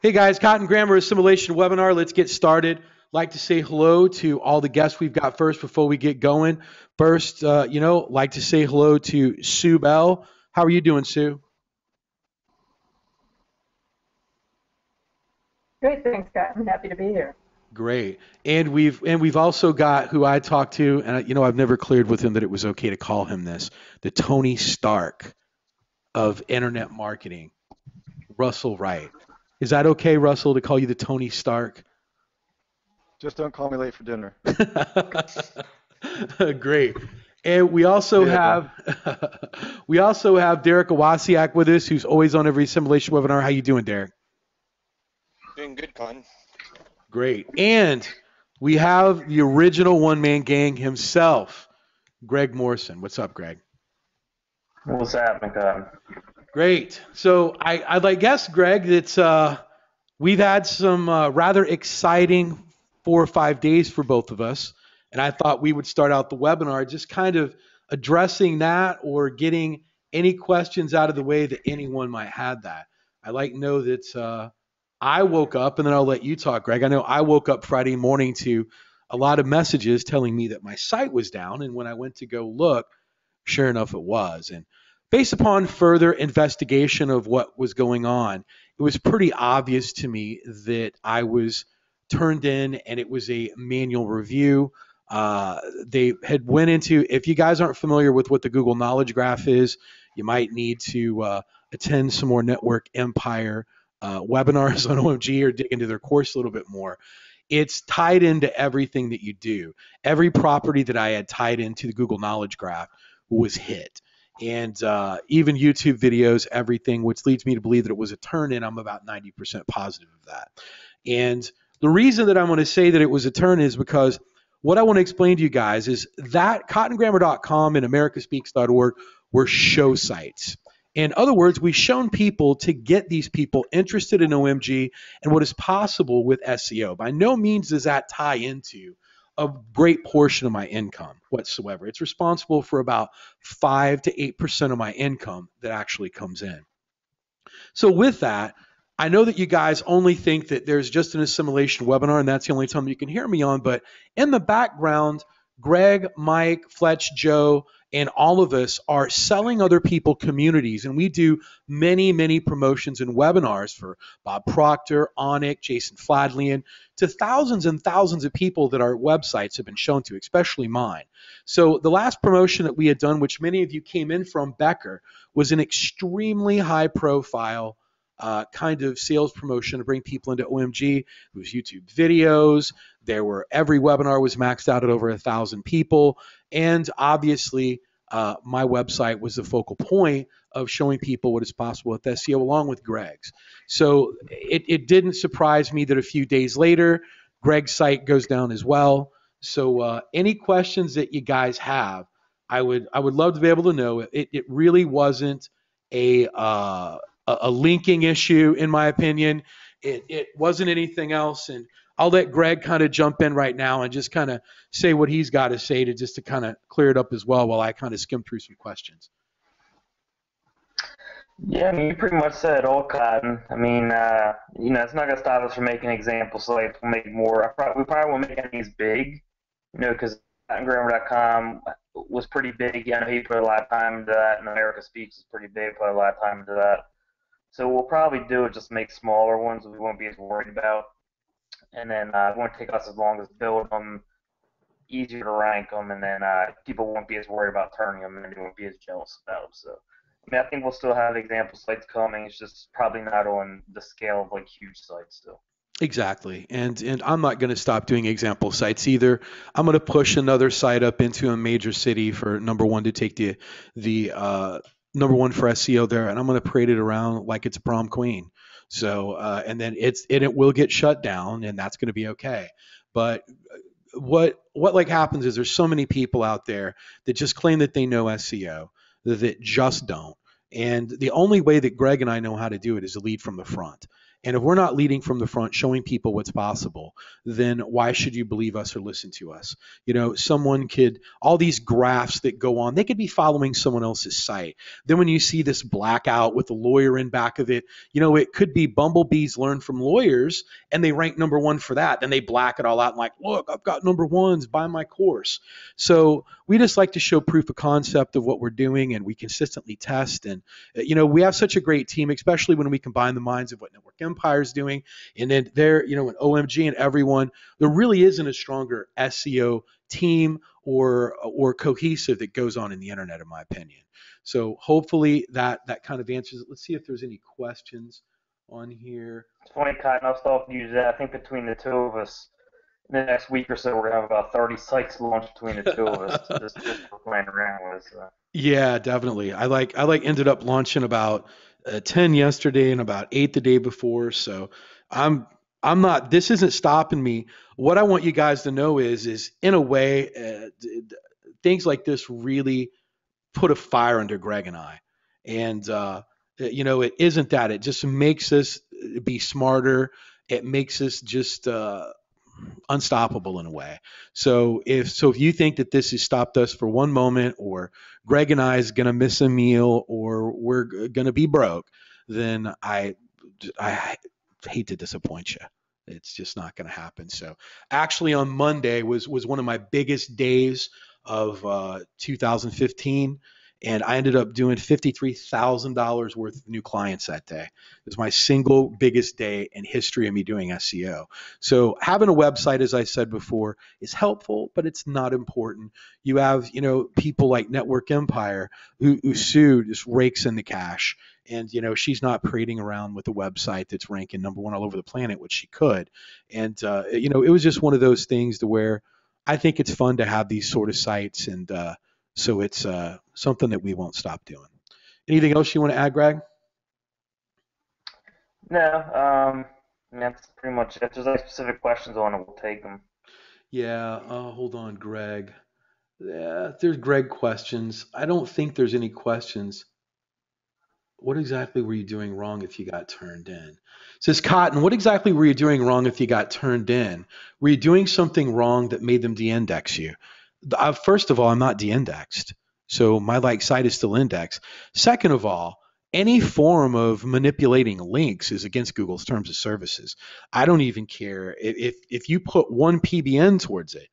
Hey guys, Cotton Grammar Assimilation webinar. Let's get started. Like to say hello to all the guests we've got first before we get going. First, like to say hello to Sue Bell. How are you doing, Sue? Great, thanks, Scott. I'm happy to be here. Great. And we've also got who I talked to, and I've never cleared with him that it was okay to call him this, the Tony Stark of internet marketing, Russell Wright. Is that okay, Russell, to call you the Tony Stark? Just don't call me late for dinner. Great. And we also See ya, bro. have we also have Derek Awasiak with us, who's always on every simulation webinar. How you doing, Derek? Doing good, Con. Great. And we have the original one-man gang himself, Greg Morrison. What's up, Greg? What's happening, Cotton? Great. So I'd guess, Greg, that we've had some rather exciting 4 or 5 days for both of us, and I thought we would start out the webinar just kind of addressing that or getting any questions out of the way that anyone might have that. I like to know that I woke up, and then I'll let you talk, Greg. I know I woke up Friday morning to a lot of messages telling me that my site was down, and when I went to go look, sure enough, it was. And based upon further investigation of what was going on, it was pretty obvious to me that I was turned in and it was a manual review. They had went into, if you guys aren't familiar with what the Google Knowledge Graph is, you might need to attend some more Network Empire webinars on OMG or dig into their course a little bit more. It's tied into everything that you do. Every property that I had tied into the Google Knowledge Graph was hit. And even YouTube videos, everything, which leads me to believe that it was a turn-in. I'm about 90% positive of that. And the reason that I'm going to say that it was a turn is because what I want to explain to you guys is that cottongrammar.com and americaspeaks.org were show sites. In other words, we've shown people to get these people interested in OMG and what is possible with SEO. By no means does that tie into a great portion of my income whatsoever. It's responsible for about 5 to 8% of my income that actually comes in. So with that, I know that you guys only think that there's just an assimilation webinar and that's the only time you can hear me on, but in the background, Greg, Mike, Fletch, Joe, and all of us are selling other people communities, and we do many, many promotions and webinars for Bob Proctor, Onick, Jason Fladlian, to thousands and thousands of people that our websites have been shown to, especially mine. So the last promotion that we had done, which many of you came in from, Becker, was an extremely high profile kind of sales promotion to bring people into OMG. It was YouTube videos. Every webinar was maxed out at over 1,000 people. And obviously, my website was the focal point of showing people what is possible with SEO along with Greg's. So it didn't surprise me that a few days later, Greg's site goes down as well. So any questions that you guys have, I would love to be able to know. It really wasn't a linking issue, in my opinion. It wasn't anything else. And I'll let Greg kind of jump in right now and just kind of say what he's got to say to kind of clear it up as well while I kind of skim through some questions. Yeah, I mean, you pretty much said it all, Cotton. I mean, it's not going to stop us from making example sites. We'll make more. We probably won't make any of these big, because cottongrammar.com was pretty big. I know he put a lot of time into that, and America Speaks is pretty big, put a lot of time into that. So we'll probably do it, just make smaller ones that we won't be as worried about. And then it won't take us as long as build them, easier to rank them, and then people won't be as worried about turning them, and they won't be as jealous about them. So, I mean, I think we'll still have example sites coming. It's just probably not on the scale of like huge sites still. Exactly. And I'm not going to stop doing example sites either. I'm going to push another site up into a major city for number one to take the number one for SEO there, and I'm going to parade it around like it's a prom queen. So and then it will get shut down, and that's going to be okay. But what like happens is there's so many people out there that just claim that they know SEO that just don't. And the only way that Greg and I know how to do it is to lead from the front. And if we're not leading from the front, showing people what's possible, then why should you believe us or listen to us? Someone could, all these graphs that go on, they could be following someone else's site. Then when you see this blackout with a lawyer in back of it, it could be bumblebees learn from lawyers and they rank number one for that. Then they black it all out and like, look, I've got number ones, buy my course. So we just like to show proof of concept of what we're doing, and we consistently test. And, we have such a great team, especially when we combine the minds of what Network Empire is doing. And then there, and OMG and everyone, there really isn't a stronger SEO team or cohesive that goes on in the internet, in my opinion. So hopefully that kind of answers it. Let's see if there's any questions on here. It's funny, Cotton. I'll stop using that. I think between the two of us, in the next week or so, we're gonna have about 30 sites launched between the two of us, just for playing around with. So. Yeah, definitely. I ended up launching about 10 yesterday and about 8 the day before. So I'm not. This isn't stopping me. What I want you guys to know is in a way, things like this really put a fire under Greg and I. And, it isn't that. It just makes us be smarter. It makes us just unstoppable in a way. So if you think that this has stopped us for one moment, or Greg and I is going to miss a meal, or we're going to be broke, then I hate to disappoint you. It's just not going to happen. So actually on Monday was one of my biggest days of 2015. And I ended up doing $53,000 worth of new clients that day. It was my single biggest day in history of me doing SEO. So having a website, as I said before, is helpful, but it's not important. You have, people like Network Empire who sued, just rakes in the cash. And, she's not parading around with a website that's ranking number one all over the planet, which she could. And, it was just one of those things to where I think it's fun to have these sort of sites. And, so it's something that we won't stop doing. Anything else you want to add, Greg? No, that's pretty much it. If there's any specific questions on it, we'll take them. Yeah, hold on, Greg. Yeah, there's Greg questions. I don't think there's any questions. What exactly were you doing wrong if you got turned in? It says Cotton, what exactly were you doing wrong if you got turned in? Were you doing something wrong that made them de-index you? First of all, I'm not de-indexed. So my site is still indexed. Second of all, any form of manipulating links is against Google's terms of services. I don't even care if you put one PBN towards it.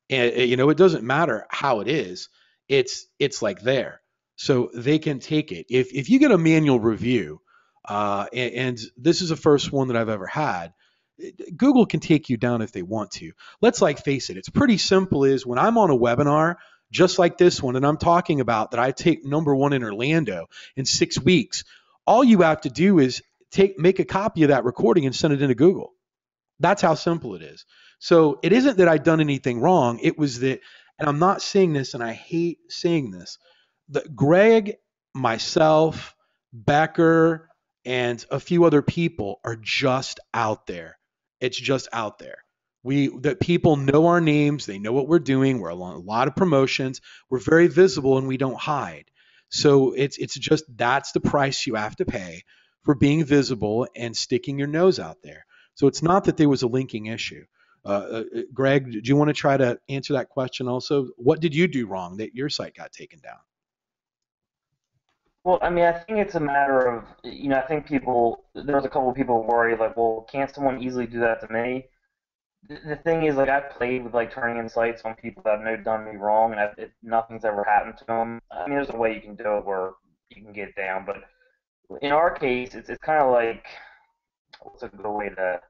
And it doesn't matter how it is. It's like there. So they can take it. If you get a manual review, and this is the first one that I've ever had, Google can take you down if they want to. Let's face it. It's pretty simple. Is when I'm on a webinar, just like this one, and I'm talking about that I take number one in Orlando in 6 weeks, all you have to do is make a copy of that recording and send it into Google. That's how simple it is. So it isn't that I'd done anything wrong. It was that, and I'm not saying this, and I hate saying this, that Greg, myself, Becker, and a few other people are just out there. It's just out there. That people know our names, they know what we're doing. We're on a lot of promotions. We're very visible and we don't hide. So it's just that's the price you have to pay for being visible and sticking your nose out there. So it's not that there was a linking issue. Greg, do you want to try to answer that question also? What did you do wrong that your site got taken down? Well, I think it's a matter of, I think there's a couple of people worried, well, can't someone easily do that to me? The thing is, I've played with, turning in sites on people that have done me wrong, and nothing's ever happened to them. There's a way you can do it where you can get down, but in our case, it's kind of what's a good way to,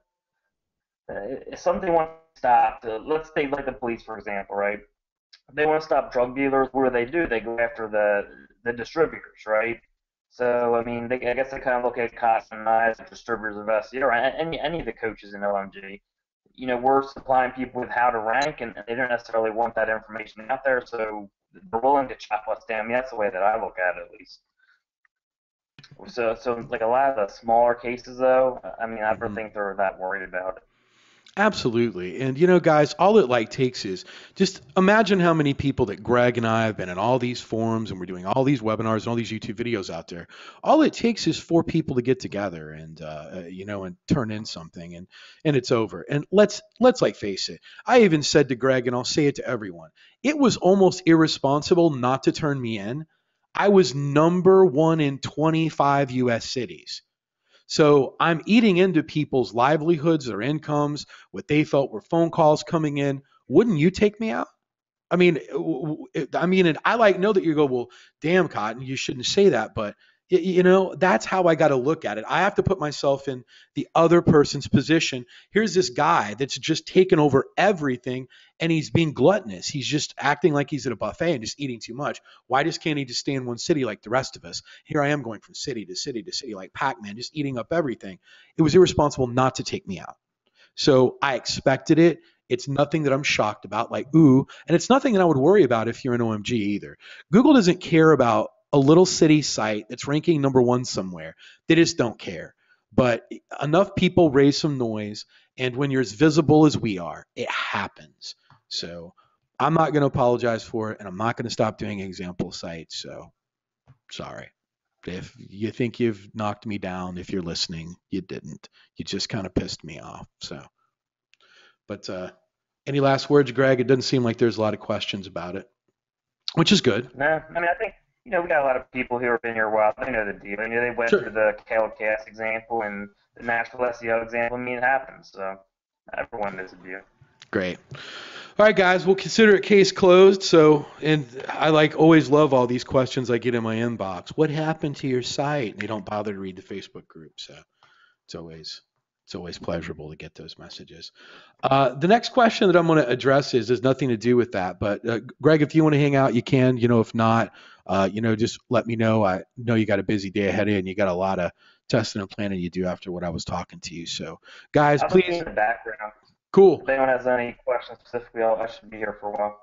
if something wants to stop, let's take, the police, for example, right? They want to stop drug dealers. What do? They go after the distributors, right? So, I guess they kind of look at Cotton and I as distributors of SEO, or any of the coaches in OMG. We're supplying people with how to rank, and they don't necessarily want that information out there, so they're willing to chop us down. That's the way that I look at it, at least. So a lot of the smaller cases, though, I don't think they're that worried about it. Absolutely. And guys, all it takes is just imagine how many people that Greg and I have been in all these forums and we're doing all these webinars and all these YouTube videos out there. All it takes is for people to get together and and turn in something and it's over. And let's face it. I even said to Greg, and I'll say it to everyone, it was almost irresponsible not to turn me in. I was number 1 in 25 US cities. So I'm eating into people's livelihoods, their incomes, what they felt were phone calls coming in. Wouldn't you take me out? And I know that you go, well, damn, Cotton, you shouldn't say that, but that's how I got to look at it. I have to put myself in the other person's position. Here's this guy that's just taken over everything, and he's being gluttonous. He's just acting like he's at a buffet and just eating too much. Why just can't he just stay in one city like the rest of us? Here I am going from city to city to city like Pac-Man, just eating up everything. It was irresponsible not to take me out. So I expected it. It's nothing that I'm shocked about, and it's nothing that I would worry about if you're an OMG either. Google doesn't care about a little city site that's ranking number 1 somewhere. They just don't care. But enough people raise some noise, and when you're as visible as we are, it happens. So I'm not going to apologize for it, and I'm not going to stop doing example sites. So sorry. If you think you've knocked me down, if you're listening, you didn't. You just kind of pissed me off. So. But any last words, Greg? It doesn't seem like there's a lot of questions about it, which is good. No, I mean, I think, we got a lot of people who have been here a while. They know the deal. They went Sure. through the KLCast example and the Nashville SEO example. It happens. So everyone knows the deal. Great. All right, guys, we'll consider it case closed. So, and I always love all these questions I get in my inbox. What happened to your site? And they don't bother to read the Facebook group. So it's always pleasurable to get those messages. The next question that I'm going to address has nothing to do with that. But Greg, if you want to hang out, you can. If not, just let me know. I know you got a busy day ahead of you, and you got a lot of testing and planning you do after what I was talking to you. So, guys, I'll please. be in the background. Cool. If anyone has any questions specifically, I should be here for a while.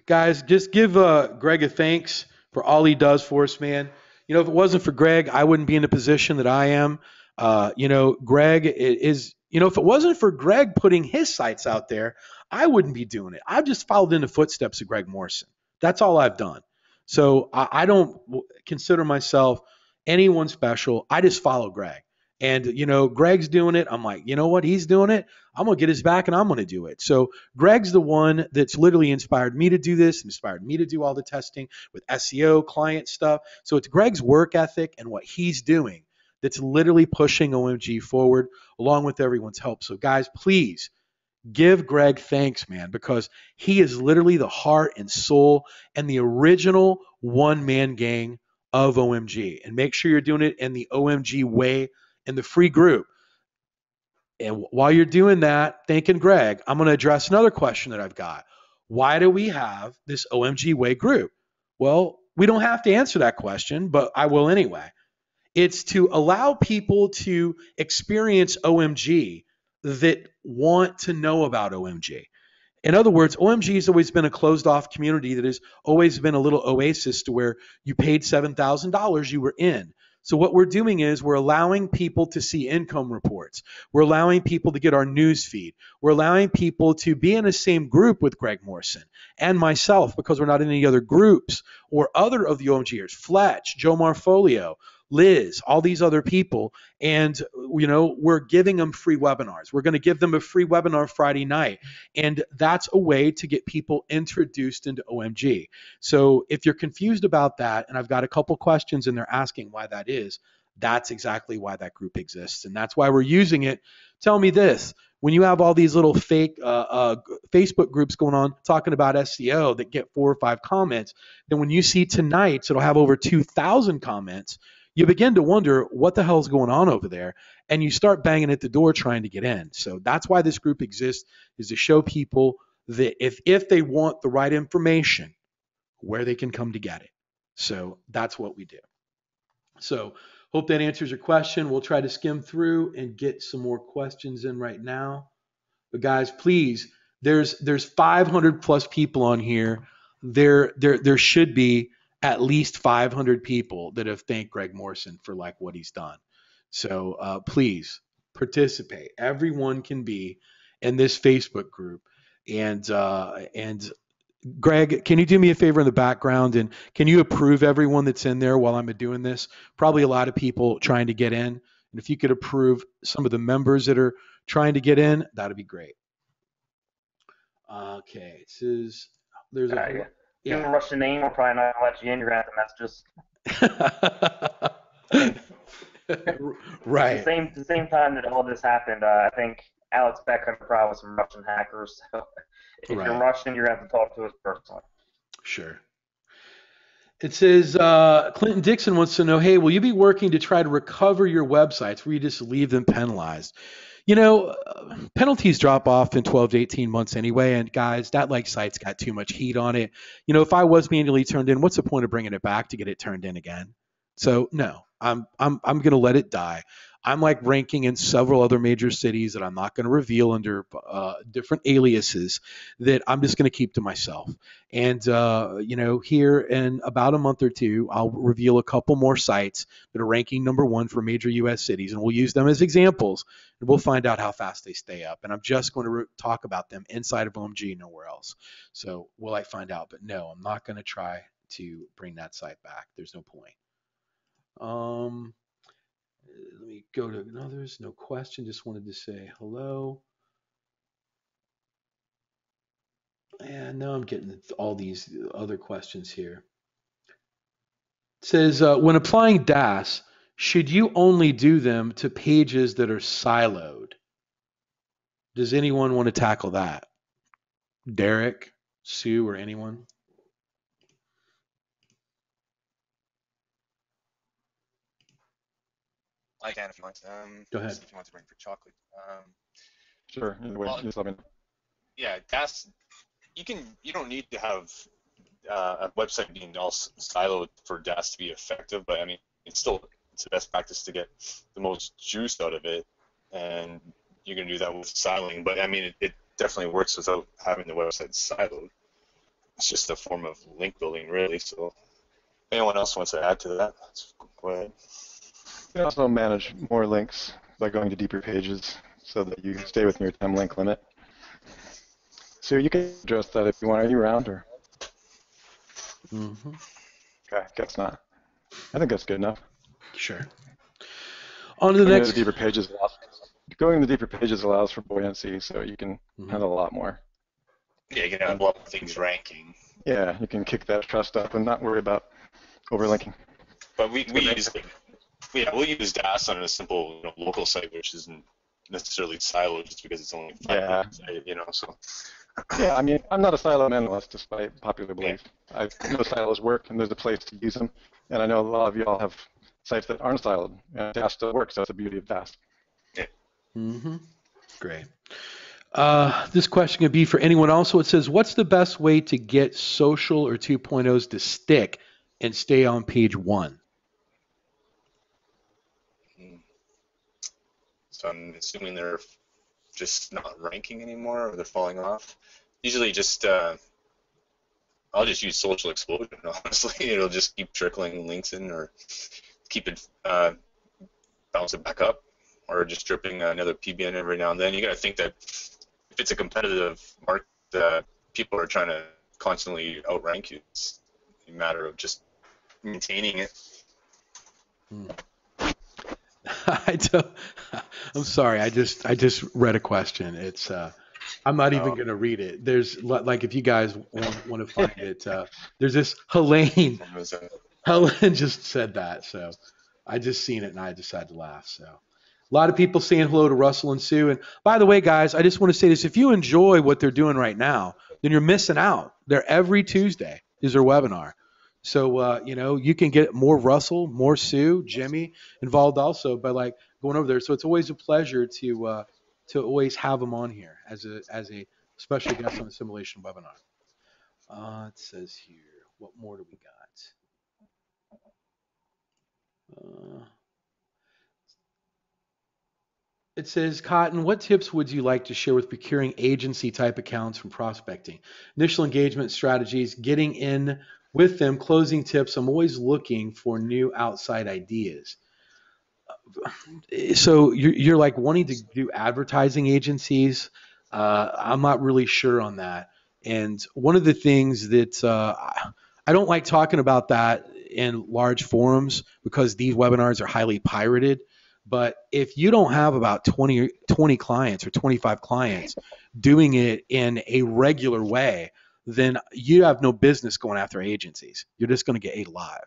Guys, just give Greg a thanks for all he does for us, man. If it wasn't for Greg, I wouldn't be in the position that I am. Greg is, if it wasn't for Greg putting his sites out there, I wouldn't be doing it. I've just followed in the footsteps of Greg Morrison. That's all I've done. So I don't consider myself anyone special. I just follow Greg. And, Greg's doing it. I'm like, you know what? He's doing it. I'm going to get his back and I'm going to do it. So Greg's the one that's literally inspired me to do this, inspired me to do all the testing with SEO, client stuff. So it's Greg's work ethic and what he's doing that's literally pushing OMG forward along with everyone's help. So guys, please give Greg thanks, man, because he is literally the heart and soul and the original one-man gang of OMG. And make sure you're doing it in the OMG way in the free group. And while you're doing that, thanking Greg, I'm going to address another question that I've got. Why do we have this OMG way group? Well, we don't have to answer that question, but I will anyway. It's to allow people to experience OMG that want to know about OMG. In other words, OMG has always been a closed-off community that has always been a little oasis to where you paid $7,000, you were in. So what we're doing is we're allowing people to see income reports. We're allowing people to get our news feed. We're allowing people to be in the same group with Greg Morrison and myself because we're not in any other groups or other of the OMGers, Fletch, Joe Marfolio, Liz, all these other people, and we're giving them free webinars. We're going to give them a free webinar Friday night, and that's a way to get people introduced into OMG. So if you're confused about that, and I've got a couple questions and they're asking why that is, that's exactly why that group exists, and that's why we're using it. Tell me this. When you have all these little fake Facebook groups going on talking about SEO that get 4 or 5 comments, then when you see tonight's, it'll have over 2,000 comments. You begin to wonder what the hell is going on over there, and you start banging at the door trying to get in. So that's why this group exists, is to show people that if they want the right information, where they can come to get it. So that's what we do. So hope that answers your question. We'll try to skim through and get some more questions in right now. But guys, please, there's 500 plus people on here. There should be at least 500 people that have thanked Greg Morrison for what he's done. So please participate. Everyone can be in this Facebook group. And Greg, can you do me a favor in the background and can you approve everyone that's in there while I'm doing this? Probably a lot of people trying to get in. And if you could approve some of the members that are trying to get in, that'd be great. Okay, it says there's a Yeah. You want to rush the name? We're probably not going to let you in. You're going to have to message us. Right. The same time that all this happened, I think Alex Beck had a problem with some Russian hackers. So if you're Russian, you're going to have to talk to us personally. Sure. It says Clinton Dixon wants to know, hey, will you be working to try to recover your websites where you just leave them penalized? You know, penalties drop off in 12 to 18 months anyway. And guys, that site's got too much heat on it. You know, if I was manually turned in, what's the point of bringing it back to get it turned in again? So no, I'm going to let it die. I'm ranking in several other major cities that I'm not going to reveal under different aliases that I'm just going to keep to myself. And, you know, here in about a month or two, I'll reveal a couple more sites that are ranking #1 for major U.S. cities, and we'll use them as examples, and we'll find out how fast they stay up. And I'm just going to talk about them inside of OMG, nowhere else. So will I find out? But no, I'm not going to try to bring that site back. There's no point. Let me go to others. No question. Just wanted to say hello. And now I'm getting all these other questions here. It says, when applying DAS, should you only do them to pages that are siloed? Does anyone want to tackle that? Derek, Sue, or anyone? I can if you want. Go ahead. If you want to bring for chocolate. Sure. Either way, Well, just let me know. Yeah, DAS. You don't need to have a website being all siloed for DAS to be effective, but I mean, it's the best practice to get the most juice out of it, and you can do that with siloing. But I mean, it definitely works without having the website siloed. It's just a form of link building, really. So, if anyone else wants to add to that, let's go ahead. You can also manage more links by going to deeper pages so that you stay within your time link limit. So you can address that if you want. Are you around or? Mm-hmm. Okay, guess not. I think that's good enough. Sure. On to the next. Going to the deeper pages allows for buoyancy, so you can handle a lot more. Yeah, you can have a lot of things ranking. Yeah, you can kick that trust up and not worry about overlinking. But we'll use DAS on a simple local site, which isn't necessarily siloed just because it's only 5 site, so. Yeah, I mean, I'm not a silo minimalist, despite popular belief. I know silos work, and there's a place to use them. And I know a lot of y'all have sites that aren't siloed, and DAS still works. That's the beauty of DAS. Yeah. Mm-hmm. Great. This question could be for anyone else. So it says, what's the best way to get social or 2.0s to stick and stay on page 1? So I'm assuming they're just not ranking anymore, or they're falling off. Usually just, I'll just use social explosion, honestly. It'll just keep trickling links in, or keep it, bounce it back up, or just dripping another PBN every now and then. You got to think that if it's a competitive market, people are trying to constantly outrank you. It's a matter of just maintaining it. I'm sorry. I just read a question. It's I'm not even going to read it. There's if you guys want to find it, there's this Helene just said that. So I just seen it and I decided to laugh. So a lot of people saying hello to Russell and Sue. And by the way, guys, I just want to say this. If you enjoy what they're doing right now, then you're missing out. They're every Tuesday is their webinar. So, you can get more Russell, more Sue, Jimmy involved also by going over there. So it's always a pleasure to always have them on here as a special guest on the simulation webinar. It says here, what more do we got? It says, Cotton, what tips would you like to share with procuring agency type accounts from prospecting? Initial engagement strategies, getting in with them, closing tips. I'm always looking for new outside ideas. So you're wanting to do advertising agencies. I'm not really sure on that. And one of the things that I don't like talking about that in large forums because these webinars are highly pirated. But if you don't have about 20 clients or 25 clients doing it in a regular way, then you have no business going after agencies. You're just going to get ate alive.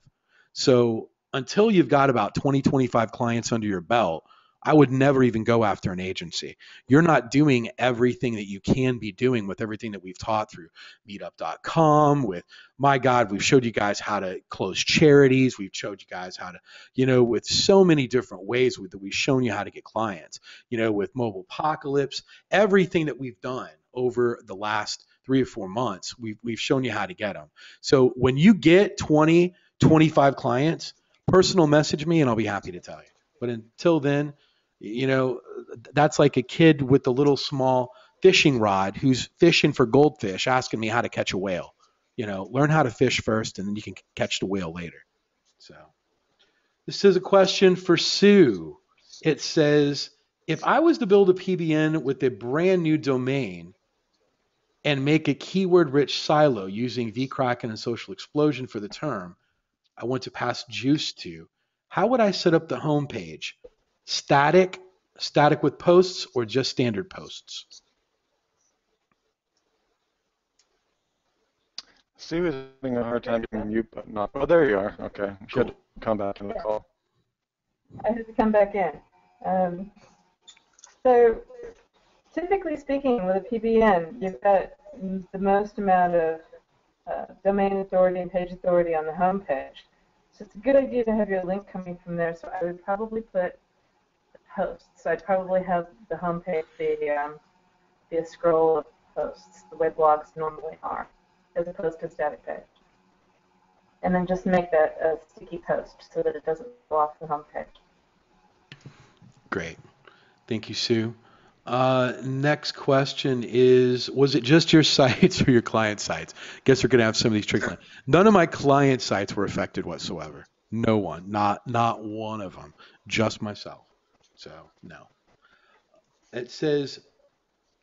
So until you've got about 20, 25 clients under your belt, I would never even go after an agency. You're not doing everything that you can be doing with everything that we've taught through meetup.com. With, my God, we've showed you guys how to close charities. We've showed you guys how to, with so many different ways that we've shown you how to get clients, with mobile apocalypse, everything that we've done over the last 3 or 4 months, we've shown you how to get them. So when you get 20, 25 clients, personal message me and I'll be happy to tell you. But until then, that's like a kid with a little small fishing rod who's fishing for goldfish, asking me how to catch a whale. Learn how to fish first, and then you can catch the whale later. So this is a question for Sue. It says, if I was to build a PBN with a brand new domain and make a keyword-rich silo using vCracken and Social Explosion for the term I want to pass juice to, how would I set up the homepage? Static with posts, or just standard posts? Sue is having a hard time getting mute button off. Oh, there you are. Okay. She had to come back in the call. I had to come back in. So typically speaking, with a PBN, you've got the most amount of domain authority and page authority on the home page. So it's a good idea to have your link coming from there. So I would probably put the posts. So I'd probably have the home page be a scroll of posts, the way blogs normally are, as opposed to a static page. And then just make that a sticky post so that it doesn't go off the home page. Great. Thank you, Sue. Next question is, was it just your sites or your client sites? Guess we're going to have some of these tricky ones. None of my client sites were affected whatsoever. No one. Not one of them. Just myself. So, no. It says,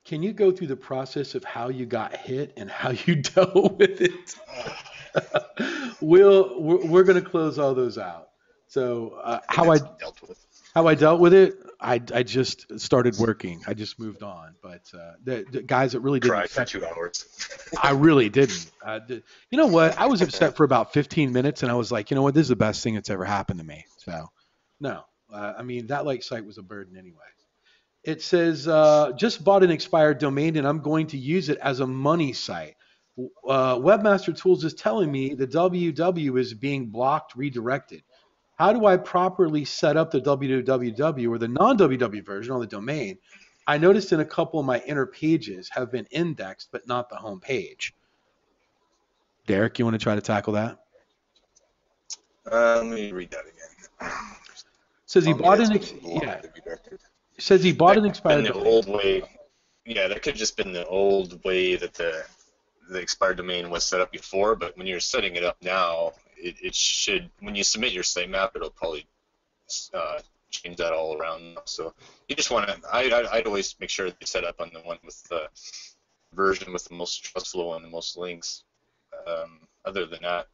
can you go through the process of how you got hit and how you dealt with it? We're going to close all those out. So how I dealt with it, I just started working. I just moved on. But the guys that really didn't. Cried for 2 hours. I really didn't. You know what? I was upset for about 15 minutes, and I was like, you know what? This is the best thing that's ever happened to me. So, no. I mean, that like site was a burden anyway. It says, just bought an expired domain, and I'm going to use it as a money site. Webmaster Tools is telling me the www is being blocked, redirected. How do I properly set up the www or the non-www version on the domain? I noticed in a couple of my inner pages have been indexed, but not the home page. Derek, you want to try to tackle that? Let me read that again. Says he bought an says he bought an expired domain. The old way. Yeah, that could have just been the old way that the expired domain was set up before. But when you're setting it up now, it should, when you submit your sitemap, it'll probably change that all around. So you just want to, I'd always make sure that you set up on the one with the version with the most trust flow and the most links. Other than that,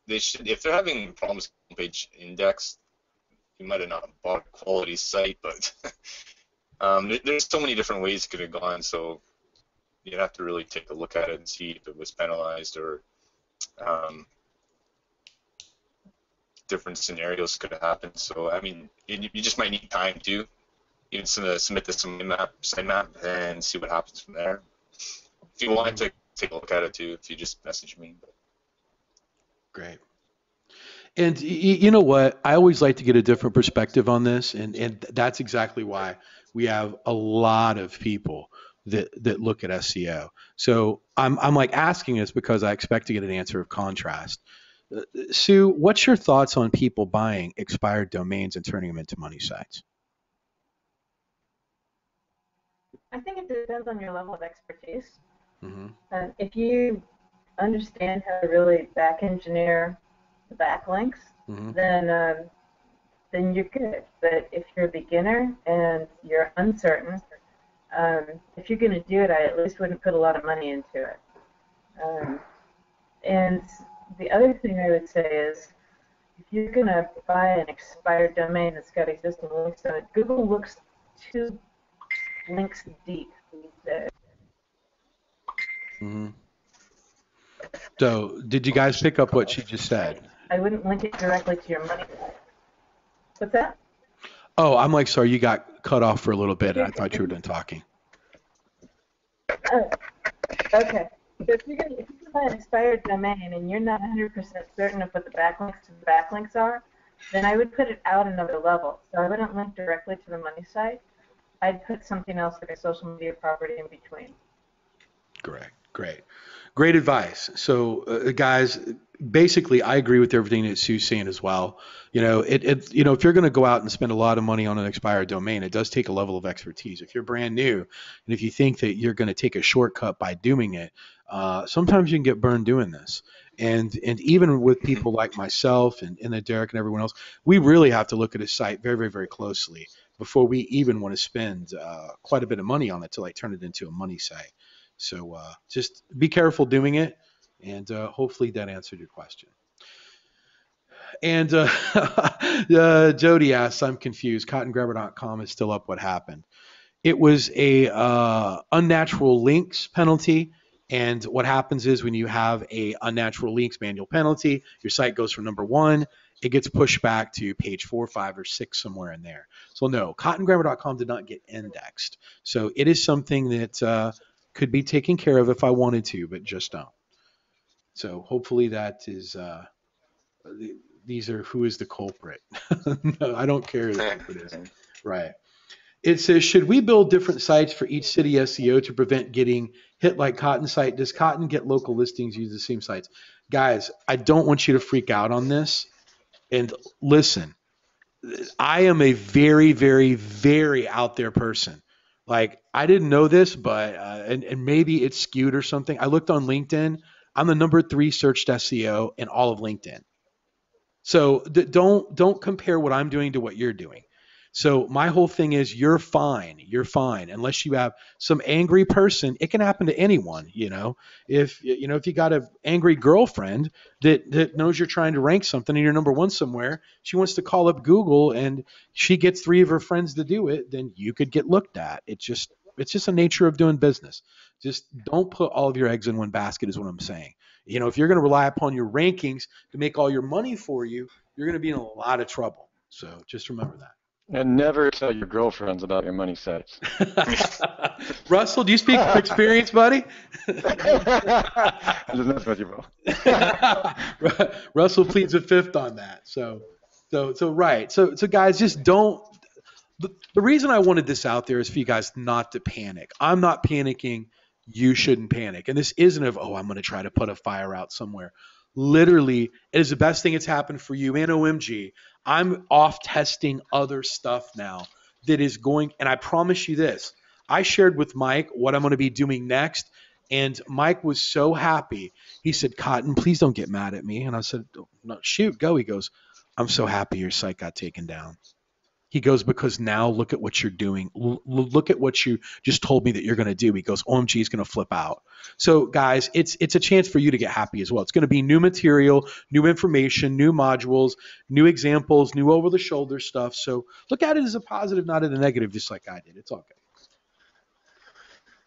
they should, if they're having problems with page index, you might have not bought a quality site, but there's so many different ways it could have gone. So you'd have to really take a look at it and see if it was penalized or different scenarios could have happened. So, I mean, you just might need time to even submit the sitemap and see what happens from there. If you want to take a look at it too, if you just message me. Great. And you know what? I always like to get a different perspective on this, and that's exactly why we have a lot of people that look at SEO. So I'm like asking this because I expect to get an answer of contrast. Sue, what's your thoughts on people buying expired domains and turning them into money sites? I think it depends on your level of expertise. Mm-hmm. If you understand how to really back engineer the backlinks, mm-hmm. then you're good. But if you're a beginner and you're uncertain, If you're going to do it, I at least wouldn't put a lot of money into it. And the other thing I would say is, if you're going to buy an expired domain that's got existing links on it, Google looks too links deep these days. Mm-hmm. So, did you guys pick up what she just said? I wouldn't link it directly to your money. What's that? Oh, I'm like, sorry, you got cut off for a little bit. I thought you were done talking. Oh, okay. So if you buy an expired domain and you're not 100% certain of what the backlinks to the backlinks are, then I would put it out another level. So I wouldn't link directly to the money site. I'd put something else like a social media property in between. Great advice. So, guys, basically, I agree with everything that Sue's saying as well. You know, if you're going to go out and spend a lot of money on an expired domain, it does take a level of expertise. If you're brand new, and if you think that you're going to take a shortcut by doing it, sometimes you can get burned doing this. And even with people like myself and Derek and everyone else, we really have to look at a site very, very, very closely before we even want to spend quite a bit of money on it to like turn it into a money site. So just be careful doing it, and hopefully that answered your question. And Jody asks, I'm confused. CottonGrabber.com is still up. What happened? It was a unnatural links penalty. And what happens is when you have a unnatural links manual penalty, your site goes from number 1, it gets pushed back to page 4, 5, or 6, somewhere in there. So no, CottonGrabber.com did not get indexed. So it is something that could be taken care of if I wanted to, but just don't. So hopefully that is, these are who is the culprit. No, I don't care who the culprit is. Right. It says, should we build different sites for each city SEO to prevent getting hit like Cotton site? Does Cotton get local listings use the same sites? Guys, I don't want you to freak out on this. And listen, I am a very, very, very out there person. Like, I didn't know this, but and maybe it's skewed or something. I looked on LinkedIn. I'm the number 3 searched SEO in all of LinkedIn. So don't compare what I'm doing to what you're doing. So my whole thing is you're fine. You're fine unless you have some angry person. It can happen to anyone, you know. If you got an angry girlfriend that knows you're trying to rank something and you're number 1 somewhere, she wants to call up Google and she gets 3 of her friends to do it, then you could get looked at. It's just a nature of doing business. Just don't put all of your eggs in one basket is what I'm saying. You know, if you're going to rely upon your rankings to make all your money for you, you're going to be in a lot of trouble. So just remember that. And never tell your girlfriends about your money sites. Russell, do you speak from experience, buddy? I'm just messing with you, bro. Russell pleads the fifth on that. So right. So guys, just don't. The reason I wanted this out there is for you guys not to panic. I'm not panicking. You shouldn't panic. And this isn't I'm going to try to put a fire out somewhere. Literally, it is the best thing that's happened for you. And OMG, I'm off testing other stuff now that is going, and I promise you this, I shared with Mike what I'm going to be doing next, and Mike was so happy. He said, Cotton, please don't get mad at me. And I said, no, shoot, go. He goes, I'm so happy your site got taken down. He goes, because now look at what you're doing. Look at what you just told me that you're going to do. He goes, OMG is going to flip out. So guys, it's a chance for you to get happy as well. It's going to be new material, new information, new modules, new examples, new over-the-shoulder stuff. So look at it as a positive, not as a negative, just like I did. It's all good.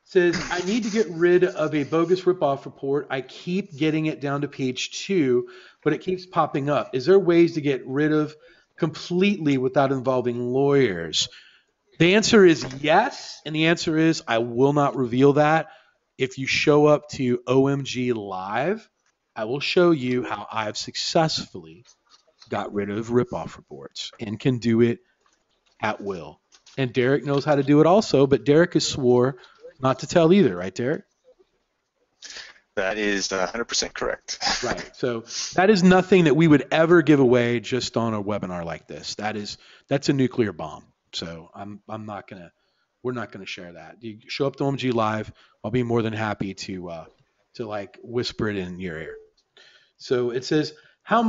It says, I need to get rid of a bogus ripoff report. I keep getting it down to page 2, but it keeps popping up. Is there ways to get rid of completely without involving lawyers? The answer is yes, and the answer is I will not reveal that. If you show up to OMG Live, I will show you how I've successfully got rid of ripoff reports and can do it at will. And Derek knows how to do it also, but Derek has swore not to tell either, right, Derek? That is 100% correct. Right. So that is nothing that we would ever give away just on a webinar like this. That's a nuclear bomb. So we're not gonna share that. You show up to OMG Live, I'll be more than happy to like whisper it in your ear. So it says, how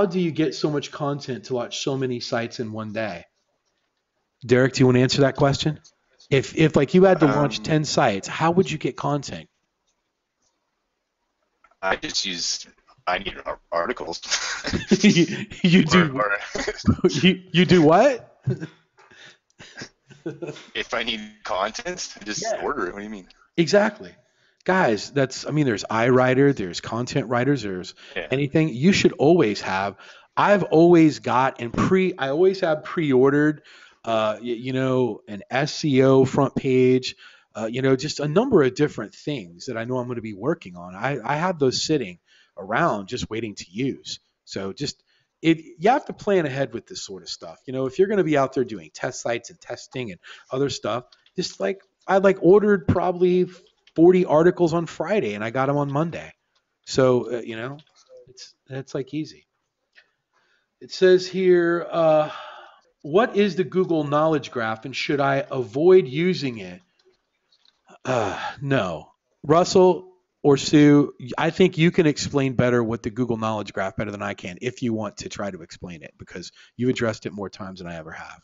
do you get so much content to watch so many sites in one day? Derek, do you want to answer that question? If like you had to launch Um, 10 sites, how would you get content? I just use I need articles. You do or you do what? if I need content, just Yeah. order it. What do you mean? Exactly. Guys, I mean, there's iWriter, there's content writers, there's Yeah. anything. You should always have. I've always got I always have pre-ordered, an SEO front page, just a number of different things that I know I'm going to be working on. I have those sitting around just waiting to use. So you have to plan ahead with this sort of stuff. If you're going to be out there doing test sites and testing and other stuff, just like I ordered probably 40 articles on Friday and I got them on Monday. So, it's like easy. It says here, what is the Google Knowledge Graph and should I avoid using it? No. Russell or Sue, I think you can explain better what the Google Knowledge Graph better than I can if you want to try to explain it because you addressed it more times than I ever have.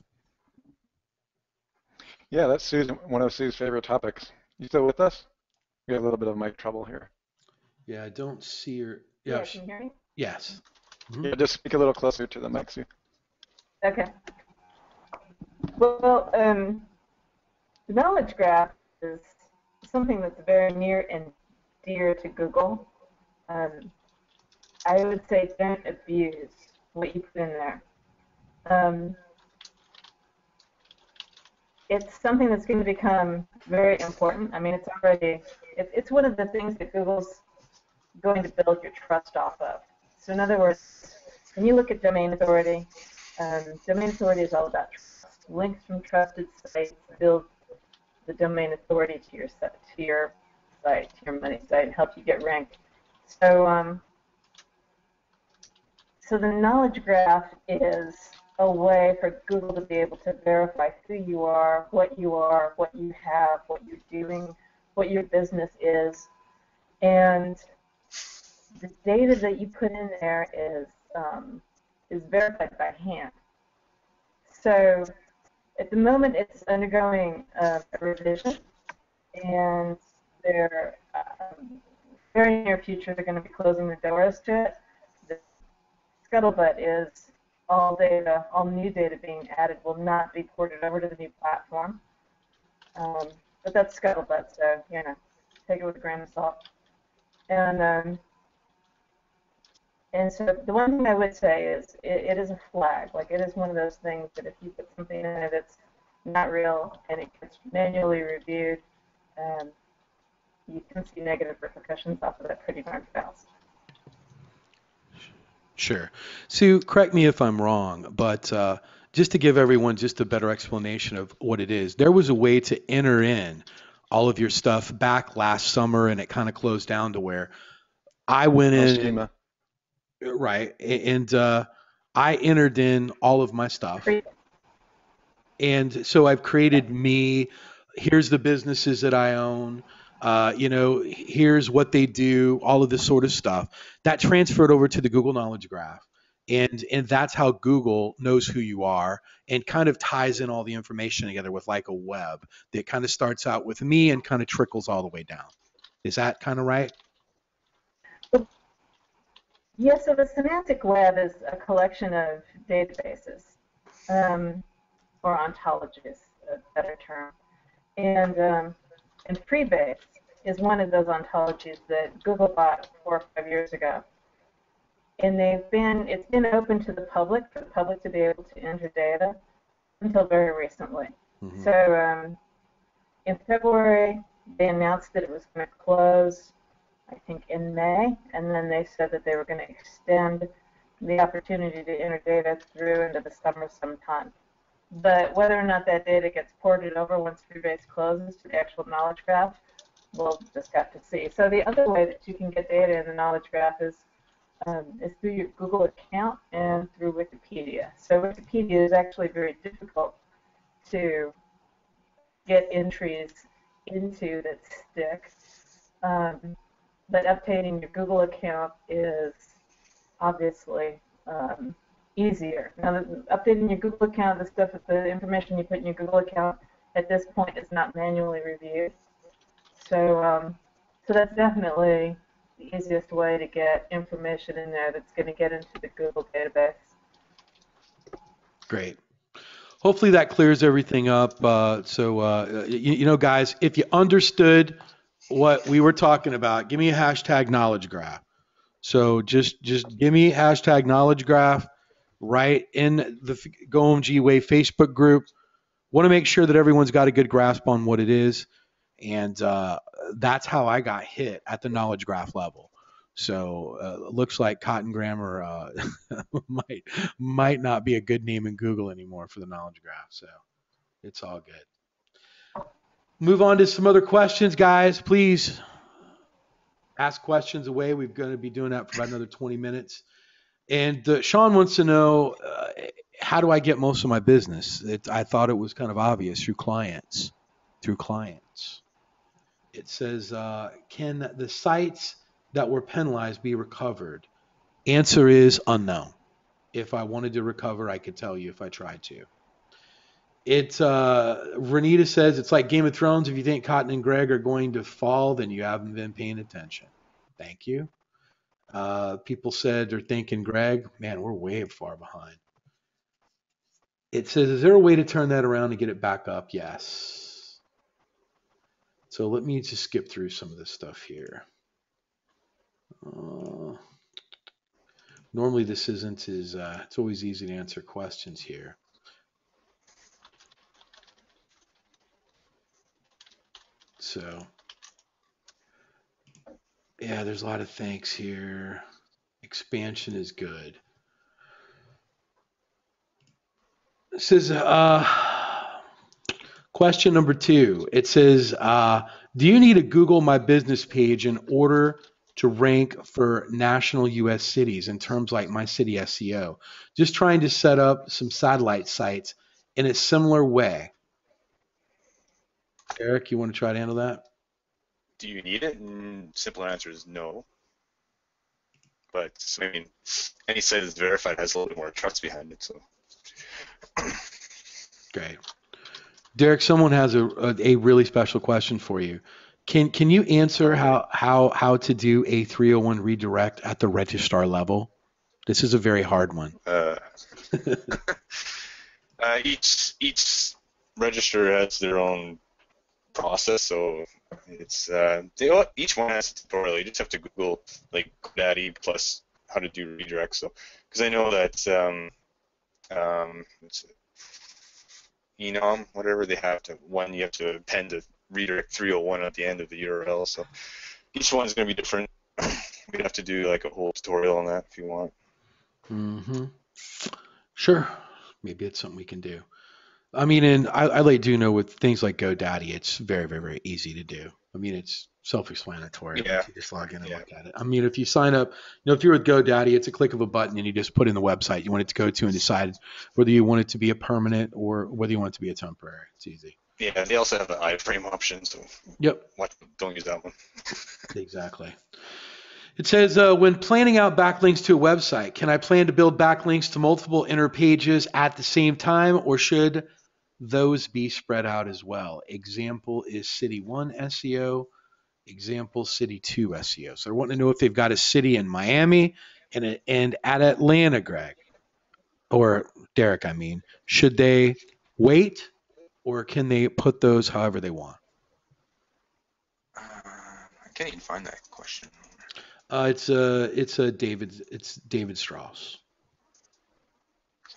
yeah, that's one of Sue's favorite topics. You still with us? We have a little bit of mic trouble here. Yeah, I don't see her. Yeah, can you hear me? Yes. Mhm. Yeah, just speak a little closer to the mic, Sue. Okay. Well, the knowledge graph is something that's very near and dear to Google. I would say don't abuse what you put in there. It's something that's going to become very important. I mean, it's one of the things that Google's going to build your trust off of. So in other words, when you look at domain authority is all about trust. Links from trusted sites build the domain authority to your site, to your money site, and help you get ranked. So, so the knowledge graph is a way for Google to be able to verify who you are, what you have, what you're doing, what your business is, and the data that you put in there is verified by hand. So at the moment, it's undergoing a revision, and they're very near future they're going to be closing the doors to it. The scuttlebutt is all new data being added will not be ported over to the new platform. But that's scuttlebutt, so take it with a grain of salt. And so the one thing I would say is it is a flag. Like, it is one of those things that if you put something in it that's not real and it gets manually reviewed, you can see negative repercussions off of that pretty darn fast. Sure. Sue, correct me if I'm wrong, but just to give everyone just a better explanation of what it is, there was a way to enter in all of your stuff back last summer, and it kind of closed down to where I went in schema. right, and I entered in all of my stuff. And so I've created here's the businesses that I own, here's what they do, all of this sort of stuff. That transferred over to the Google Knowledge Graph. And that's how Google knows who you are and kind of ties in all the information together with like a web that kind of starts out with me and kind of trickles all the way down. Is that kind of right? Yes, so the semantic web is a collection of databases. Or ontologies, a better term. And Freebase is one of those ontologies that Google bought 4 or 5 years ago. And it's been open to the public, for the public to be able to enter data until very recently. Mm-hmm. So in February, they announced that it was going to close, I think, in May, and then they said that they were going to extend the opportunity to enter data through into the summer sometime. But whether or not that data gets ported over once Freebase closes to the actual knowledge graph, we'll just have to see. So the other way that you can get data in the knowledge graph is through your Google account and through Wikipedia. So Wikipedia is actually very difficult to get entries into that stick. But updating your Google account is obviously easier. Now, updating your Google account, the information you put in your Google account at this point is not manually reviewed. So, so that's definitely the easiest way to get information in there that's going to get into the Google database. Great. Hopefully that clears everything up. You know, guys, if you understood what we were talking about, give me a hashtag knowledge graph. So just give me hashtag knowledge graph right in the GoMG Way Facebook group. Want to make sure that everyone's got a good grasp on what it is. And that's how I got hit at the knowledge graph level. So looks like Cotton Grammar might not be a good name in Google anymore for the knowledge graph. So it's all good. Move on to some other questions, guys. Please ask questions away. We're going to be doing that for about another 20 minutes. And Sean wants to know, how do I get most of my business? I thought it was kind of obvious through clients. It says, can the sites that were penalized be recovered? Answer is unknown. If I wanted to recover, I could tell you if I tried to. Renita says, it's like Game of Thrones. If you think Cotton and Greg are going to fall, then you haven't been paying attention. Thank you. People said they're thinking, Greg, man, we're way far behind. It says, is there a way to turn that around and get it back up? Yes. So let me just skip through some of this stuff here. Normally this isn't as, it's always easy to answer questions here. So, yeah, there's a lot of thanks here. Expansion is good. It says, question number 2. It says, do you need a Google My Business page in order to rank for national U.S. cities in terms like My City SEO? Just trying to set up some satellite sites in a similar way. Eric, you want to try to handle that? Do you need it? Simple answer is no. But I mean, any site that's verified has a little bit more trust behind it. So. Great. Derek, someone has a really special question for you. Can you answer how to do a 301 redirect at the registrar level? This is a very hard one. Each register has their own process, so it's each one has a tutorial. You just have to Google like GoDaddy plus how to do redirect. So because I know that Enom, whatever they have to you have to append a redirect 301 at the end of the URL. So each one's going to be different. We'd have to do like a whole tutorial on that if you want. Mm-hmm. Sure. Maybe it's something we can do. I mean, and I do know with things like GoDaddy, it's very, very, very easy to do. I mean, it's self-explanatory. Yeah. You just log in and look at it. I mean, if you sign up, if you're with GoDaddy, it's a click of a button and you just put in the website you want it to go to and decide whether you want it to be a permanent or whether you want it to be a temporary. It's easy. Yeah, they also have the iframe option, so don't use that one. Exactly. It says, when planning out backlinks to a website, can I plan to build backlinks to multiple inner pages at the same time, or should those be spread out as well? Example is City 1 SEO, example City 2 SEO. So I want to know if they've got a city in Miami and at Atlanta, Greg, or Derek, I mean. Should they wait, or can they put those however they want? I can't even find that question. It's David Strauss.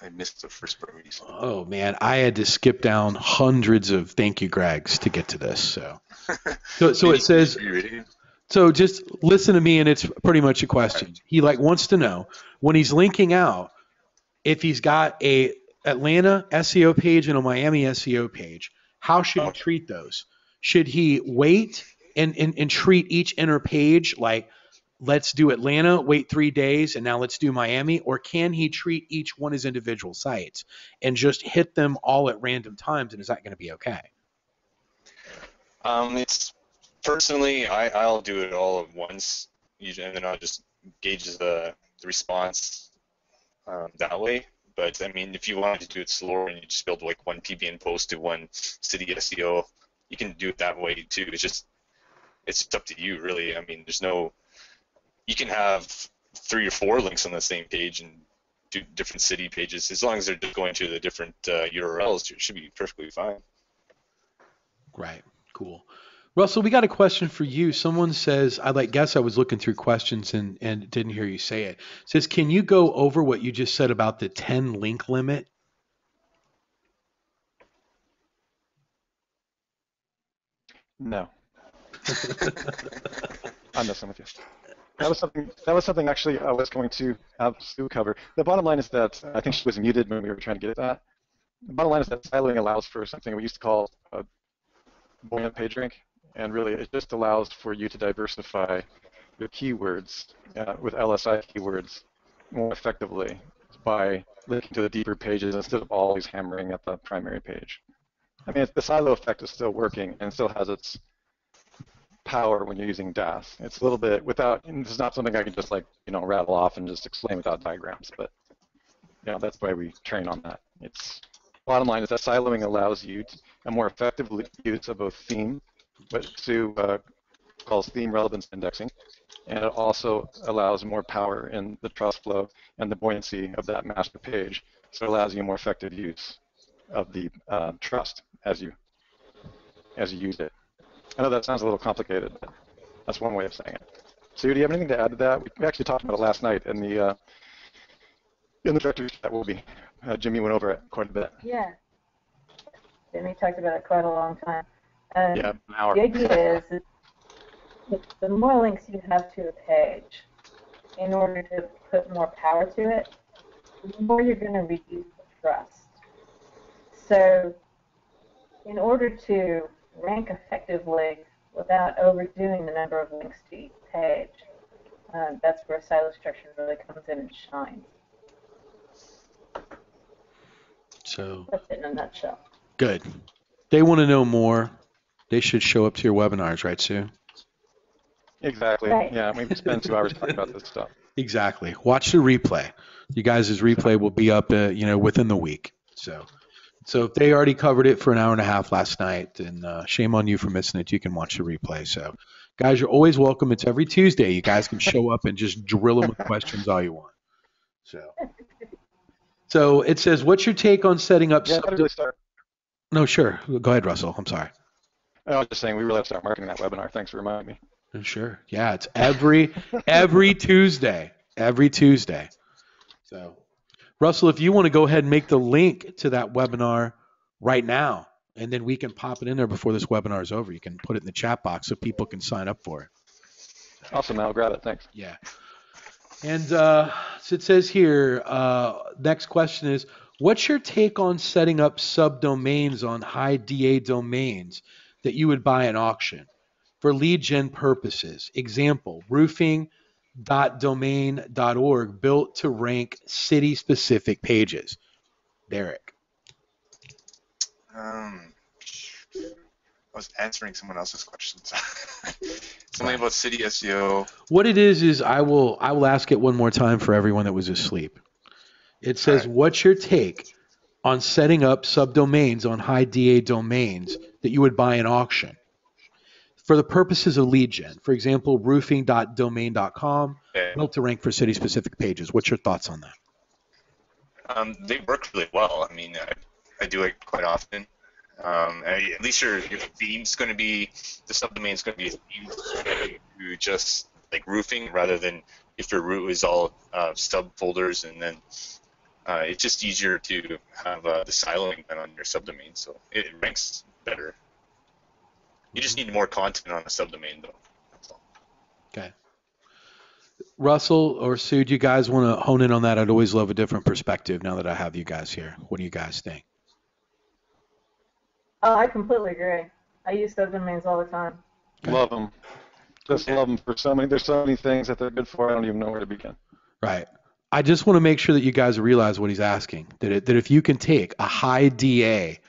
I missed the first part. Oh man, I had to skip down hundreds of thank you Gregs to get to this. So it says. So just listen to me, and it's pretty much a question. He wants to know when he's linking out if he's got a Atlanta SEO page and a Miami SEO page. How should he treat those? Should he wait and treat each inner page like, let's do Atlanta, wait 3 days, and now let's do Miami? Or can he treat each one as individual sites and just hit them all at random times, and is that going to be okay? It's personally, I'll do it all at once, and then I'll just gauge the response that way. But I mean, if you wanted to do it slower and you just build like one PBN post to one city SEO, you can do it that way too. It's up to you, really. I mean, you can have 3 or 4 links on the same page and do different city pages. As long as they're just going to the different URLs, it should be perfectly fine. Right. Cool. Russell, we got a question for you. Someone says, I was looking through questions and didn't hear you say it. Says, can you go over what you just said about the 10 link limit? No. I'm messing with you. That was something actually I was going to have Sue cover. The bottom line is that I think she was muted when we were trying to get at that. The bottom line is that siloing allows for something we used to call a buoyant page rank, and really it just allows for you to diversify your keywords with LSI keywords more effectively by linking to the deeper pages instead of always hammering at the primary page. I mean, the silo effect is still working and still has its power when you're using DAS. It's a little bit and it's not something I can just rattle off and just explain without diagrams, but that's why we train on that. Bottom line is that siloing allows you a more effective use of both theme, what Sue calls theme relevance indexing, and it also allows more power in the trust flow and the buoyancy of that master page, so it allows you more effective use of the trust as you use it. I know that sounds a little complicated, but that's one way of saying it. Sue, do you have anything to add to that? We actually talked about it last night in the directory chat. Jimmy went over it quite a bit. Yeah. Jimmy talked about it quite a long time. Yeah, an hour. The idea is that the more links you have to a page, in order to put more power to it, the more you're going to reduce the trust. So in order to rank effectively without overdoing the number of links to each page, that's where silo structure really comes in and shines. So that's it in a nutshell. Good. They want to know more. They should show up to your webinars, right, Sue? Exactly. Right. Yeah, we spend 2 hours talking about this stuff. Exactly. Watch the replay. You guys' replay will be up, within the week. So if they already covered it for an hour and a half last night, then shame on you for missing it. You can watch the replay. So, guys, you're always welcome. It's every Tuesday. You guys can show up and just drill them with questions all you want. So it says, what's your take on setting up? Yeah, how to really start. No, sure. Go ahead, Russell. I'm sorry. I was just saying we really have to start marketing that webinar. Thanks for reminding me. Sure. Yeah, it's every Tuesday. Every Tuesday. So, Russell, if you want to go ahead and make the link to that webinar right now, and then we can pop it in there before this webinar is over. You can put it in the chat box so people can sign up for it. Awesome. I'll grab it. Thanks. Yeah. And so it says here, next question is, what's your take on setting up subdomains on high DA domains that you would buy at auction for lead gen purposes? Example, roofing.domain.org built to rank city-specific pages. Derek. I was answering someone else's questions. Something about city SEO. What it is I will ask it one more time for everyone that was asleep. It says, right, what's your take on setting up subdomains on high DA domains that you would buy in auction for the purposes of lead gen? For example, roofing.domain.com, built to rank for city-specific pages. What's your thoughts on that? They work really well. I mean, I do it quite often. At least your theme's going to be, the subdomain's going to be themed to just like roofing, rather than if your root is all subfolders, and then it's just easier to have the siloing done on your subdomain, so it ranks better. You just need more content on a subdomain, though. That's all. Okay. Russell or Sue, do you guys want to hone in on that? I'd always love a different perspective now that I have you guys here. What do you guys think? Oh, I completely agree. I use subdomains all the time. Love them. Just love them for so many. There's so many things that they're good for. I don't even know where to begin. Right. I just want to make sure that you guys realize what he's asking. That if you can take a high DA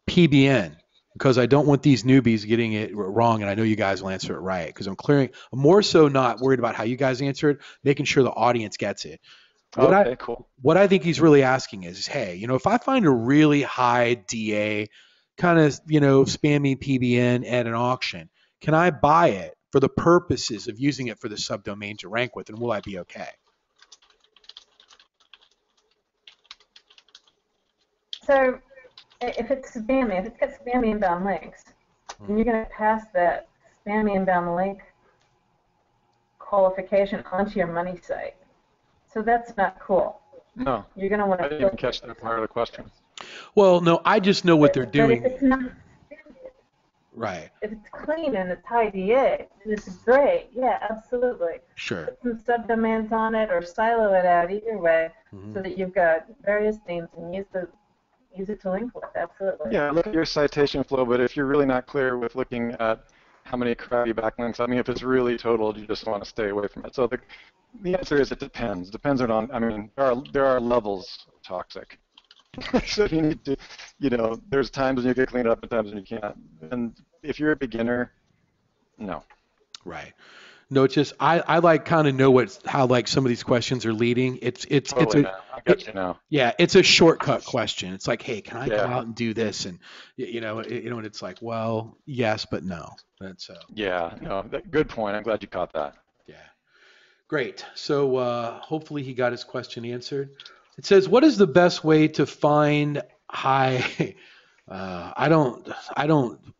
PBN, because I don't want these newbies getting it wrong, and I know you guys will answer it right, because I'm more so not worried about how you guys answer it, making sure the audience gets it. Okay, cool. What I think he's really asking is, hey, if I find a really high DA kind of, spammy PBN at an auction, can I buy it for the purposes of using it for the subdomain to rank with, and will I be okay? So if it's spammy, if it's got spammy inbound links, then you're going to pass that spammy inbound link qualification onto your money site. So that's not cool. No, You're going to want I to didn't even catch that part of the question. Well, no, I just know what they're doing. But if it's not, Right. if it's clean and it's high DA, this is great. Yeah, absolutely. Sure. Put some subdomains on it or silo it out either way, so that you've got various themes and use it to link with. Absolutely. Yeah, look at your citation flow, but if you're really not clear with looking at how many crappy backlinks, I mean, if it's really totaled, you just want to stay away from it. So the answer is it depends. Depends on, I mean, there are levels of toxic. So you need to, there's times when you get cleaned up and times when you can't. And if you're a beginner, no. Right. No, it's just I like kind of know how like some of these questions are leading. Totally, I got you now. Yeah, it's a shortcut question. It's like, hey, can I go out and do this? And and it's like, well, yes, but no. That's Yeah, no, good point. I'm glad you caught that. Yeah. Great. So hopefully he got his question answered. It says, what is the best way to find high?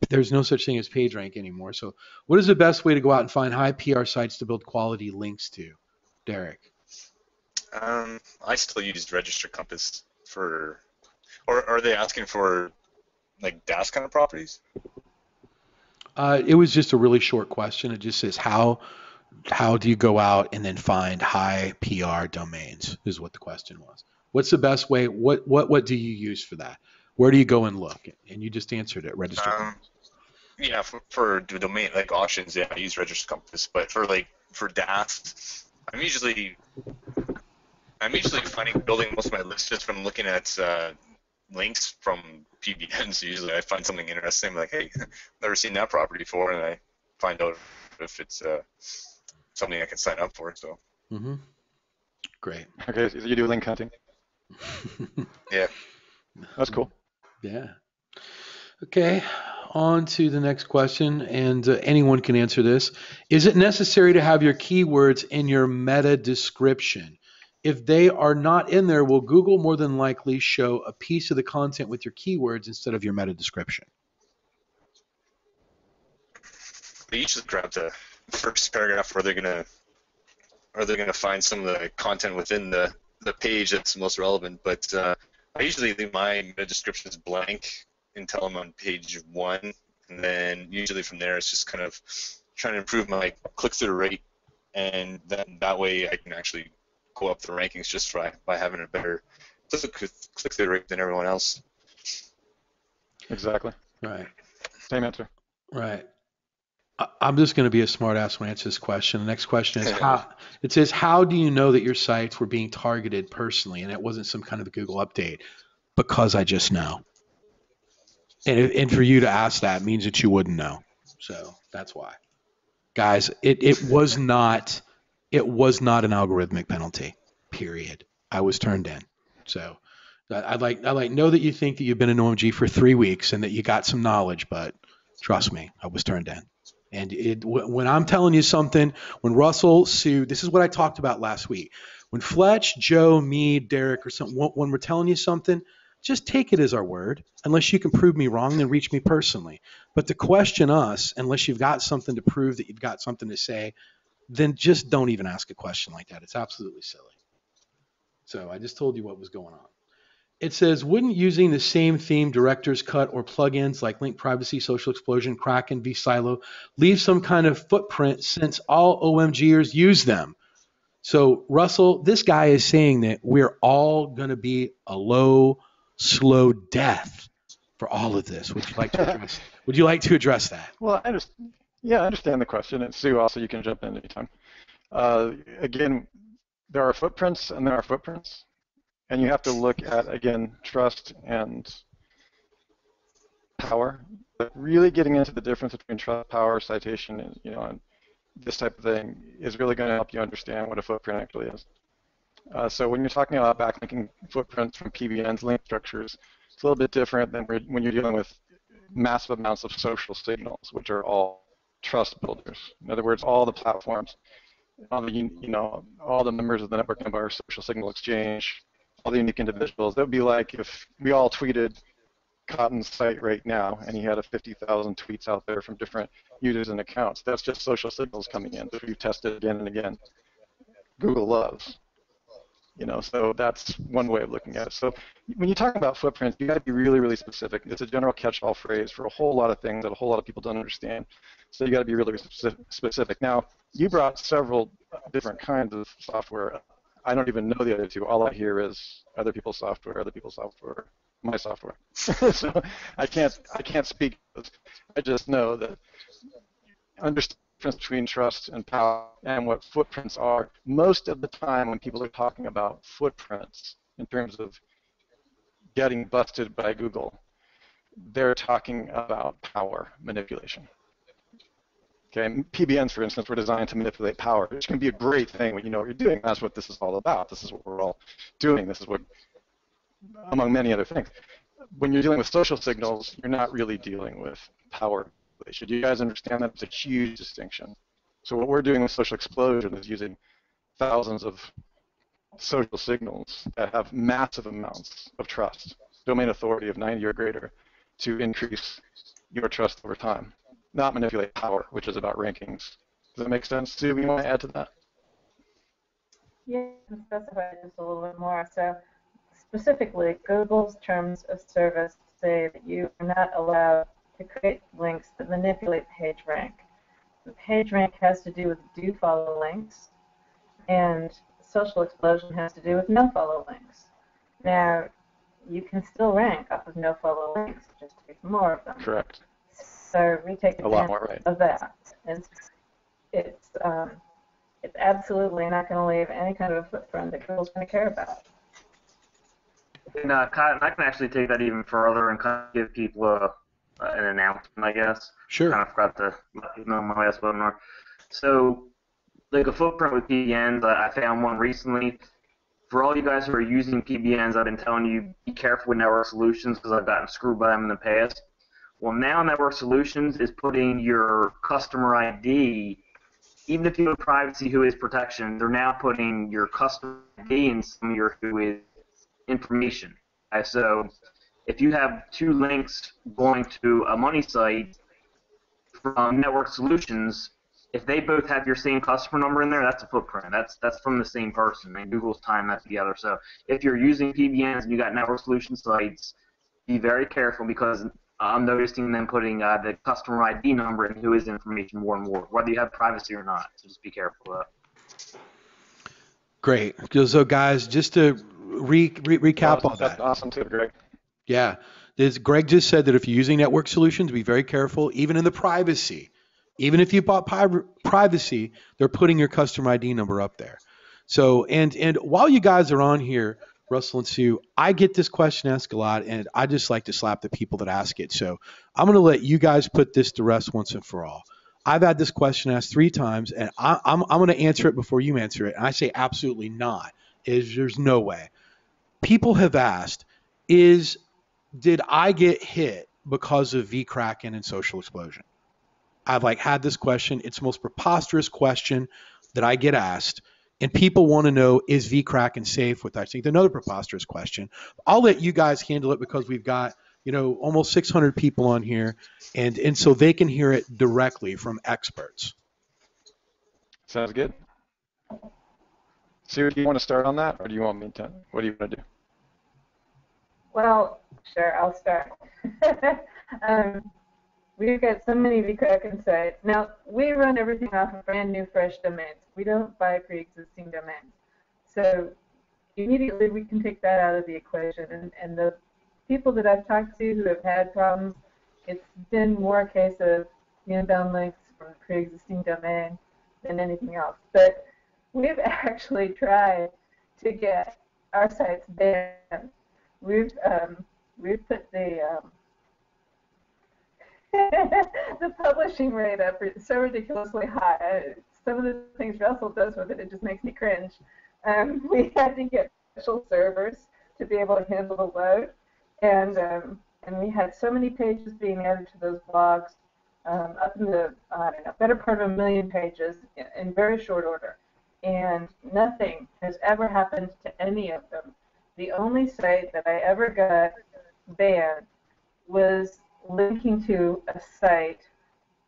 There's no such thing as PageRank anymore. So what is the best way to go out and find high PR sites to build quality links to? Derek. I still use Register Compass or are they asking for like DAS kind of properties? It was just a really short question. It just says, how do you go out and then find high PR domains is what the question was. What's the best way? What do you use for that? Where do you go and look? And you just answered it, Register Compass. Yeah, for the domain, like auctions, yeah, I use Register Compass. But for DAS, I'm usually building most of my lists just from looking at links from PBNs. Usually I find something interesting, I'm like, hey, never seen that property before, and I find out if it's something I can sign up for. So. Mm-hmm. Great. Okay, so you do link hunting? Yeah. That's cool. Yeah. Okay, on to the next question, and anyone can answer this. Is it necessary to have your keywords in your meta description? If they are not in there, will Google more than likely show a piece of the content with your keywords instead of your meta description? They usually grab the first paragraph where they're gonna find some of the content within the page that's most relevant. But I usually leave my meta descriptions blank until I'm on page 1, and then usually from there it's just kind of trying to improve my click-through rate, and then that way I can actually go up the rankings just by having a better click-through rate than everyone else. Exactly. Right. Same answer. Right. I'm just going to be a smart ass when I answer this question. The next question is it says, how do you know that your sites were being targeted personally and it wasn't some kind of a Google update? Because I just know. And for you to ask that means that you wouldn't know. So that's why. Guys, it was not an algorithmic penalty, period. I was turned in. So I know that you think that you've been an OMG for 3 weeks and that you got some knowledge, but trust me, I was turned in. And when I'm telling you something, when Russell sued, this is what I talked about last week. When Fletch, Joe, me, Derek, or something, when we're telling you something, just take it as our word. Unless you can prove me wrong, then reach me personally. But to question us, unless you've got something to prove that you've got something to say, then just don't even ask a question like that. It's absolutely silly. So I just told you what was going on. It says, wouldn't using the same theme, director's cut, or plugins like Link Privacy, Social Explosion, Kraken, vSilo leave some kind of footprint since all OMGers use them? So Russell, this guy is saying that we're all going to be a low, slow death for all of this. Would you like to address that? Well, I understand the question. And Sue, also, you can jump in anytime. Again, there are footprints and there are footprints. And you have to look at, again, trust and power. But really getting into the difference between trust, power, citation, and and this type of thing is really going to help you understand what a footprint actually is. So when you're talking about backlinking footprints from PBNs, link structures, it's a little bit different than when you're dealing with massive amounts of social signals, which are all trust builders. In other words, all the platforms, all the all the members of the network Empire social signal exchange, all the unique individuals. That would be like if we all tweeted Cotton's site right now, and he had 50,000 tweets out there from different users and accounts. That's just social signals coming in that we've tested again and again. Google loves. So that's one way of looking at it. So when you talk about footprints, you got to be really, really specific. It's a general catch-all phrase for a whole lot of things that a whole lot of people don't understand. So you got to be really specific. Now, you brought several different kinds of software. I don't even know the other two. All I hear is other people's software, my software. So I can't speak. I just know that understand the difference between trust and power and what footprints are. Most of the time when people are talking about footprints in terms of getting busted by Google, they're talking about power manipulation. Okay, PBNs, for instance, were designed to manipulate power, which can be a great thing when you know what you're doing. That's what this is all about. This is what we're all doing. This is what, among many other things. When you're dealing with social signals, you're not really dealing with power. Should you guys understand that? It's a huge distinction. So what we're doing with social explosion is using thousands of social signals that have massive amounts of trust, domain authority of 90 or greater, to increase your trust over time, not manipulate power, which is about rankings. Does that make sense? Sue, you want to add to that? Yeah, to specify just a little bit more. So specifically, Google's terms of service say that you are not allowed to create links that manipulate page rank. The page rank has to do with do-follow links, and social explosion has to do with no-follow links. Now, you can still rank off of no-follow links, just take more of them. Correct. So we take a lot more, right, of that. And it's absolutely not going to leave any kind of a footprint that Google's going to care about. And Cotton, I can actually take that even further and kind of give people an announcement, I guess. Sure. Kind of forgot to let people know my last webinar. So, like a footprint with PBNs, I found one recently. For all you guys who are using PBNs, I've been telling you, be careful with Network Solutions because I've gotten screwed by them in the past. Well, now Network Solutions is putting your customer ID, even if you have privacy who is protection, they're now putting your customer ID in some of your who is information. So if you have two links going to a money site from Network Solutions, if they both have your same customer number in there, that's a footprint. That's from the same person, and Google's tying that together. So if you're using PBNs and you got Network Solutions sites, be very careful because I'm noticing them putting the customer ID number and who is information more and more, whether you have privacy or not. So just be careful of that. Great. So guys, just to recap all that. That's awesome too, Greg. Yeah. Greg just said that if you're using Network Solutions, be very careful, even in the privacy. Even if you bought privacy, they're putting your customer ID number up there. So, and while you guys are on here, Russell and Sue, I get this question asked a lot, and I just like to slap the people that ask it. So I'm going to let you guys put this to rest once and for all. I've had this question asked 3 times, and I'm going to answer it before you answer it. And I say absolutely not. There's no way. People have asked, did I get hit because of vCracken and social explosion? I've had this question. It's the most preposterous question that I get asked. And people want to know, is vCracken safe with that? It's another preposterous question. I'll let you guys handle it because we've got, almost 600 people on here. And so they can hear it directly from experts. Sounds good. Sue, do you want to start on that, or do you want me to? What do you want to do? Well, sure, I'll start. We've got so many vCracken sites. Now, we run everything off of brand new, fresh domains. We don't buy pre-existing domains. So immediately we can take that out of the equation. And the people that I've talked to who have had problems, it's been more a case of inbound links from a pre-existing domain than anything else. But we've actually tried to get our sites banned. We've put the the publishing rate up so ridiculously high. Some of the things Russell does with it, it just makes me cringe. We had to get special servers to be able to handle the load, and we had so many pages being added to those blogs, up in the, I don't know, better part of 1,000,000 pages in very short order. And nothing has ever happened to any of them. The only site that I ever got banned was linking to a site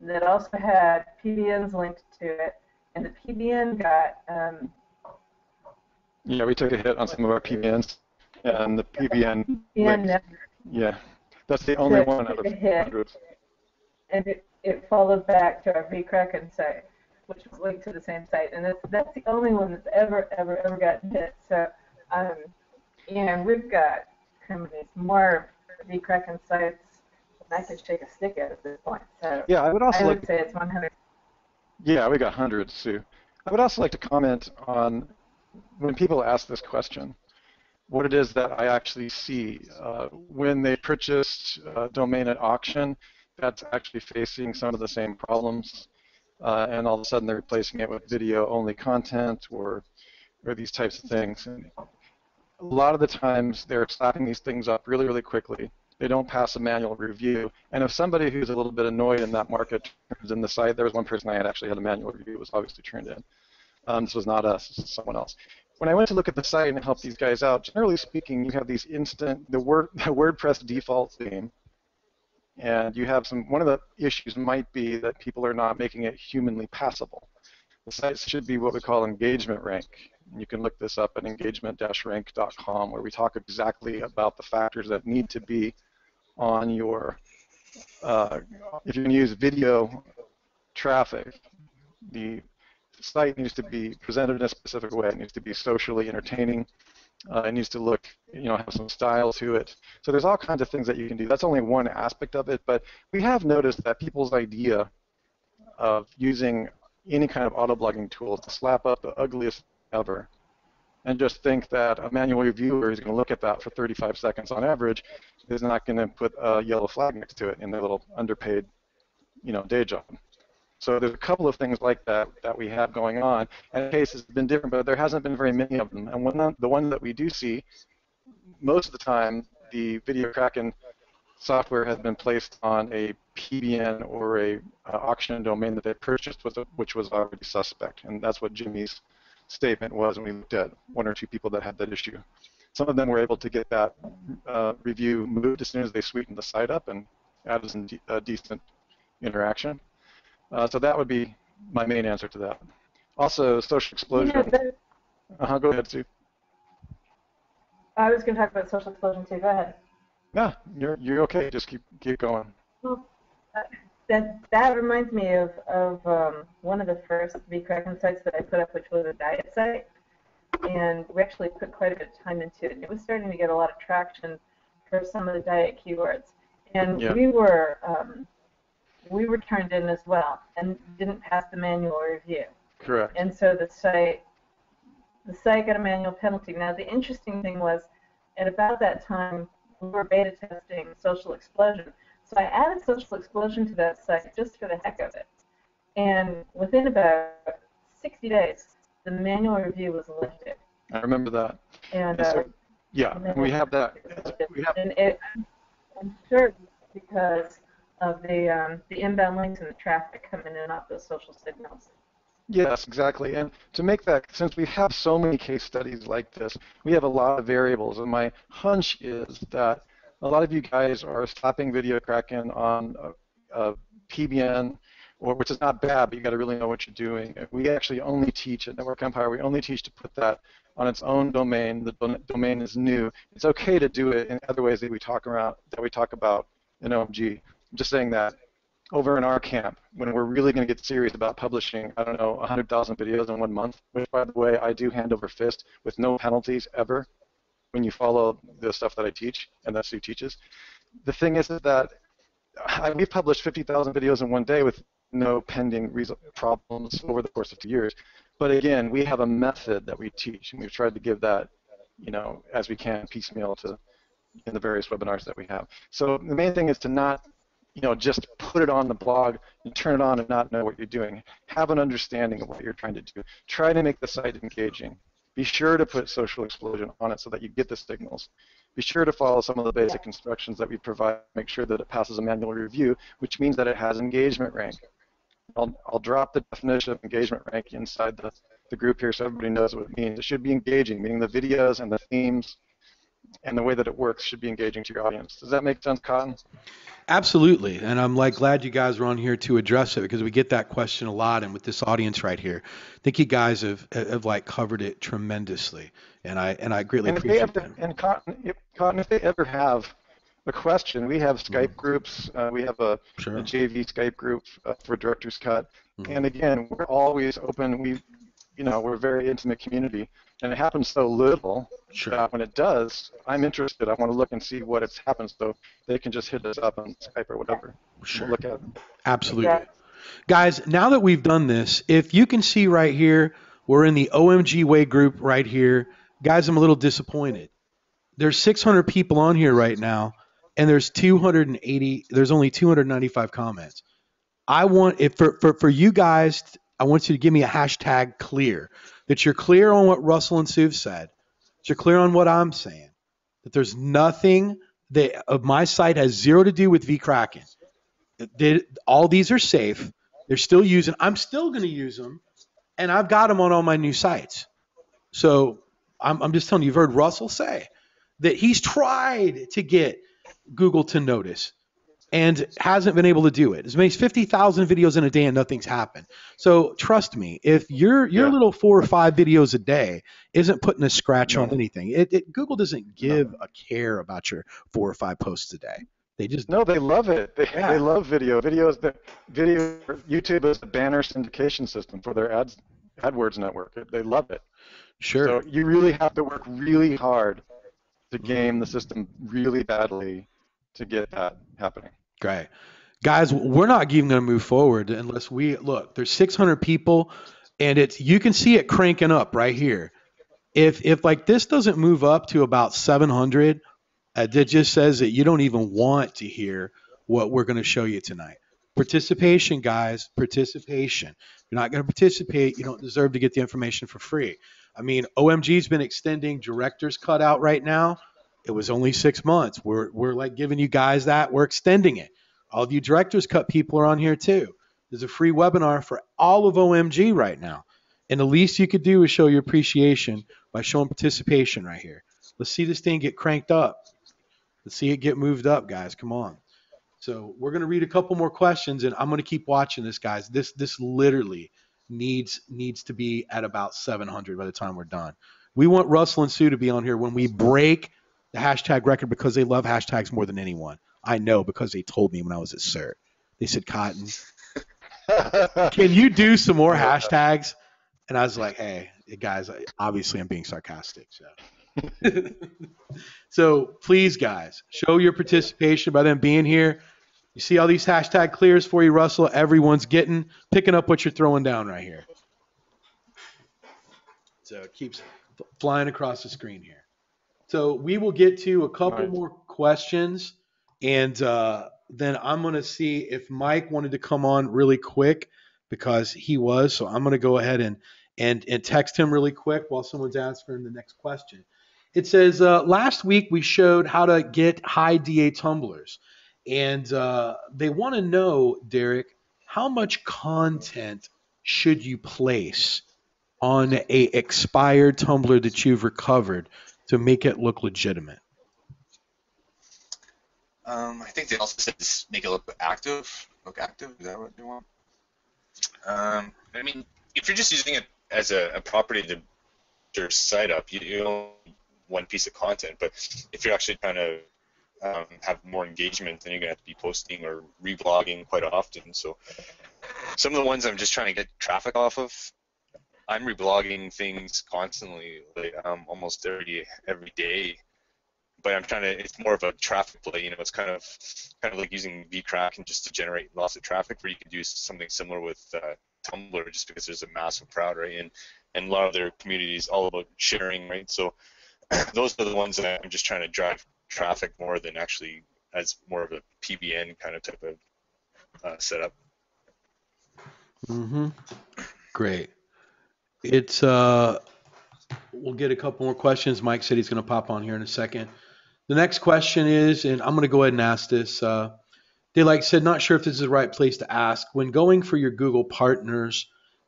that also had PBNs linked to it, and the PBN got Yeah, we took a hit on some of our PBNs, and the PBN linked. Yeah, that's the only one out of hundreds. And it followed back to our vKraken site, which was linked to the same site, and that's the only one that's ever gotten hit. So, and we've got how many more vKraken sites than I could shake a stick at this point. So yeah, I would say it's 100. Yeah, we got hundreds, Sue. I would also like to comment on when people ask this question, what it is that I actually see when they purchased a domain at auction that's actually facing some of the same problems, and all of a sudden they're replacing it with video-only content or these types of things. And a lot of the times they're slapping these things up really, really quickly. They don't pass a manual review. And if somebody who's a little bit annoyed in that market turns in the site, there was one person I had actually had a manual review. It was obviously turned in. This was not us. This is someone else. When I went to look at the site and help these guys out, generally speaking, you have these the WordPress default theme. And you have one of the issues might be that people are not making it humanly passable. The site should be what we call engagement rank. You can look this up at engagement-rank.com, where we talk exactly about the factors that need to be on your, if you're going to use video traffic, the site needs to be presented in a specific way. It needs to be socially entertaining. It needs to look, have some style to it. So there's all kinds of things that you can do. That's only one aspect of it, but we have noticed that people's idea of using any kind of auto-blogging tool is to slap up the ugliest ever and just think that a manual reviewer is going to look at that for 35 seconds on average is not going to put a yellow flag next to it in their little underpaid, day job. So there's a couple of things like that that we have going on, and cases have been different, but there hasn't been very many of them. And the one that we do see, most of the time, the vKraken software has been placed on a PBN or a auction domain that they purchased, which was already suspect, and that's what Jimmy's statement was when we looked at one or two people that had that issue. Some of them were able to get that review moved as soon as they sweetened the site up and added some decent interaction. So that would be my main answer to that. Also, social explosion. Go ahead, Sue. I was going to talk about social explosion too. Go ahead. No, you're okay. Just keep going. Well, that reminds me of one of the first vKraken sites that I put up, which was a diet site, and we actually put quite a bit of time into it. And it was starting to get a lot of traction for some of the diet keywords, and we were turned in as well and didn't pass the manual review. Correct. And so the site got a manual penalty. Now the interesting thing was, at about that time, we were beta testing Social Explosion. So I added Social Explosion to that site just for the heck of it. And within about 60 days, the manual review was lifted. I remember that. And we have that. I'm sure because of the inbound links and the traffic coming in off those social signals. Yes, exactly. And to make that, since we have so many case studies like this, we have a lot of variables. And my hunch is that a lot of you guys are slapping vKraken on a PBN, which is not bad, but you got to really know what you're doing. We actually only teach at Network Empire. We only teach to put that on its own domain. The domain is new. It's okay to do it in other ways that we talk about in OMG. I'm just saying that over in our camp, when we're really going to get serious about publishing, 100,000 videos in 1 month, which, by the way, I do hand over fist with no penalties ever when you follow the stuff that I teach and that Sue teaches. The thing is that we've published 50,000 videos in 1 day with no pending problems over the course of 2 years. But again, we have a method that we teach, and we've tried to give that, as we can, piecemeal in the various webinars that we have. So the main thing is to not just put it on the blog and turn it on and not know what you're doing. Have an understanding of what you're trying to do. Try to make the site engaging, be sure to put social explosion on it so that you get the signals. Be sure to follow some of the basic instructions that we provide. Make sure that it passes a manual review, which means that it has engagement rank. I'll drop the definition of engagement rank inside the group here so everybody knows what it means. It should be engaging, meaning the videos and the themes and the way that it works should be engaging to your audience. Does that make sense, Cotton? Absolutely, and I'm like glad you guys are on here to address it because we get that question a lot, and with this audience right here, I think you guys have like covered it tremendously, and I greatly appreciate that. And Cotton, if they ever have a question, we have Skype groups. We have a JV Skype group for Director's Cut, and again, we're always open. We're a very intimate community, and it happens so little that when it does, I'm interested. I want to look and see what has happened, so they can just hit us up on Skype or whatever. We'll look at it. Absolutely. Yeah. Guys, now that we've done this, if you can see right here, we're in the OMG Way group right here. Guys, I'm a little disappointed. There's 600 people on here right now, and there's only 295 comments. I want, for you guys, I want you to give me a hashtag clear, that you're clear on what Russell and Sue said, that you're clear on what I'm saying, that there's nothing that of my site has zero to do with vCracken. All these are safe. They're still using. I'm still going to use them, and I've got them on all my new sites. So I'm just telling you, you've heard Russell say that he's tried to get Google to notice and hasn't been able to do it. He's made 50,000 videos in a day and nothing's happened. So trust me, if your little 4 or 5 videos a day isn't putting a scratch on anything, Google doesn't give a care about your 4 or 5 posts a day. They just they love it. They love video. YouTube is the banner syndication system for their AdWords network. They love it. Sure. So you really have to work really hard to game the system really badly to get that happening. Great. Guys, we're not even going to move forward unless look, there's 600 people and you can see it cranking up right here. If like this doesn't move up to about 700, that just says that you don't even want to hear what we're going to show you tonight. Participation, guys, participation. If you're not going to participate, you don't deserve to get the information for free. I mean, OMG's been extending Director's Cut out right now. It was only 6 months. We're like giving you guys that. We're extending it. All of you Director's Cut people are on here too. There's a free webinar for all of OMG right now. And the least you could do is show your appreciation by showing participation right here. Let's see this thing get cranked up. Let's see it get moved up, guys. Come on. So we're going to read a couple more questions, and I'm going to keep watching this, guys. This literally needs to be at about 700 by the time we're done. We want Russell and Sue to be on here when we break the hashtag record because they love hashtags more than anyone. I know because they told me when I was at CERT. They said, Cotton, can you do some more hashtags? And I was like, hey, guys, obviously I'm being sarcastic. So please, guys, show your participation by them being here. You see all these hashtag clears for you, Russell. Everyone's picking up what you're throwing down right here. So it keeps flying across the screen here. So we will get to a couple more questions, and then I'm going to see if Mike wanted to come on really quick because he was. So I'm going to go ahead and text him really quick while someone's answering the next question. It says, last week we showed how to get high DA tumblers, and they want to know, Derek, how much content should you place on a expired tumbler that you've recovered to make it look legitimate? I think they also said make it look active. Is that what they want? I mean, if you're just using it as a property to your site up, you don't one piece of content. But if you're actually trying to have more engagement, then you're gonna have to be posting or reblogging quite often. So some of the ones I'm just trying to get traffic off of, I'm reblogging things constantly, like almost every day. But I'm trying to. It's more of a traffic play. You know, it's kind of like using vCracken just to generate lots of traffic. Where you could do something similar with Tumblr, just because there's a massive crowd, right? And a lot of their communities all about sharing, right? So those are the ones that I'm just trying to drive traffic more than actually as more of a PBN kind of type of setup. Great. It's We'll get a couple more questions. Mike said he's going to pop on here in a second. The next question is, and I'm going to go ahead and ask this. Daylight said, not sure if this is the right place to ask. When going for your Google partners,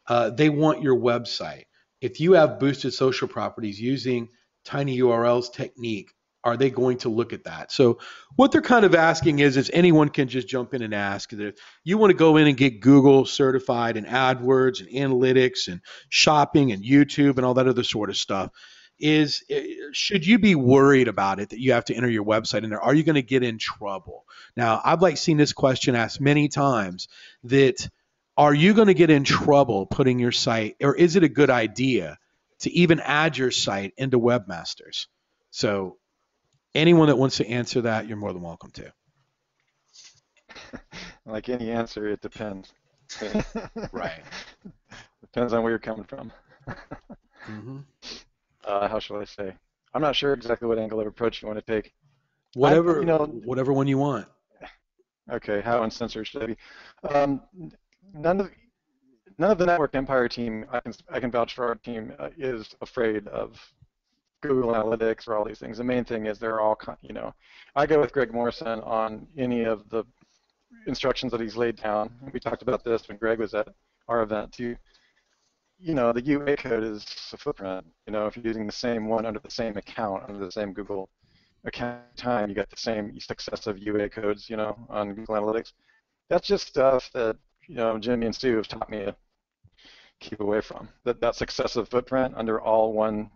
they want your website. If you have boosted social properties using tiny URLs technique, are they going to look at that? So what they're kind of asking is anyone can just jump in and ask that if you want to go in and get Google certified in AdWords and analytics and shopping and YouTube and all that other sort of stuff, is should you be worried about it that you have to enter your website in there? Are you going to get in trouble? Now, I've seen this question asked many times that are you going to get in trouble putting your site, or is it a good idea to even add your site into Webmasters? So anyone that wants to answer that, you're more than welcome to. Like any answer, it depends. Right. Depends on where you're coming from. Mm-hmm. How shall I say? I'm not sure exactly what angle of approach you want to take. Whatever one you want. Okay, how uncensored should I be? None of the Network Empire team, I can vouch for our team, is afraid of Google Analytics or all these things. The main thing is they're all, I go with Greg Morrison on any of the instructions that he's laid down. We talked about this when Greg was at our event too. The UA code is a footprint. If you're using the same one under the same account, under the same Google account time, you got the same successive UA codes, on Google Analytics. That's just stuff that, Jimmy and Stu have taught me to keep away from. That successive footprint under all one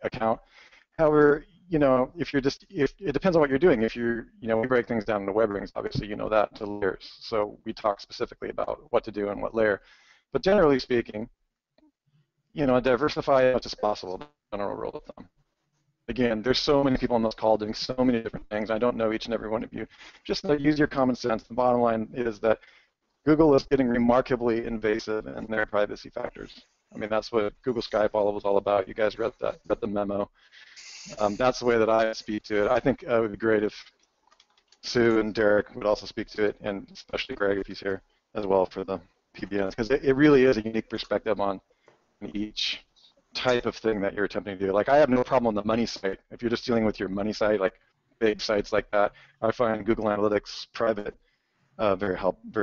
account. However, if it depends on what you're doing. If we break things down into web rings, obviously that to layers. So we talk specifically about what to do and what layer. But generally speaking, diversify as much as possible, general rule of thumb. Again, there's so many people on this call doing so many different things. I don't know each and every one of you. Just use your common sense. The bottom line is that Google is getting remarkably invasive in their privacy factors. I mean, that's what Google Skype was all about. You guys read the memo. That's the way that I speak to it. I think it would be great if Sue and Derek would also speak to it, and especially Greg if he's here as well for the PBNs, because it really is a unique perspective on each type of thing that you're attempting to do. Like, I have no problem on the money site. If you're just dealing with your money site, like big sites like that, I find Google Analytics private very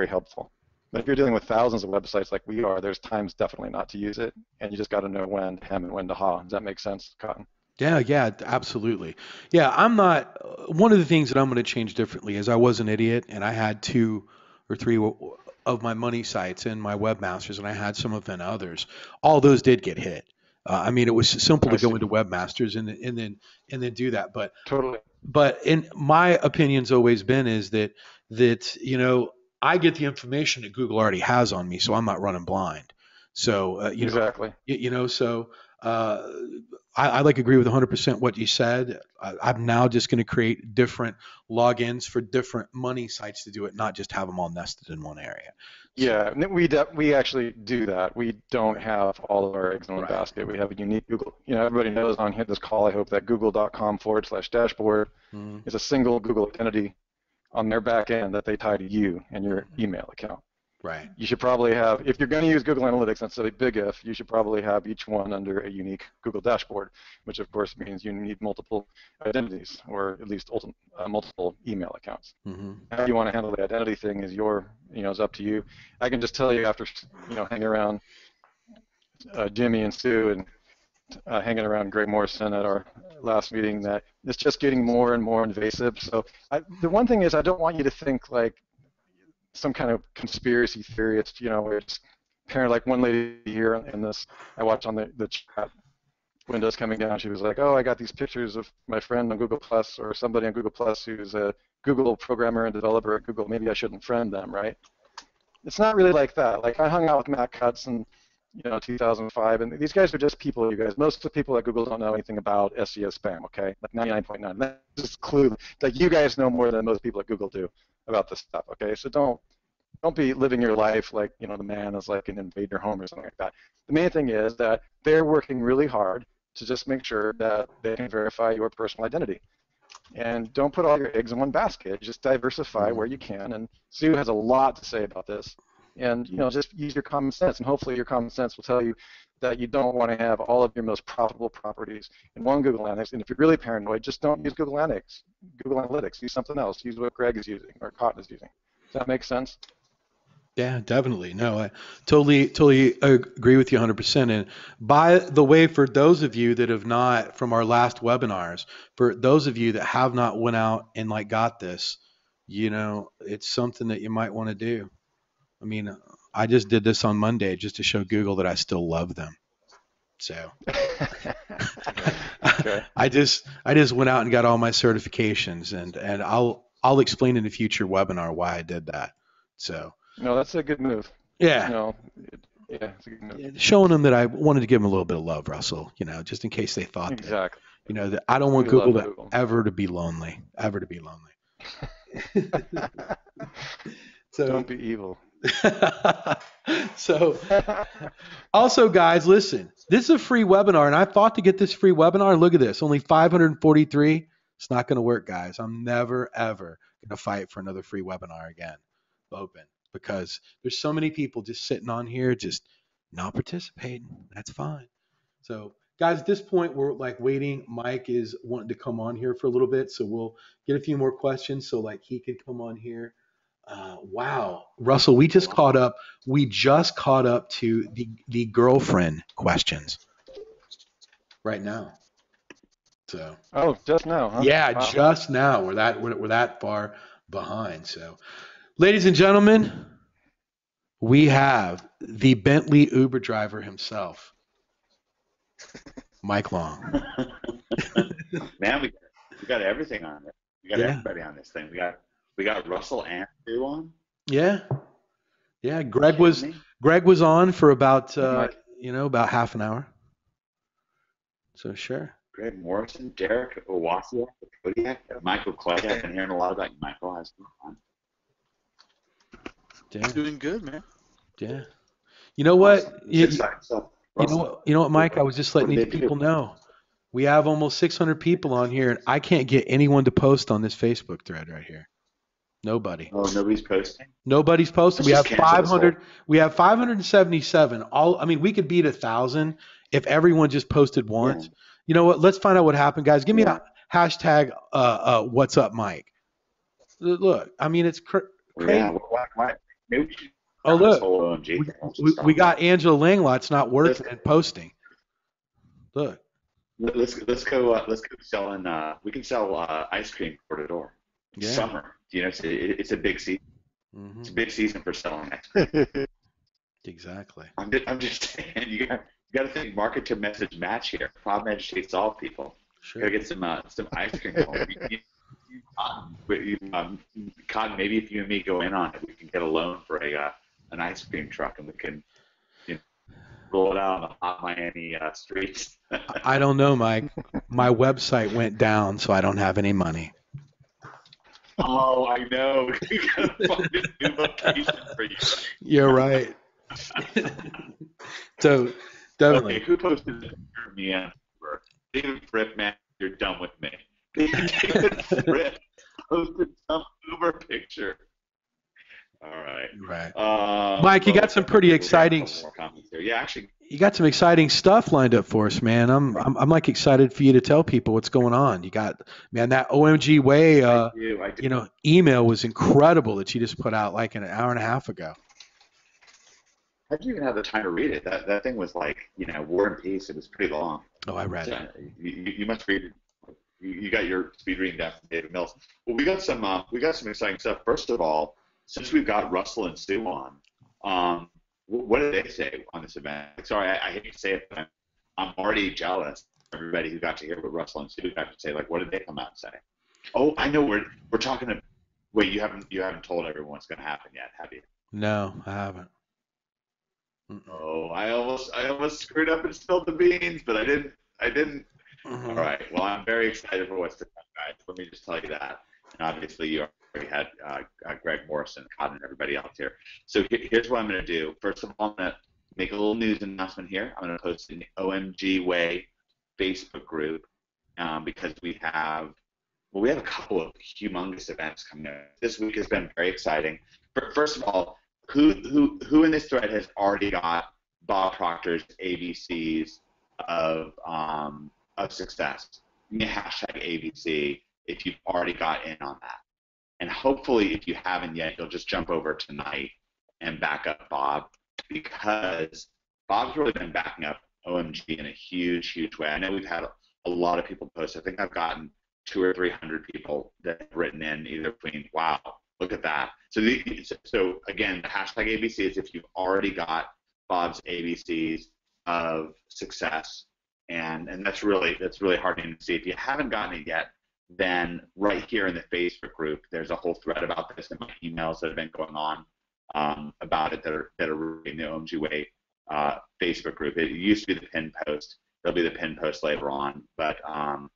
helpful. But if you're dealing with thousands of websites like we are, there's times definitely not to use it, and you just got to know when to hem and when to haw. Does that make sense, Cotton? Yeah, absolutely. Yeah, I'm not. One of the things that I'm going to change differently is I was an idiot, and I had 2 or 3 of my money sites in my webmasters, and I had some of in others. All those did get hit. I mean, it was simple to go into webmasters and then do that. But totally. But in my opinion's always been is that I get the information that Google already has on me, so I'm not running blind. So exactly. So I agree with 100% what you said. I'm now just going to create different logins for different money sites to do it, not just have them all nested in one area. Yeah, we actually do that. We don't have all of our eggs in one basket. We have a unique Google. Everybody knows on this call, I hope, that google.com/dashboard is a single Google identity on their back end that they tie to you and your email account. Right. You should probably have, if you're going to use Google Analytics, that's a big if, you should probably have each one under a unique Google dashboard, which of course means you need multiple identities, or at least multiple email accounts. Mm-hmm. How you want to handle the identity thing is is up to you. I can just tell you after, hanging around Jimmy and Sue and hanging around Greg Morrison at our last meeting that it's just getting more and more invasive. So the one thing is I don't want you to think like some kind of conspiracy theorist, where it's apparently like one lady here in this, I watched on the chat windows coming down, she was like, oh, I got these pictures of my friend on Google Plus or somebody on Google Plus who's a Google programmer and developer at Google, maybe I shouldn't friend them, right? It's not really like that. Like, I hung out with Matt Cutts in 2005, and these guys are just people, you guys. Most of the people at Google don't know anything about SEO spam, okay? Like 99.9. That's just clue. Like, you guys know more than most people at Google do about this stuff, okay? So don't be living your life like, the man is like an invade your home or something like that. The main thing is that they're working really hard to just make sure that they can verify your personal identity. And don't put all your eggs in one basket. Just diversify where you can. And Sue has a lot to say about this. And just use your common sense, and hopefully your common sense will tell you that you don't want to have all of your most profitable properties in one Google Analytics. And if you're really paranoid, just don't use Google Analytics. Use something else. Use what Greg is using or Cotton is using. Does that make sense? Yeah, definitely. No, I totally agree with you 100%. And by the way, for those of you that have not, from our last webinars, for those of you that have not went out and like got this, it's something that you might want to do. I mean, I just did this on Monday just to show Google that I still love them. So Okay. I just went out and got all my certifications, and I'll explain in a future webinar why I did that. So No, that's a good move. yeah, Yeah, it's a good move. showing them that I wanted to give them a little bit of love, Russell. Just in case they thought Exactly. that I don't want We love Google Google. ever to be lonely, ever to be lonely. So Don't be evil. So also, guys, listen, this is a free webinar, and I thought to get this free webinar. Look at this, only 543. It's not going to work, guys. I'm never, ever going to fight for another free webinar again, open, because there's so many people just sitting on here, just not participating. That's fine. So, guys, at this point, we're like waiting. Mike is wanting to come on here for a little bit, so we'll get a few more questions so like he can come on here. Wow, Russell, we just caught up. We just caught up to the girlfriend questions right now. So Oh, just now, huh? yeah, Wow. just now. We're that far behind. So, ladies and gentlemen, we have the Bentley Uber driver himself, Mike Long. Man, we got everything on it. We got Yeah. everybody on this thing. We got Russell and Stu on. Yeah. Greg was on for about about half an hour. So sure. Greg Morrison, Derek Owasiak, Kodiak, Michael Clegg. I've been hearing a lot about you, Michael. How's it going? Yeah. Doing good, man. Yeah. You know what? Awesome. It's exciting stuff. You know what, Mike? I was just letting these people know. We have almost 600 people on here, and I can't get anyone to post on this Facebook thread right here. Nobody. Oh, nobody's posting? Nobody's posting. Let's We have just cancel this 500. We have 577. We could beat 1,000 if everyone just posted once. Yeah. You know what? Let's find out what happened, guys. Give me a hashtag. What's up, Mike? Look, I mean, it's crazy. Yeah, why? Maybe we should Oh, this look. whole OMG thing. Let's just stop We it. got Angela Langlot's not working and posting. Look. Let's go selling. We can sell ice cream door to door. Yeah. Summer, it's a big season. Mhm. It's a big season for selling ice cream. Exactly. I'm just saying, you got to think market to message match here. Problem educates all people. Sure. Got to get some ice cream going. Cotton, maybe if you and me go in on it, we can get a loan for an ice cream truck, and we can roll it out on the hot Miami streets. I don't know, Mike. My website went down, so I don't have any money. Oh, I know. You got to find a new location for you. You're right. So, definitely. Okay, who posted this for me on Uber? David Fripp, man, you're done with me. David Fripp posted some Uber picture. All right. Right. Mike, you got some pretty exciting. More comments here. Yeah, actually. You got some exciting stuff lined up for us, man. I'm like excited for you to tell people what's going on. You got, man, that OMG way, I do. Email was incredible that you just put out like an hour and a half ago. I didn't even have the time to read it. That thing was like, War and Peace. It was pretty long. Oh, I read So, it. you must read it. You got your speed reading down from David Mills. Well, we got some exciting stuff. First of all, since we've got Russell and Stu on, what did they say on this event? Sorry, I hate to say it, but I'm already jealous of everybody who got to hear what Russell and Stu got to say. Like, what did they come out and say? Oh, I know we're talking to. Wait, you haven't told everyone what's going to happen yet, have you? No, I haven't. Oh, I almost screwed up and spilled the beans, but I didn't. Mm-hmm. All right. Well, I'm very excited for what's to come, guys. Let me just tell you that. And obviously, you already had Greg Morrison, Cotton, and everybody else here. So here's what I'm going to do. First of all, I'm going to make a little news announcement here. I'm going to post an OMG Way Facebook group because we have a couple of humongous events coming up. This week has been very exciting. First of all, who in this thread has already got Bob Proctor's ABCs of success? Give me a hashtag ABC if you've already got in on that. And hopefully, if you haven't yet, you'll just jump over tonight and back up Bob, because Bob's really been backing up OMG in a huge, huge way. I know we've had a lot of people post. I think I've gotten 200 or 300 people that have written in either between, wow, look at that. So again, the hashtag ABC is if you've already got Bob's ABCs of success, and that's really heartening to see. If you haven't gotten it yet, then right here in the Facebook group, there's a whole thread about this, and my emails that have been going on about it that are really in the OMG Way Facebook group. It used to be the pinned post. There'll be the pinned post later on, but Bob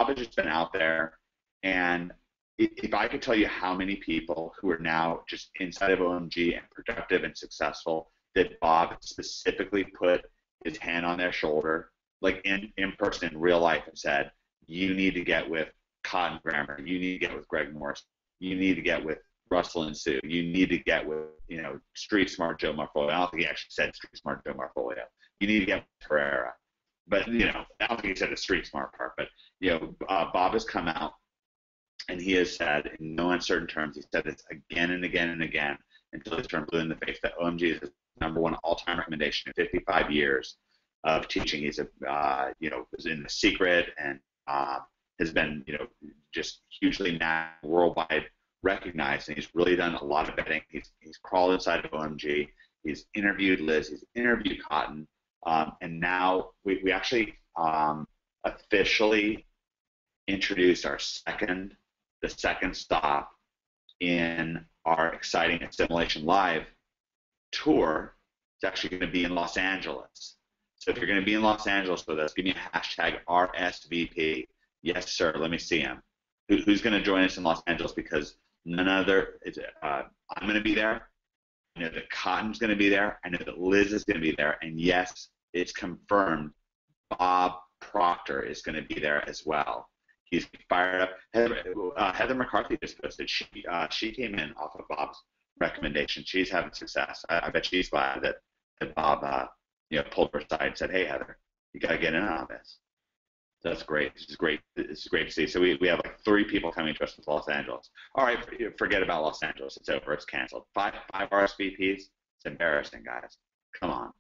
has just been out there, and if I could tell you how many people who are now just inside of OMG and productive and successful that Bob specifically put his hand on their shoulder, like in person in real life, and said, you need to get with Cotton Grammar, you need to get with Greg Morris, you need to get with Russell and Sue, you need to get with, Street Smart Joe Marfolio. I don't think he actually said Street Smart Joe Marfolio. You need to get with Herrera. But, I don't think he said the Street Smart part, but, Bob has come out and he has said in no uncertain terms, he said this again and again and again until he's turned blue in the face, that OMG is his #1 all-time recommendation in 55 years of teaching. He's was in The Secret and has been, just hugely worldwide recognized, and he's really done a lot of vetting. He's crawled inside of OMG. He's interviewed Liz. He's interviewed Cotton, and now we actually officially introduced the second stop in our exciting Assimilation Live tour. It's actually going to be in Los Angeles. So if you're going to be in Los Angeles with us, give me a hashtag RSVP. Yes, sir. Let me see him. Who's going to join us in Los Angeles? Because none other. I'm going to be there. I know that Cotton's going to be there. I know that Liz is going to be there. And yes, it's confirmed. Bob Proctor is going to be there as well. He's fired up. Heather McCarthy just posted. She came in off of Bob's recommendation. She's having success. I bet she's glad that Bob pulled her aside and said, "Hey, Heather, you got to get in on this." So that's great. This is great. This is great to see. So we have like 3 people coming to us with Los Angeles. All right, forget about Los Angeles. It's over. It's canceled. 5 RSVPs. It's embarrassing, guys. Come on.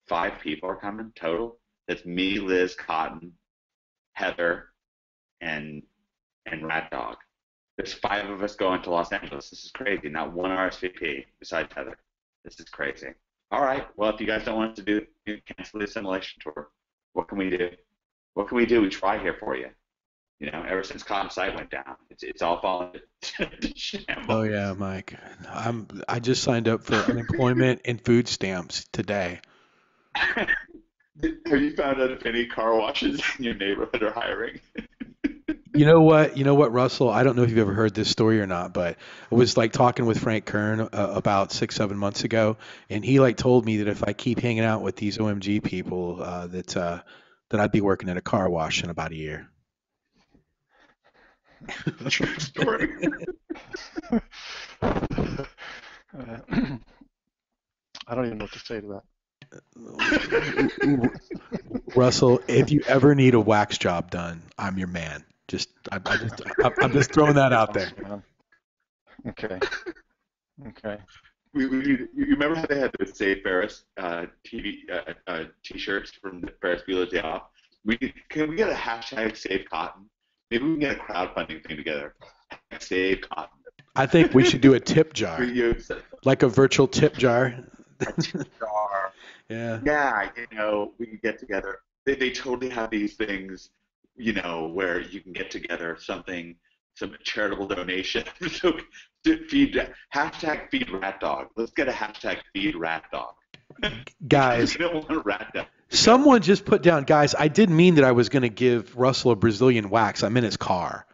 5 people are coming total. That's me, Liz, Cotton, Heather, and Rat Dog. There's 5 of us going to Los Angeles. This is crazy. Not 1 RSVP besides Heather. This is crazy. All right. Well, if you guys don't want us to cancel the assimilation tour, what can we do? What can we do? We try here for you. Ever since Cotton site went down, it's all fallen to shambles. Oh yeah, Mike. I just signed up for unemployment and food stamps today. Have you found out if any car washes in your neighborhood are hiring? You know what, Russell? I don't know if you've ever heard this story or not, but I was like talking with Frank Kern about 6-7 months ago, and he like told me that if I keep hanging out with these OMG people, that I'd be working at a car wash in about a year. True story. I don't even know what to say to that. Russell, if you ever need a wax job done, I'm your man. I'm just throwing that out there. Okay. You remember how they had those Save Ferris T-shirts from the Ferris Bueller's Day Off? Can we get a hashtag Save Cotton? Maybe we can get a crowdfunding thing together. Save Cotton. I think we should do a tip jar, like a virtual tip jar. A tip jar. Yeah. Yeah, we can get together. They totally have these things, where you can get together some charitable donation. So hashtag feed rat dog. Let's get a hashtag feed rat dog. Guys, we don't want a rat dog. Someone just put down, guys, I didn't mean that I was going to give Russell a Brazilian wax. I'm in his car.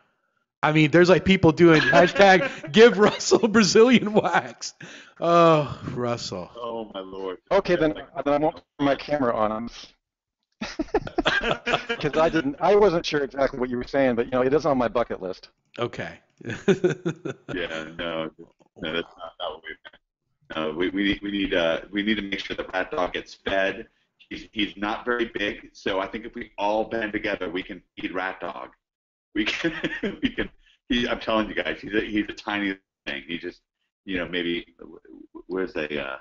I mean, there's like people doing hashtag give Russell Brazilian wax. Oh, Russell. Oh, my Lord. Okay, then I won't put my camera on. Because I wasn't sure exactly what you were saying, but it is on my bucket list. Okay. Yeah, no, that's not what we we need to make sure that Rat Dog gets fed. He's not very big, so I think if we all band together, we can feed Rat Dog. We can we can. I'm telling you guys, he's a tiny thing. He just, maybe where's a.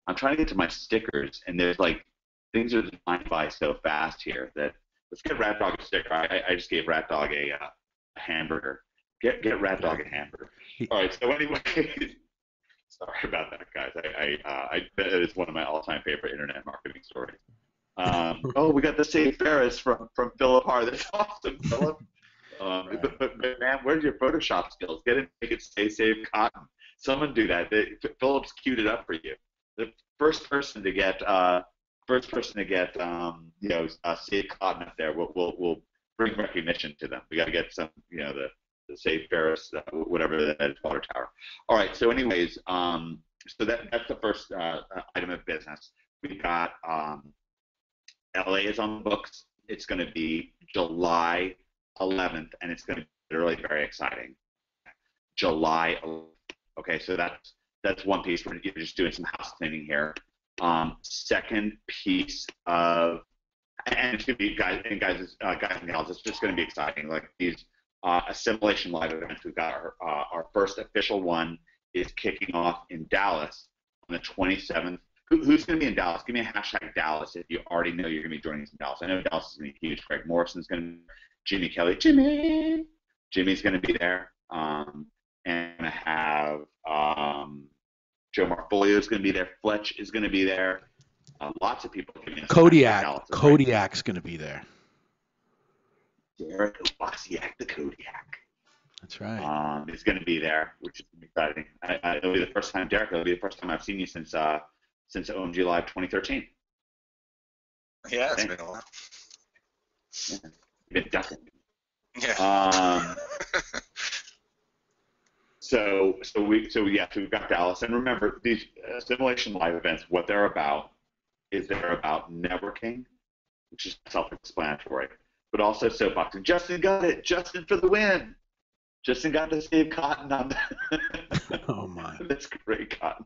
I'm trying to get to my stickers, and there's like things are defined by so fast here that let's get Rat Dog a sticker. I just gave Rat Dog a hamburger. Get Rat Dog a hamburger. All right. So anyway, sorry about that, guys. That is one of my all-time favorite internet marketing stories. Oh, we got the Save Ferris from Philip Har. That's awesome, Philip. Right. But man, where's your Photoshop skills? Get it, make it say Save Cotton. Someone do that. Philip's queued it up for you. The first person to get Save Cotton up there, we'll bring recognition to them. We got to get some, the Save Ferris, whatever that is, water tower. All right. So, anyways, so that's the first item of business. We got LA is on the books. It's going to be July 11th, and it's going to be really very exciting. July 11th. Okay, so that's one piece. We're just doing some house cleaning here. Second piece of, and it's going to be guys and gals. It's just going to be exciting. Like these assimilation live events. We've got our first official one is kicking off in Dallas on the 27th. Who's going to be in Dallas? Give me a hashtag Dallas if you already know you're going to be joining us in Dallas. I know Dallas is going to be huge. Greg Morrison's going to be Jimmy Kelly. Jimmy's going to be there. And I have Joe Marfolio is going to be there. Fletch is going to be there. Lots of people. Kodiak's going to be there. Derek Wasiak, the Kodiak. That's right. Is going to be there, which is exciting. It'll be the first time, Derek. It'll be the first time I've seen you since OMG Live 2013. Yeah, it's been a while. Yeah. You've been ducking. Yeah. So we've got Dallas, and remember these Simulation Live events. What they're about is they're about networking, which is self-explanatory, but also soapboxing. Justin got it. Justin for the win. Justin got to Save Cotton on that. Oh my. That's great, Cotton.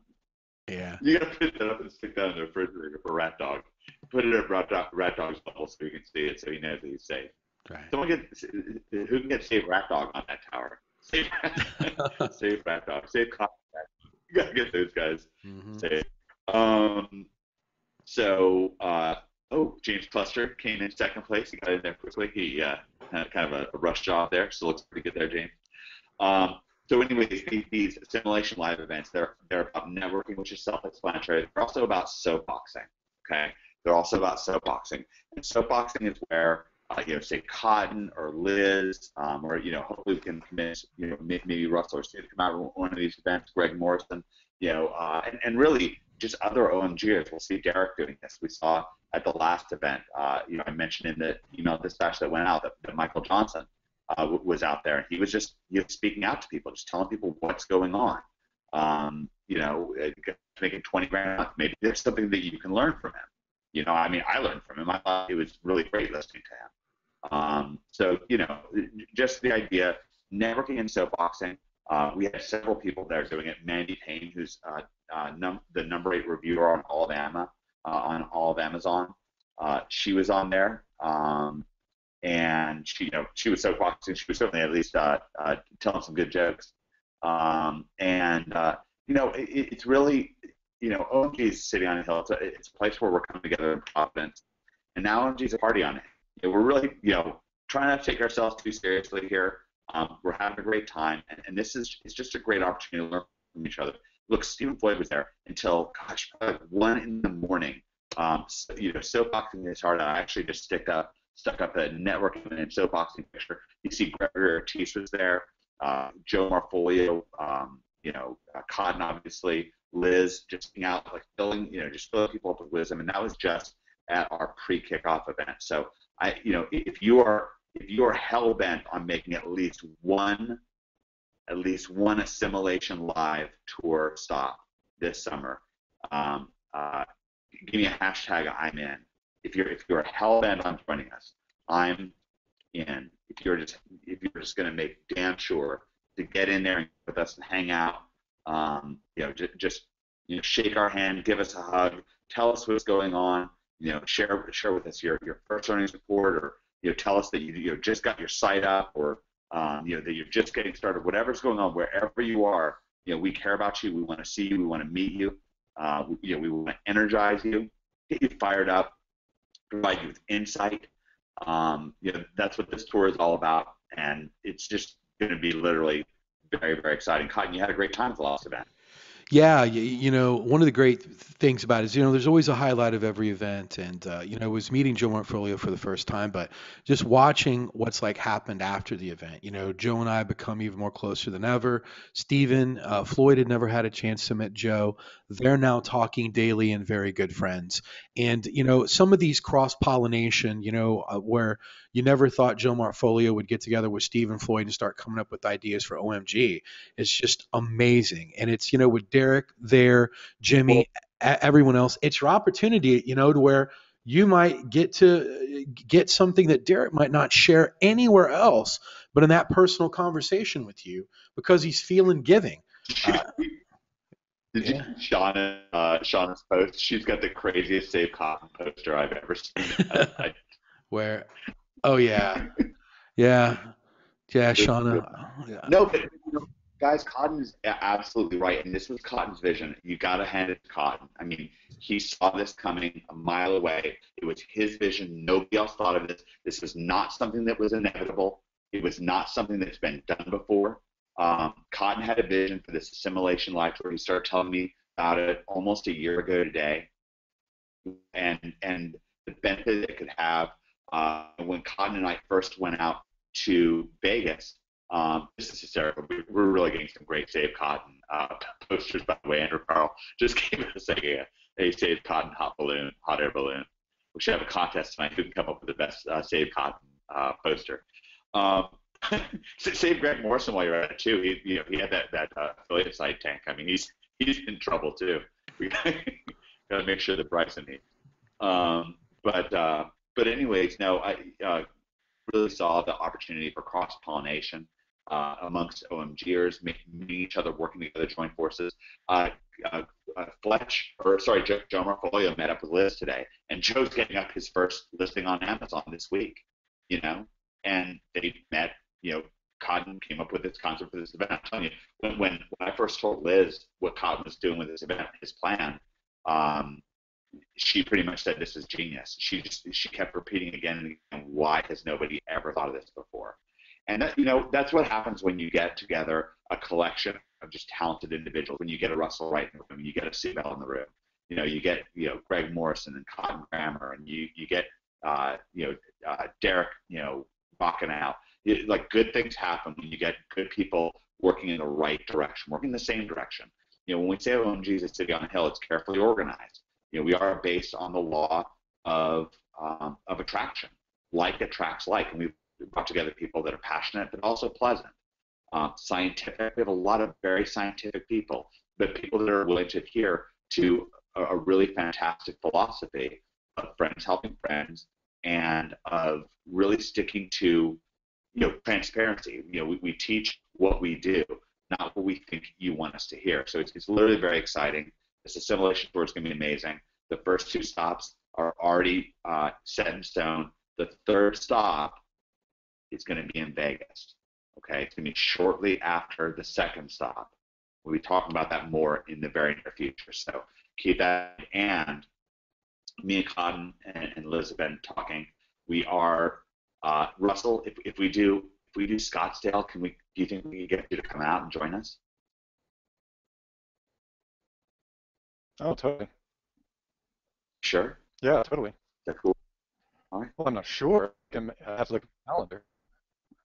Yeah. You gotta put that up and stick that in the refrigerator for Rat Dog. Put it at Rat Dog's bubble so you can see it, so he knows that he's safe. Right. Who can get Save Rat Dog on that tower? Save Rat Dog. Save Cotton. You gotta get those guys saved. James Cluster came in second place. He got in there quickly. He had kind of a rush job there. Still looks pretty good there, James. So anyways, these Simulation Live events, they're about networking, which is self-explanatory. They're also about soapboxing. Okay, they're also about soapboxing, and soapboxing is where say Cotton or Liz, or hopefully we can convince maybe Russell or Steve to come out to one of these events. Greg Morrison, and really just other OMGers. We'll see Derek doing this. We saw at the last event. I mentioned in the email dispatch that went out that Michael Johnson was out there, and he was speaking out to people, just telling people what's going on. Making 20 grand a month. Maybe there's something that you can learn from him. I learned from him. I thought it was really great listening to him. Just the idea, networking and soapboxing. We had several people there doing it. Mandy Payne, who's the number 8 reviewer on all of Amazon. She was on there. And she was soapboxing. She was certainly at least telling some good jokes. It's really, OMG is sitting on a hill. It's a place where we're coming together in Providence, and now OMG is a party on it. We're really, trying not to take ourselves too seriously here. We're having a great time, and it's just a great opportunity to learn from each other. Look, Stephen Floyd was there until probably 1 in the morning. Soapboxing is hard. I actually just stuck up a networking and soapboxing picture. You see Gregory Ortiz was there, Joe Marfolio, Cotton obviously, Liz just being out filling people up with wisdom, and that was just at our pre-kickoff event. So if you are hell bent on making at least one Assimilation Live tour stop this summer, give me a hashtag I'm in. If you're hell bent on joining us, I'm in. If you're just going to make damn sure to get in there and with us and hang out, just shake our hand, give us a hug, tell us what's going on. Share with us your first earnings report, or tell us that you just got your site up, or that you're just getting started. Whatever's going on, wherever you are, we care about you. We want to see you. We want to meet you. We want to energize you, get you fired up, provide you with insight. That's what this tour is all about, and it's just going to be literally very, very exciting. Cotton, you had a great time at the last event. Yeah, one of the great things about it is, there's always a highlight of every event. And, I was meeting Joe Martfolio for the first time, but just watching what's like happened after the event. Joe and I have become even more closer than ever. Stephen, Floyd had never had a chance to meet Joe. They're now talking daily and very good friends. And, some of these cross-pollination, where you never thought Joe Martfolio would get together with Stephen Floyd and start coming up with ideas for OMG. It's just amazing. And it's, with Derek there, Jimmy, everyone else, it's your opportunity, to where you might get to get something that Derek might not share anywhere else, but in that personal conversation with you, because he's feeling giving. Did you see Shauna's post? She's got the craziest Save Cotton poster I've ever seen. Where? Oh, yeah. Yeah, Shauna. Yeah. No, but guys, Cotton is absolutely right, and this was Cotton's vision. You got to hand it to Cotton. I mean, he saw this coming a mile away. It was his vision. Nobody else thought of this. This was not something that was inevitable. It was not something that's been done before. Cotton had a vision for this assimilation life where he started telling me about it almost a year ago today, and the benefit it could have. When Cotton and I first went out to Vegas, this is hysterical. We're really getting some great Save Cotton posters, by the way. Andrew Carl just gave us a Save Cotton hot air balloon. We should have a contest tonight who can come up with the best Save Cotton poster. Save Greg Morrison while you're at it too. He had that affiliate site tank. I mean, he's in trouble too. We got to make sure that Bryson needs. But anyways, no, I really saw the opportunity for cross-pollination amongst OMGers, meeting each other, working together, join forces. Joe Martfolio met up with Liz today, and Joe's getting up his first listing on Amazon this week, and they met, Cotton came up with this concept for this event. I'm telling you, when I first told Liz what Cotton was doing with this event, his plan, she pretty much said this is genius. She kept repeating again and again, why has nobody ever thought of this before? And that's what happens when you get together a collection of just talented individuals. When you get a Russell Wright in the room, you get a Sue Bell in the room, you get Greg Morrison and Cotton Grammer, and you get Derek rocking out. Like, good things happen when you get good people working in the right direction, working in the same direction. When we say OMG is a city on a hill, it's carefully organized. We are based on the law of attraction. Like attracts like, and we've brought together people that are passionate but also pleasant, scientific. We have a lot of very scientific people, but people that are willing to adhere to a really fantastic philosophy of friends helping friends, and of really sticking to transparency. We teach what we do, not what we think you want us to hear. So it's literally very exciting. This assimilation tour is going to be amazing. The first 2 stops are already set in stone. The third stop is going to be in Vegas. Okay, it's going to be shortly after the second stop. We'll be talking about that more in the very near future. So keep that. And me and Cotton and Liz have been talking. We are Russell. If we do Scottsdale, do you think we can get you to come out and join us? Oh, totally. Sure. Yeah, totally. Is that cool? All right. Well, I'm not sure. I have to look at the calendar.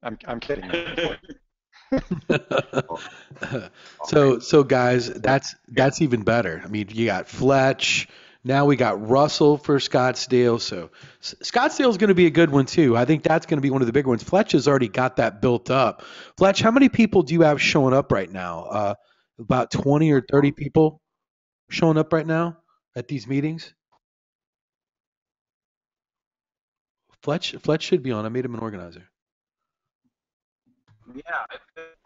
I'm kidding. So guys, that's even better. I mean, you got Fletch. Now we got Russell for Scottsdale. So Scottsdale is going to be a good one too. I think that's going to be one of the big ones. Fletch has already got that built up. Fletch, how many people do you have showing up right now? About 20 or 30 people showing up right now at these meetings. Fletch should be on. I made him an organizer. Yeah.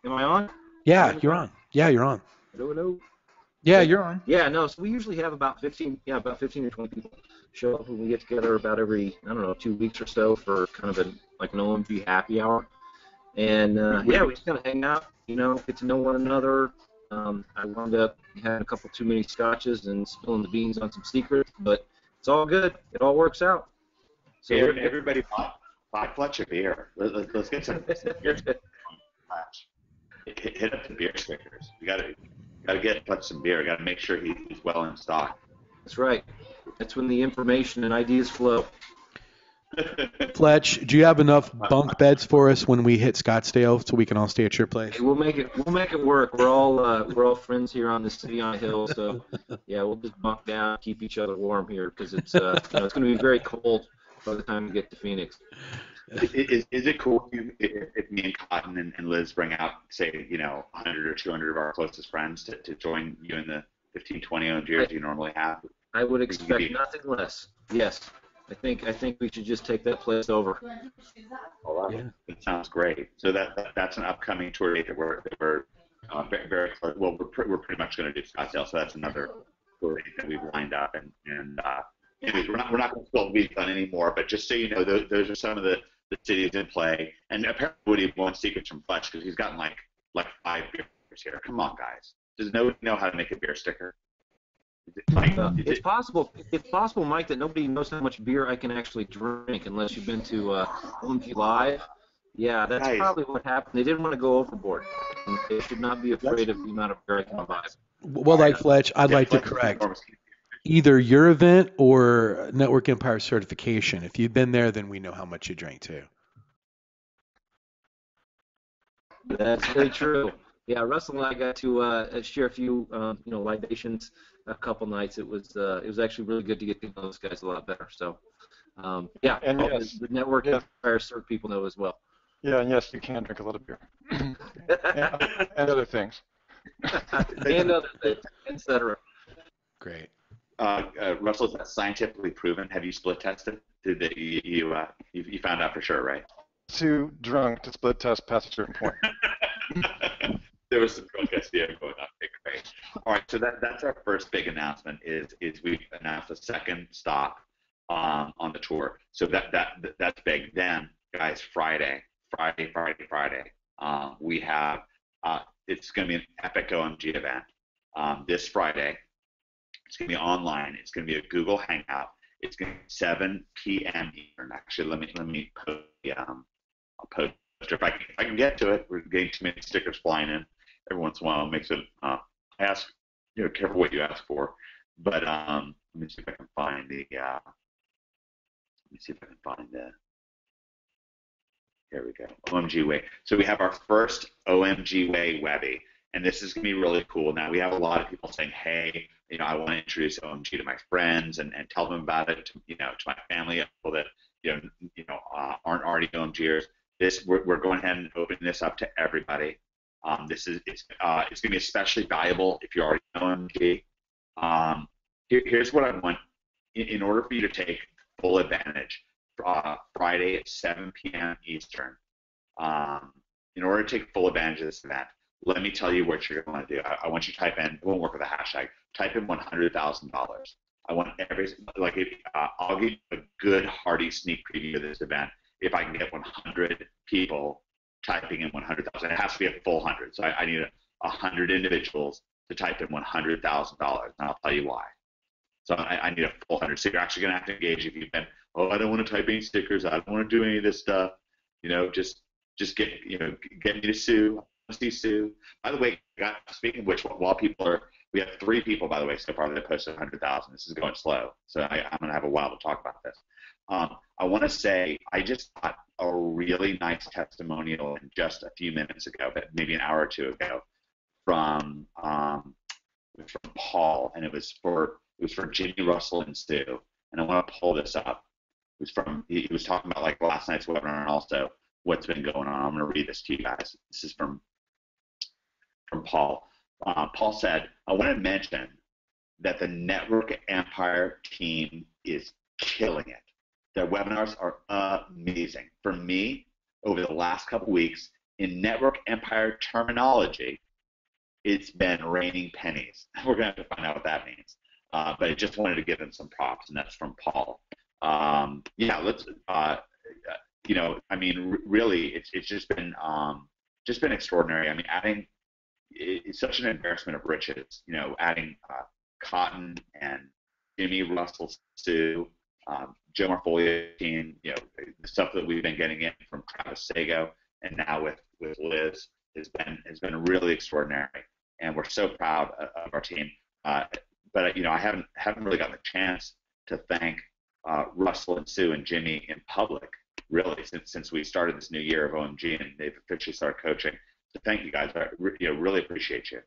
Am I on? Yeah, you're on. Yeah, you're on. Hello. Yeah, you're on. Yeah, no. So we usually have about 15 or 20 people show up when we get together about every, I don't know, 2 weeks or so for kind of like an OMG happy hour. And yeah, we just kind of hang out, get to know one another. I wound up having a couple too many scotches and spilling the beans on some secrets, but it's all good. It all works out. So everybody buy Fletch a beer. Let's get some beer. Hit up the beer stickers. You gotta get Fletch some beer. You gotta make sure he's well in stock. That's right. That's when the information and ideas flow. Fletch, do you have enough bunk beds for us when we hit Scottsdale so we can all stay at your place? Hey, we'll make it work. We're all friends here on the city on a hill, so yeah, we'll just bunk down, keep each other warm here because it's it's going to be very cold by the time we get to Phoenix. Is it cool if me and Cotton and Liz bring out, say, 100 or 200 of our closest friends to join you in the 15-20 OMGers you normally have? I would expect nothing less. Yes. I think we should just take that place over. All right. Yeah. That sounds great. So that's an upcoming tour date that we're very, very close. Well, we're pretty much going to do Scottsdale, so that's another tour date that we've lined up. And anyways, we're not going to spill the beans on anymore, but just so you know, those are some of the cities in play. And apparently Woody wants secrets from Fletch because he's gotten like 5 beers here. Come on, guys. Does nobody know how to make a beer sticker? It's possible, Mike, that nobody knows how much beer I can actually drink unless you've been to OMG Live. Yeah, that's probably what happened. They didn't want to go overboard. They should not be afraid of the amount of beer I can buy. Well, like Fletch, I'd like to correct. Either your event or Network Empire certification. If you've been there, then we know how much you drank too. That's very true. Yeah, Russell and I got to share a few, libations a couple nights. It was actually really good to get to know those guys a lot better. So, yeah, and yes, the Network Empire cert people know as well. Yeah, and yes, you can drink a lot of beer and other things. And other things, etc. Great. Russell, is that scientifically proven? Have you split tested? You found out for sure, right? Too drunk to split test past a certain point. There was some drunk SDM going on. Okay, great. All right, so that's our first big announcement. Is we've announced a second stop on the tour. So that's big. Then, guys, Friday. We have it's going to be an epic OMG event this Friday. It's going to be online. It's going to be a Google Hangout. It's going to be 7 p.m. Eastern. Actually, let me post I'll post if I can get to it. We're getting too many stickers flying in. Every once in a while, it makes it. I ask, careful what you ask for. But let me see if I can find the. Here we go. OMG Way. So we have our first OMG Way Webby, and this is going to be really cool. Now we have a lot of people saying, "Hey, I want to introduce OMG to my friends and tell them about it. To my family, people that aren't already OMGers." We're going ahead and opening this up to everybody. It's going to be especially valuable if you're already OMG. Here's what I want in order for you to take full advantage. Friday at 7 p.m. Eastern. In order to take full advantage of this event, let me tell you what you're going to want to do. I want you to type in. It won't work with a hashtag. Type in $100,000. I want I'll give you a good hearty sneak preview of this event if I can get 100 people typing in 100,000. It has to be a full 100. So I need 100 individuals to type in $100,000, and I'll tell you why. So I need a full 100. So you're actually going to have to engage if you've been, I don't want to type any stickers. I don't want to do any of this stuff. Just get me to Sue. I want to see Sue. By the way, speaking of which, while we have 3 people, by the way, so far that posted 100,000. This is going slow, so I'm going to have a while to talk about this. I want to say I just got a really nice testimonial in just a few minutes ago, but maybe an hour or two ago, from Paul, and it was for Ginny, Russell, and Sue. And I want to pull this up. He was talking about last night's webinar and also what's been going on. I'm going to read this to you guys. This is from Paul. Paul said, I want to mention that the Network Empire team is killing it. Their webinars are amazing. For me, over the last couple weeks, in Network Empire terminology, it's been raining pennies. We're going to have to find out what that means. But I just wanted to give him some props, and that's from Paul. Yeah, let's. I mean, really, it's just been extraordinary. I mean, adding it's such an embarrassment of riches. Adding Cotton and Jimmy, Russell, Sue, Joe Marfolio team. The stuff that we've been getting in from Travis Sago, and now with Liz has been really extraordinary, and we're so proud of our team. But I haven't really gotten a chance to thank Russell and Sue and Jimmy in public, really, since we started this new year of OMG and they've officially started coaching. So thank you guys. I really appreciate you.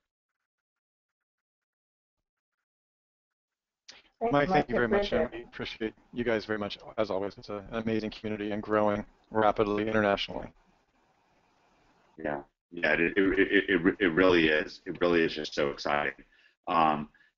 Mike, thank you very much. And we appreciate you guys very much, as always. It's an amazing community and growing rapidly internationally. Yeah, it really is. It really is just so exciting.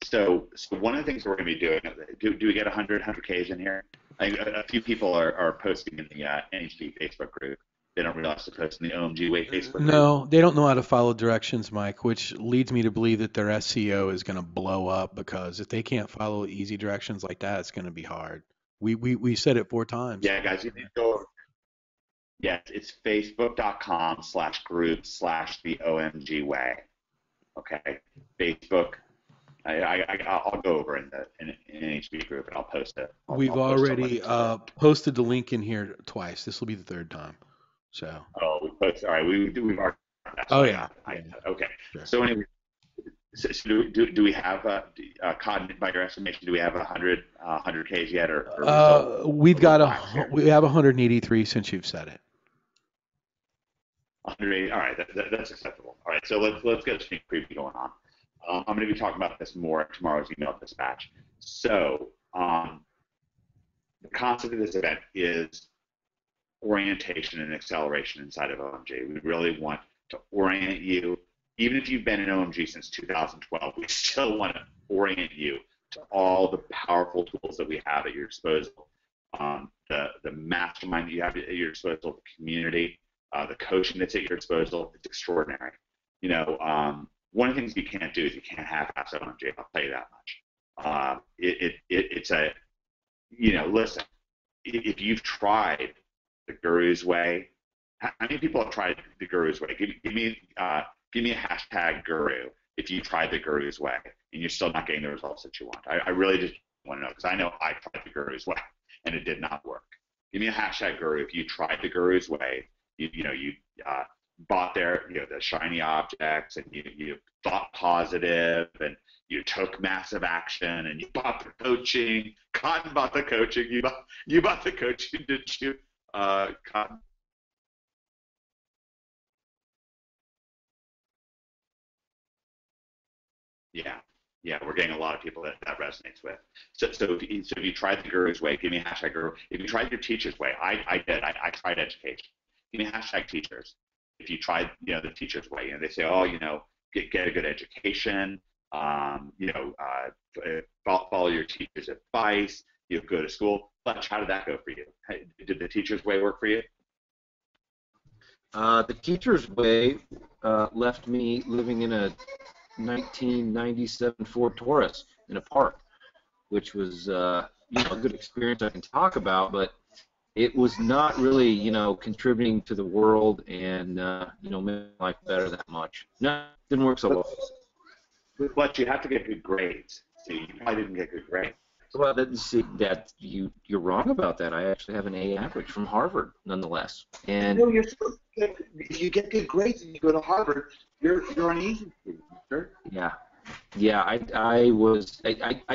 So one of the things we're going to be doing, do we get 100Ks in here? A few people are posting in the NHP Facebook group. They don't realize to post in the OMG Way Facebook group. No, they don't know how to follow directions, Mike, which leads me to believe that their SEO is going to blow up, because if they can't follow easy directions like that, it's going to be hard. We said it 4 times. Yeah, guys, you need to go over. Yes, it's facebook.com/group/the OMG Way. Okay, Facebook. I'll go over in the NHB group and I'll post it. We've already posted the link in here twice. This will be the 3rd time. So. Oh, we posted. All right, we've already. Oh yeah. Okay. Sure. So anyway, so do we have Cotton, by your estimation? Do we have 100Ks yet, or we have 183 since you've said it. 180. All right, that's acceptable. All right, so let's get a sneak preview going on. I'm going to be talking about this more in tomorrow's email dispatch. So the concept of this event is orientation and acceleration inside of OMG. We really want to orient you. Even if you've been in OMG since 2012, we still want to orient you to all the powerful tools that we have at your disposal. The mastermind that you have at your disposal, the community, the coaching that's at your disposal, it's extraordinary. One of the things you can't do is you can't half-ass OMG. I'll tell you that much. It's a, listen, if you've tried the Guru's Way, how many people have tried the Guru's Way? Give me a hashtag Guru if you tried the Guru's Way and you're still not getting the results that you want. I really just want to know, because I know I tried the Guru's Way and it did not work. Give me a hashtag Guru if you tried the Guru's Way. You bought the shiny objects, and you thought positive, and you took massive action, and you bought the coaching. Cotton bought the coaching. You bought the coaching, didn't you, Cotton? Yeah, we're getting a lot of people that resonates with. So if you tried the Guru's Way, give me a hashtag Guru. If you tried your teacher's way, I did. I tried education. Give me a hashtag teachers. If you tried, the teacher's way, they say, get a good education, follow your teacher's advice, go to school. Fletch, how did that go for you? Did the teacher's way work for you? The teacher's way left me living in a 1997 Ford Taurus in a park, which was a good experience I can talk about, but it was not really, contributing to the world and, making life better that much. No, it didn't work so well. But you have to get good grades. See, you probably didn't get good grades. Well, you're wrong about that. I actually have an A average from Harvard, nonetheless. And no, you're supposed to if you get good grades and you go to Harvard, you're an easy student, sure? Yeah, I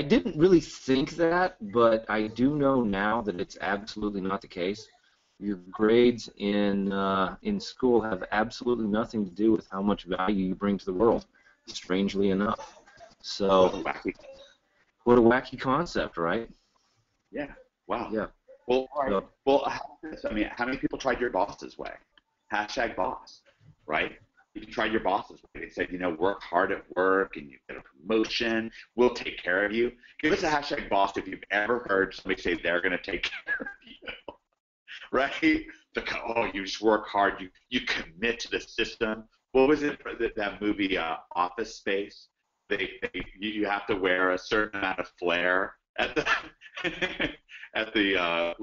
didn't really think that, but I do know now that it's absolutely not the case. Your grades in school have absolutely nothing to do with how much value you bring to the world, strangely enough. So, what a wacky concept, right? Yeah. Wow. Yeah. Well, all right. How many people tried your boss's way? Hashtag boss, right? If you tried your boss's way, they said, work hard at work and you get a promotion, we'll take care of you. Give us a hashtag boss if you've ever heard somebody say they're going to take care of you, right? You just work hard, you commit to the system, what was it that movie Office Space? You have to wear a certain amount of flair at the at the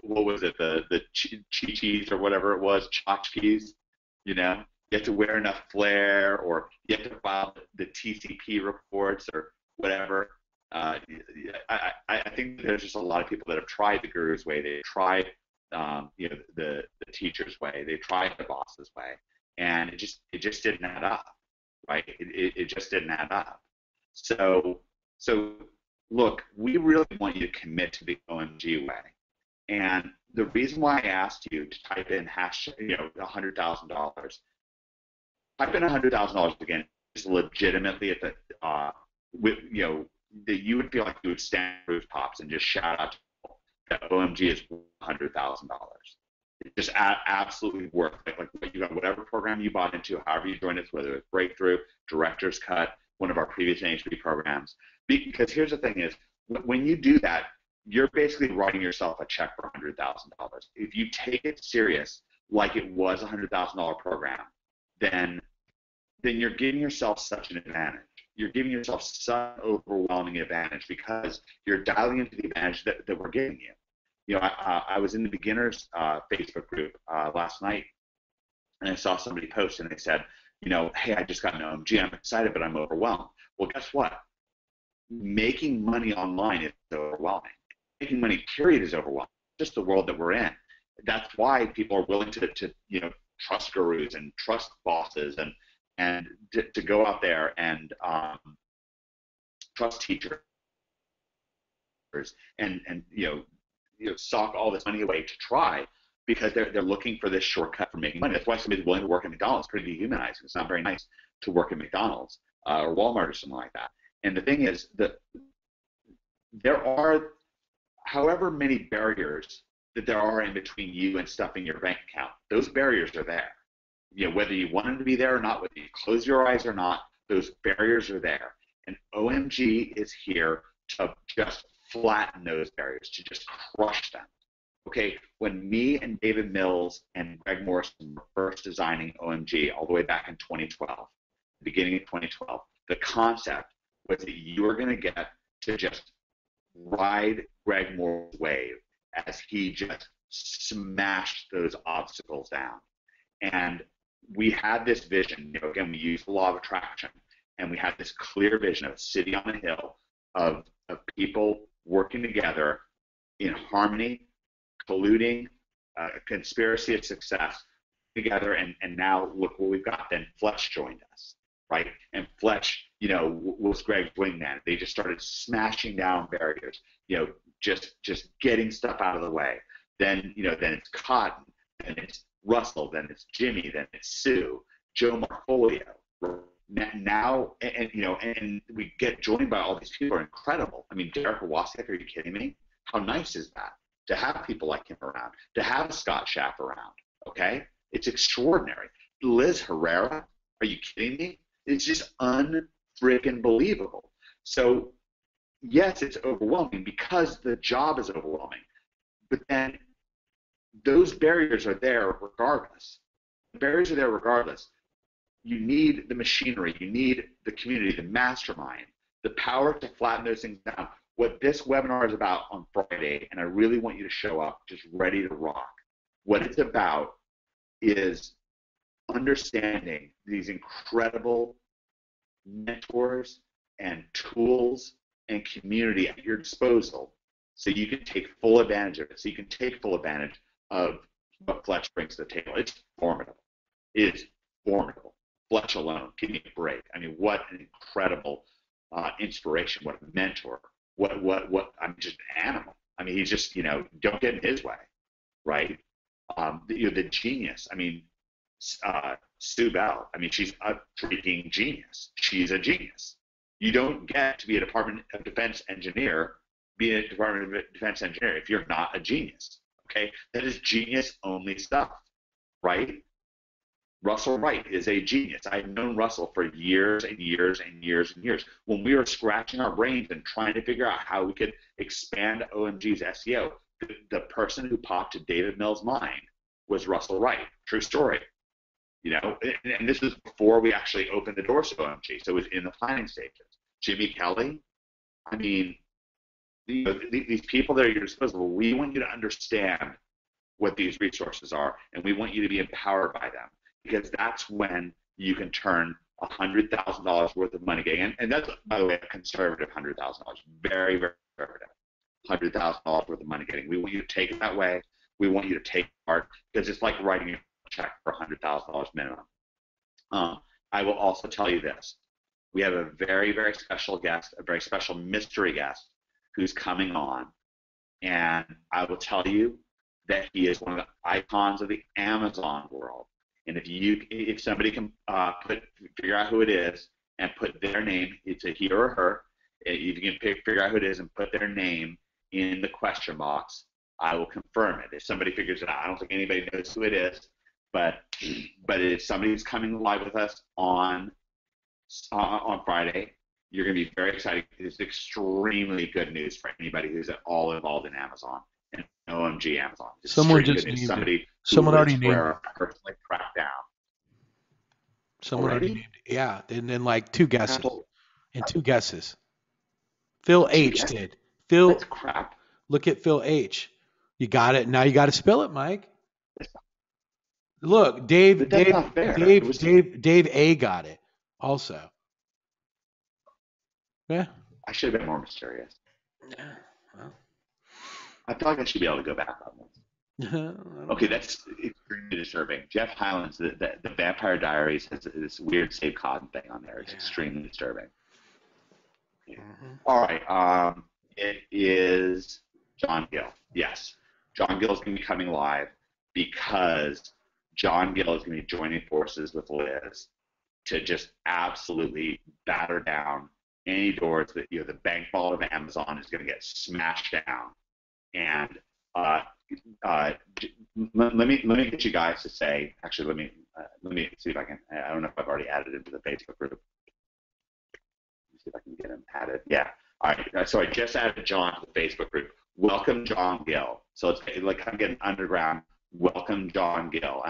what was it, the chi-chis or whatever it was, tchotchkes, you know? You have to wear enough flair, or you have to file the TCP reports or whatever. I think there's just a lot of people that have tried the guru's way. They've tried the teacher's way. They tried the boss's way, and it just didn't add up, right? It just didn't add up. So look, we really want you to commit to the OMG way. And the reason why I asked you to type in $100,000, type in $100,000 again, is legitimately at the that you would feel like you would stand on rooftops and just shout out to people that OMG is $100,000. It's just absolutely worth it. Like you got whatever program you bought into, however you joined us, whether it's Breakthrough, Director's Cut, one of our previous NHB programs. Because here's the thing is, when you do that, you're basically writing yourself a check for $100,000. If you take it serious, like it was a $100,000 program, then you're giving yourself such an advantage. You're giving yourself such an overwhelming advantage because you're dialing into the advantage that we're giving you. You know, I was in the beginners Facebook group last night, and I saw somebody post, and they said, hey, I just got an OMG. I'm excited, but I'm overwhelmed. Well, guess what? Making money online is overwhelming. Making money, period, is overwhelming. It's just the world that we're in. That's why people are willing to trust gurus and trust bosses and to go out there and trust teachers and sock all this money away to try, because they're looking for this shortcut for making money. That's why somebody's willing to work at McDonald's. It's pretty dehumanizing. It's not very nice to work at McDonald's or Walmart or something like that. And the thing is that there are however many barriers that there are in between you and stuffing your bank account. Those barriers are there. Whether you want them to be there or not, whether you close your eyes or not, those barriers are there. And OMG is here to just flatten those barriers, to just crush them. Okay, when me and David Mills and Greg Morrison were first designing OMG all the way back in 2012, the beginning of 2012, the concept was that you were going to get to just ride Greg Moore's wave as he just smashed those obstacles down. And we had this vision, again, we used the law of attraction, and we had this clear vision of a city on a hill of people working together in harmony, colluding, a conspiracy of success together, and now look what we've got. Then Fletch joined us, right? And Fletch, was Greg's wingman. They just started smashing down barriers, just getting stuff out of the way. Then, then it's Cotton, then it's Russell, then it's Jimmy, then it's Sue, Joe Marfolio. Now, and we get joined by all these people who are incredible. I mean, Derek Wasiak, are you kidding me? How nice is that? To have people like him around, to have Scott Schaff around, okay? It's extraordinary. Liz Herrera, are you kidding me? It's just unfreaking believable. So, yes, it's overwhelming because the job is overwhelming. But then those barriers are there regardless. The barriers are there regardless. You need the machinery. You need the community, the mastermind, the power to flatten those things down. What this webinar is about on Friday, and I really want you to show up just ready to rock, what it's about is understanding these incredible mentors and tools and community at your disposal so you can take full advantage of it, so you can take full advantage of what Fletch brings to the table. It's formidable. It is formidable. Fletch alone, give me a break. I mean, what an incredible inspiration, what a mentor. I'm just an animal. I mean, he's just, don't get in his way, right? The genius. I mean, Sue Bell. I mean, she's a freaking genius. She's a genius. You don't get to be a Department of Defense engineer, if you're not a genius, okay? That is genius-only stuff, right? Russell Wright is a genius. I've known Russell for years and years and years and years. When we were scratching our brains and trying to figure out how we could expand OMG's SEO, the person who popped to David Mills' mind was Russell Wright. True story. You know, and this was before we actually opened the doors to OMG, so it was in the planning stages. Jimmy Kelly, I mean, you know, these people that are at your disposal, we want you to understand what these resources are, and we want you to be empowered by them, because that's when you can turn $100,000 worth of money getting, and that's, by the way, a conservative $100,000, very, very conservative, $100,000 worth of money getting. We want you to take it that way. We want you to take part, because it's like writing a check for $100,000 minimum. I will also tell you this. We have a very, very special guest, a very special mystery guest who's coming on, and I will tell you that he is one of the icons of the Amazon world. And if somebody can figure out who it is and put their name, it's a he or a her. If you can figure out who it is and put their name in the question box, I will confirm it. If somebody figures it out, I don't think anybody knows who it is, but if somebody's coming live with us on Friday, you're going to be very excited. It's extremely good news for anybody who's at all involved in Amazon and OMG Amazon. It's Someone just named somebody. Someone already named it. Personally cracked down. Someone already named it. Yeah, and then like two guesses. Crap. Phil H did. Phil. That's crap. Look at Phil H. You got it. Now you got to spell it, Mike. Look, Dave A got it also. Yeah. I should have been more mysterious. Yeah. Well. I feel like I should be able to go back on this. Okay, that's extremely disturbing. Jeff Hyland's the Vampire Diaries has this weird Save Cotton thing on there. It's extremely disturbing. Mm-hmm. All right. It is John Gill. Yes. John Gill is going to be coming live because John Gill is going to be joining forces with Liz to just absolutely batter down any doors that, you know, the bank vault of Amazon is going to get smashed down. And let me get you guys to say. Actually, let me see if I can. I don't know if I've already added into the Facebook group. Let me see if I can get him added. Yeah. All right. So I just added John to the Facebook group. Welcome, John Gill. So it's like kind of getting underground. Welcome, John Gill.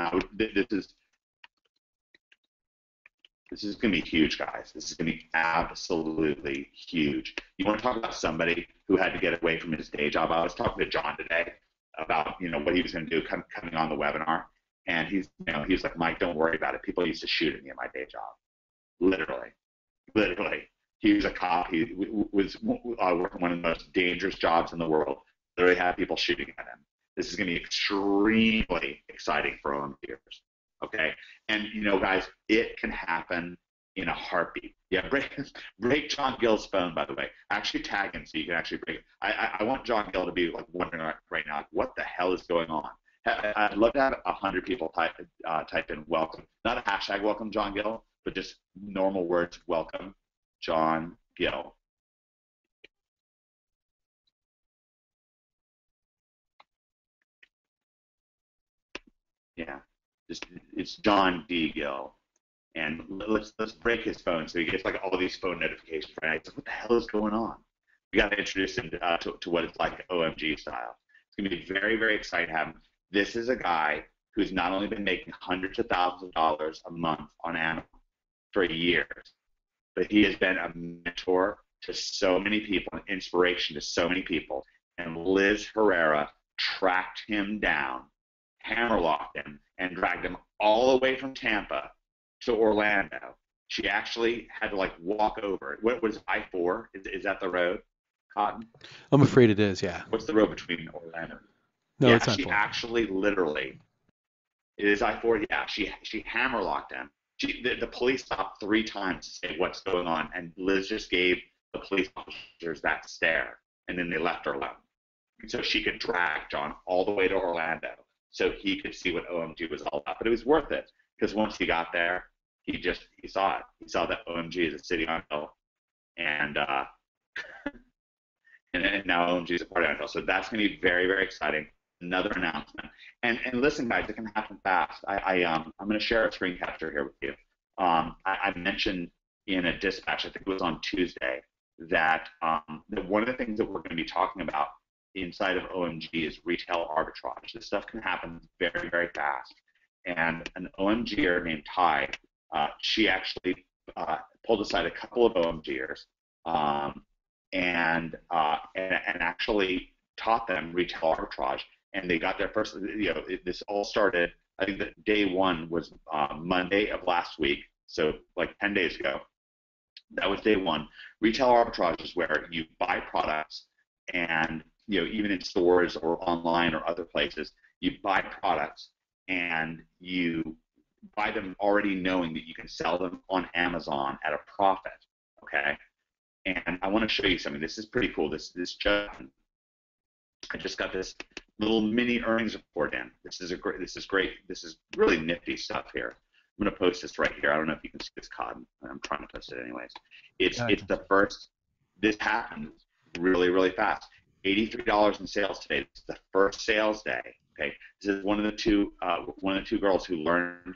This is going to be huge, guys. This is going to be absolutely huge. You want to talk about somebody who had to get away from his day job? I was talking to John today about, you know, what he was going to do coming on the webinar, and he's like, Mike, don't worry about it. People used to shoot at me at my day job, literally. He was a cop. He was working one of the most dangerous jobs in the world. Literally had people shooting at him. This is going to be extremely exciting for OMGers. Okay, and you know, guys, it can happen in a heartbeat. Yeah, break John Gill's phone, by the way. Actually tag him so you can actually break it. I want John Gill to be like wondering right now, what the hell is going on? I'd love to have 100 people type in welcome, not a hashtag welcome John Gill, but just normal words, welcome John Gill. Yeah. It's John D. Gill, and let's break his phone so he gets like all these phone notifications. Right? It's like, what the hell is going on? We got to introduce him to what it's like OMG style. It's gonna be very, very exciting to have him. This is a guy who's not only been making hundreds of thousands of dollars a month on Amazon for years, but he has been a mentor to so many people, an inspiration to so many people. And Liz Herrera tracked him down, hammerlocked him, and dragged him all the way from Tampa to Orlando. She actually had to like walk over it. What was I-4? Is that the road, Cotton? I'm afraid it is, yeah. What's the road between Orlando? No, yeah, it's I-4. She actually literally, it is I-4, yeah. She hammerlocked him. The police stopped 3 times to say what's going on, and Liz just gave the police officers that stare, and then they left her alone. So she could drag John all the way to Orlando so he could see what OMG was all about. But it was worth it, because once he got there, he saw it. He saw that OMG is a city on hill, and and now OMG is a party on hill. So that's going to be very, very exciting. Another announcement. And listen, guys, it can happen fast. I'm going to share a screen capture here with you. I mentioned in a dispatch, I think it was on Tuesday, that one of the things that we're going to be talking about inside of OMG is retail arbitrage. This stuff can happen very, very fast. and an OMGer named Ty, she actually pulled aside a couple of OMGers and actually taught them retail arbitrage, and they got their first. This all started. I think that day one was Monday of last week, so like 10 days ago. That was day one. Retail arbitrage is where you buy products, and even in stores or online or other places, you buy products and you buy them already knowing that you can sell them on Amazon at a profit. Okay, and I want to show you something. This is pretty cool. This I just got this little mini earnings report in. This is great. This is really nifty stuff here. I'm going to post this right here. I don't know if you can see this, Cotton. I'm trying to post it anyways. It's the first. This happened really, really fast. $83 in sales today. It's the first sales day. Okay, this is one of the two girls who learned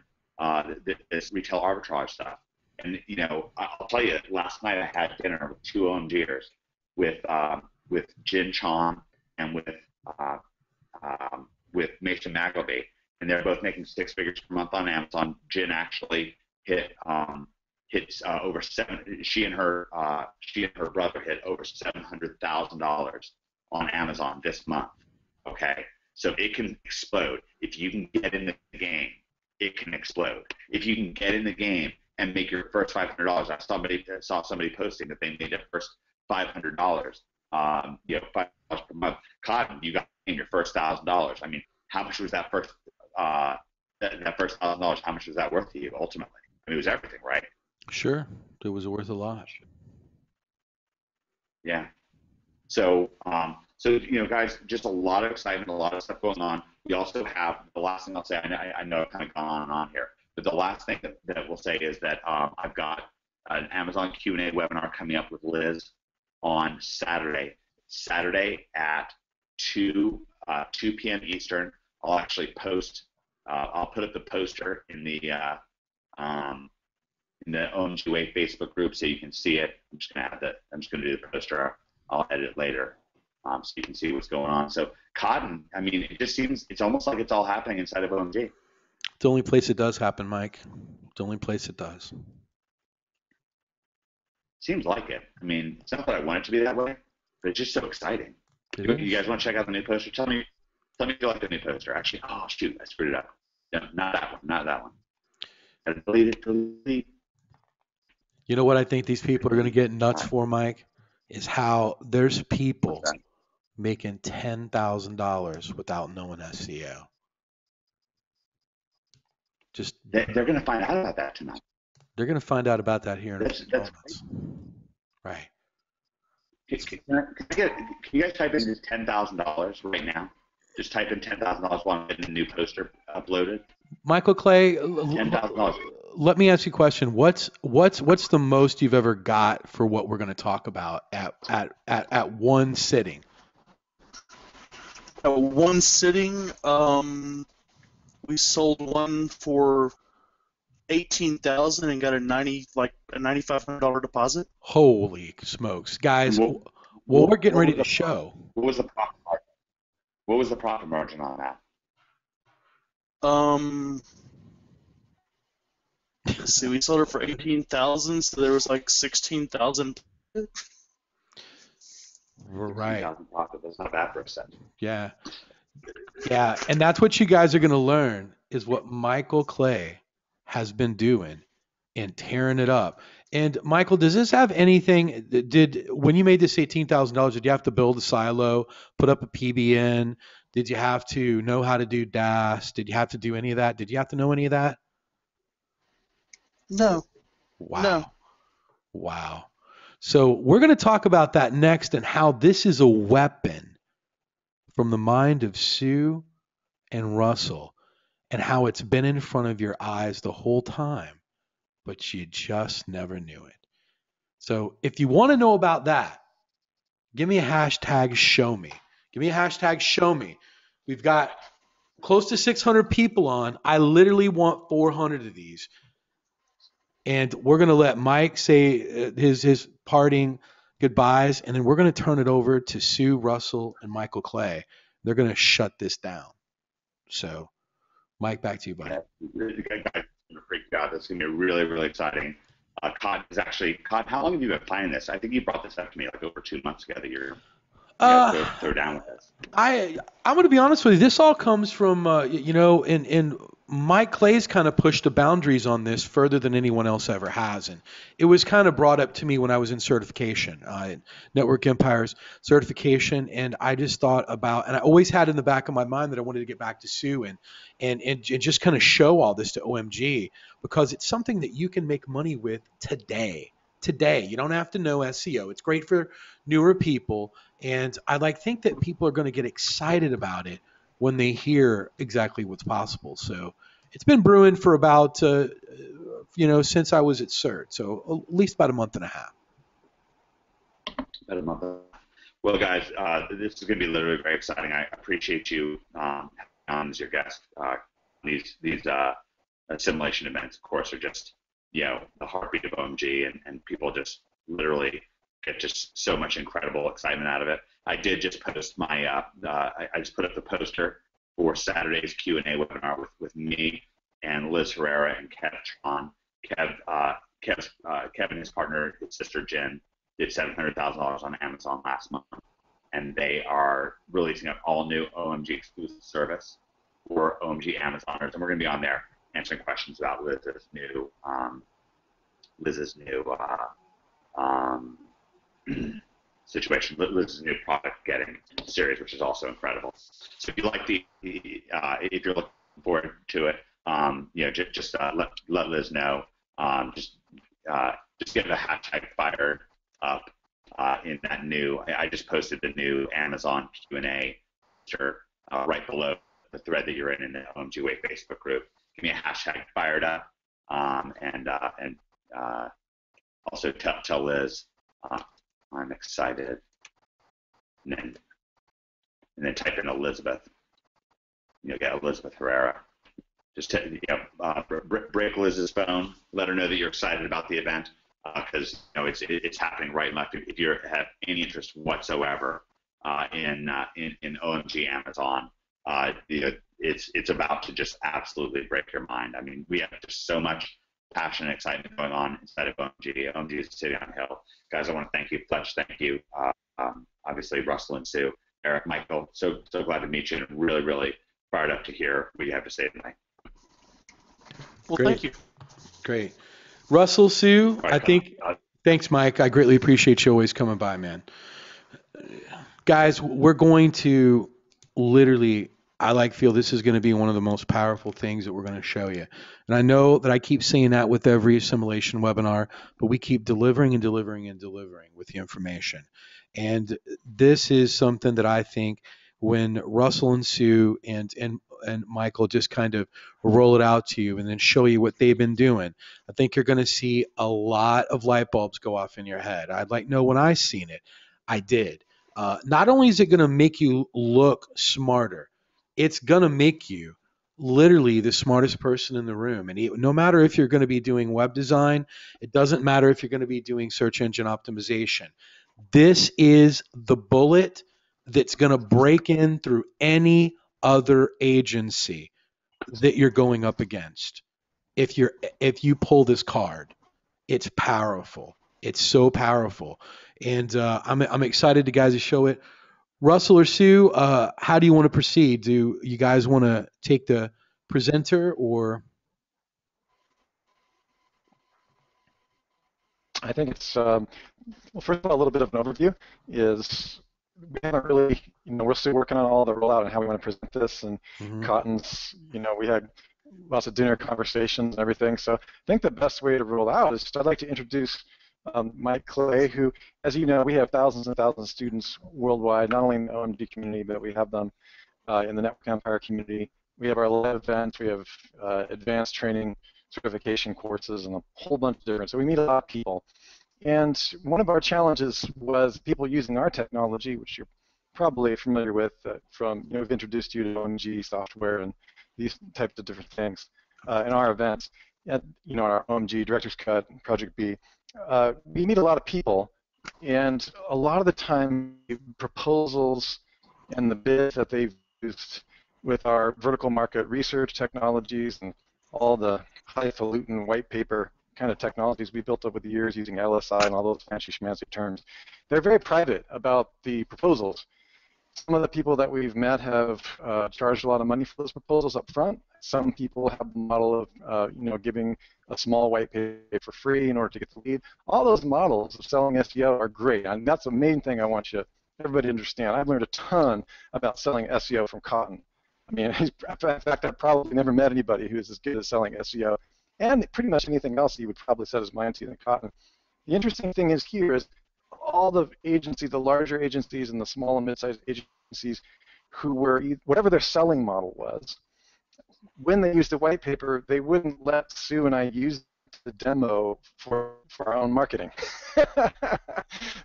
this retail arbitrage stuff. And I'll tell you, last night I had dinner with two OMGers, with Jin Chong and with Mason Magleby, and they're both making 6 figures per month on Amazon. Jin actually hit over seven. She and her brother hit over $700,000 on Amazon this month. Okay, so it can explode if you can get in the game. It can explode if you can get in the game and make your first $500. I saw somebody posting that they made their first $500. $5 per month. Cotton, you got in your first $1,000. I mean, how much was that first that first $1,000? How much was that worth to you ultimately? I mean, it was everything, right? Sure, it was worth a lot. Yeah. So guys, just a lot of excitement, a lot of stuff going on. We also have the last thing I'll say. I know I've kind of gone on and on here, but the last thing that we'll say is that I've got an Amazon Q&A webinar coming up with Liz on Saturday at 2 p.m. Eastern. I'll actually post. I'll put up the poster in the OMG Facebook group so you can see it. I'm just gonna do the poster. I'll edit it later, so you can see what's going on. So Cotton, I mean, it just seems it's almost like it's all happening inside of OMG. It's the only place it does happen, Mike. It's the only place it does. Seems like it. I mean, it's not that I want it to be that way, but it's just so exciting. You guys want to check out the new poster? Tell me if you like the new poster. Actually, oh shoot, I screwed it up. No, not that one. I delete. You know what I think these people are going to get nuts for, Mike, is how there's people making $10,000 without knowing SEO. Just they're going to find out about that tonight. They're going to find out about that here in a few moments. Right. Can you guys type in $10,000 right now? Just type in $10,000 while I'm getting the new poster uploaded. Michael Clay, $10,000. Let me ask you a question. What's the most you've ever got for what we're going to talk about at one sitting? At one sitting, we sold one for $18,000 and got a $9,500 deposit. Holy smokes, guys! Well, we're getting ready to show. What was the profit margin? What was the profit margin on that? Let's see, we sold it for $18,000, so there was like $16,000. Right. Profit. That's not bad for a set. Yeah, and that's what you guys are going to learn is what Michael Clay has been doing and tearing it up. And Michael, does this have anything? When you made this $18,000, did you have to build a silo, put up a PBN? Did you have to know how to do DAS? Did you have to do any of that? Did you have to know any of that? No. Wow. No. Wow. So we're going to talk about that next and how this is a weapon from the mind of Sue and Russell and how it's been in front of your eyes the whole time, but you just never knew it. So if you want to know about that, give me a hashtag show me. Give me a hashtag show me. We've got close to 600 people on. I literally want 400 of these. And we're going to let Mike say his parting goodbyes, and then we're going to turn it over to Sue, Russell, and Michael Clay. They're going to shut this down. So Mike, back to you, buddy. The guys are freaked out. It's going to be really, really exciting. Cotton is actually, Cotton, how long have you been planning this? I think you brought this up to me like over 2 months ago that you're throw down with this. I'm going to be honest with you. This all comes from, and Mike Clay's kind of pushed the boundaries on this further than anyone else ever has. And it was kind of brought up to me when I was in certification, Network Empire's certification. And I just thought about, and I always had in the back of my mind that I wanted to get back to Sue and just kind of show all this to OMG, because it's something that you can make money with today. You don't have to know SEO. It's great for newer people. And I think that people are going to get excited about it when they hear exactly what's possible. So it's been brewing for about, since I was at CERT. So at least about a month and a half. About a month. Well, guys, this is going to be literally very exciting. I appreciate you as your guest. These simulation events, of course, are just, the heartbeat of OMG, and people just literally get just so much incredible excitement out of it. I did just post my, I just put up the poster for Saturday's Q&A webinar with me and Liz Herrera and Kev Tron. Kev and his partner, his sister Jen, did $700,000 on Amazon last month, and they are releasing an all-new OMG exclusive service for OMG Amazoners, and we're going to be on there answering questions about Liz's new situation, Liz's new product getting series, which is also incredible. So if you like if you're looking forward to it, just let Liz know. Just get the hashtag fired up in that new. I just posted the new Amazon Q&A right below the thread that you're in the OMG Way Facebook group. Give me a hashtag fired up, and also tell Liz I'm excited, and then type in Elizabeth. Get Elizabeth Herrera. Just break Liz's phone. Let her know that you're excited about the event, because it's happening right and left. If you have any interest whatsoever in OMG Amazon, it's about to just absolutely break your mind. I mean, we have just so much passion and excitement going on inside of OMG. OMG is a city on a hill. Guys, I want to thank you. Fletch, thank you. Obviously, Russell and Sue, Eric, Michael, so glad to meet you, and really, really fired up to hear what you have to say tonight. Well, Great. Thank you. Great. Russell, Sue, Right, I think, thanks, Mike. I greatly appreciate you always coming by, man. Guys, we're going to literally, feel this is going to be one of the most powerful things that we're going to show you. And I know that I keep saying that with every assimilation webinar, but we keep delivering and delivering and delivering with the information. And this is something that I think when Russell and Sue and Michael just kind of roll it out to you and then show you what they've been doing, I think you're going to see a lot of light bulbs go off in your head. I'd like to know when I seen it, I did. Not only is it going to make you look smarter, it's going to make you literally the smartest person in the room. And no matter if you're going to be doing web design, it doesn't matter if you're going to be doing search engine optimization. This is the bullet that's going to break in through any other agency that you're going up against. If you pull this card, it's powerful. It's so powerful. And I'm excited to guys to show it. Russell or Sue, how do you want to proceed? Do you guys want to take the presenter, or? I think it's, well, first of all, a little bit of an overview is we haven't really, we're still working on all the rollout and how we want to present this, and Cotton's, we had lots of dinner conversations and everything. So I think the best way to roll out is I'd like to introduce Mike Clay, who, as you know, we have thousands and thousands of students worldwide, not only in the OMG community, but we have them in the Network Empire community. We have our live events, we have advanced training certification courses, and a whole bunch of different. So we meet a lot of people. And one of our challenges was people using our technology, which you're probably familiar with from, we've introduced you to OMG software and these types of different things in our events. At, our OMG Director's Cut, Project B. We meet a lot of people, and a lot of the time proposals and the bids that they've used with our vertical market research technologies and all the highfalutin white paper kind of technologies we built up with the years using LSI and all those fancy schmancy terms. They're very private about the proposals. Some of the people that we've met have charged a lot of money for those proposals up front. Some people have the model of giving a small white paper for free in order to get the lead. All those models of selling SEO are great, and that's the main thing I want everybody to understand. I've learned a ton about selling SEO from Cotton. I mean, in fact, I've probably never met anybody who's as good at selling SEO and pretty much anything else he would probably set his mind to than Cotton. The interesting thing is all the agencies, the larger agencies and the small and mid-sized agencies who were, whatever their selling model was, when they used the white paper, they wouldn't let Sue and I use the demo for our own marketing.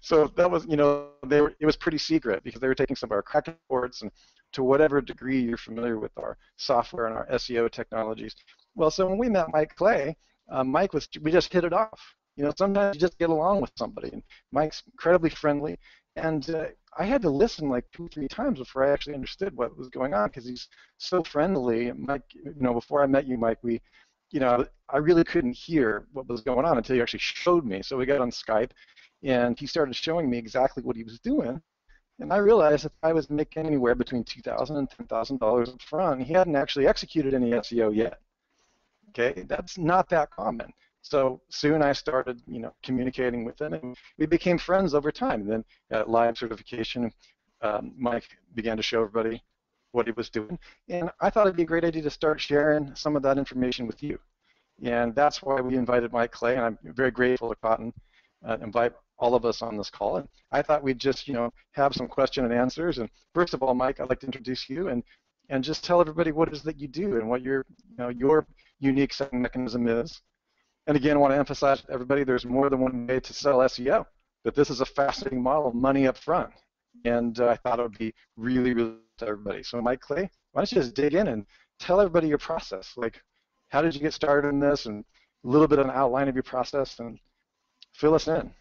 So that was, it was pretty secret because they were taking some of our crack reports, and to whatever degree you're familiar with our software and our SEO technologies. Well, so when we met Mike Clay, we just hit it off. Sometimes you just get along with somebody, and Mike's incredibly friendly, and I had to listen like 2 or 3 times before I actually understood what was going on because he's so friendly. Mike, before I met you, Mike, I really couldn't hear what was going on until you actually showed me. So we got on Skype, and he started showing me exactly what he was doing, and I realized that I was making anywhere between $2,000 and $10,000 up front. He hadn't actually executed any SEO yet. Okay, that's not that common. So Sue and I started, communicating with him, and we became friends over time. And then at live certification, Mike began to show everybody what he was doing, and I thought it'd be a great idea to start sharing some of that information with you. And that's why we invited Mike Clay, and I'm very grateful to Cotton invite all of us on this call. And I thought we'd just, have some question and answers. And first of all, Mike, I'd like to introduce you and just tell everybody what it is that you do and what your unique selling mechanism is. And again, I want to emphasize to everybody there's more than one way to sell SEO, but this is a fascinating model of money up front. And I thought it would be really, really to everybody. So Mike Clay, why don't you just dig in and tell everybody your process? Like, how did you get started in this, and a little bit of an outline of your process, and fill us in.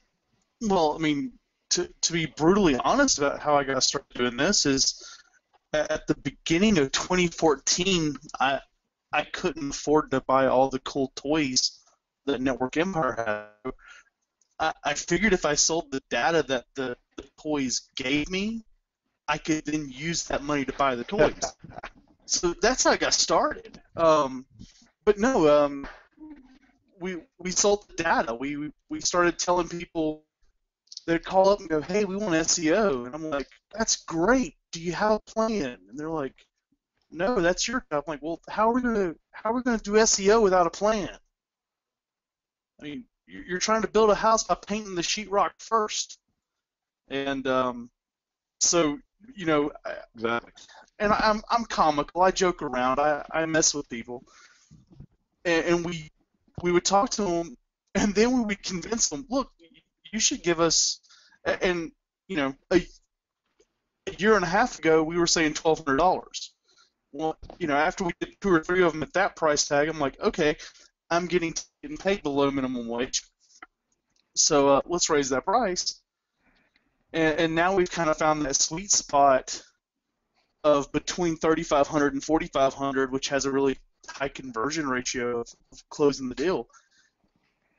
Well, I mean, to be brutally honest about how I got started doing this is at the beginning of 2014, I couldn't afford to buy all the cool toys that Network Empire had. I figured if I sold the data that the toys gave me, I could then use that money to buy the toys. So that's how I got started. But no, we sold the data. We started telling people, they'd call up and go, hey, we want SEO. And I'm like, that's great. Do you have a plan? And they're like, no, that's your job. I'm like, well, how are we gonna do SEO without a plan? I mean, you're trying to build a house by painting the sheetrock first. And so, exactly. And I'm comical. I joke around. I mess with people. And we would talk to them, and then we would convince them, look, you should give us, and a year and a half ago we were saying $1,200. Well, after we did 2 or 3 of them at that price tag, I'm like, okay, I'm getting paid below minimum wage, so let's raise that price. And now we've kind of found that sweet spot of between 3,500 and 4,500, which has a really high conversion ratio of closing the deal.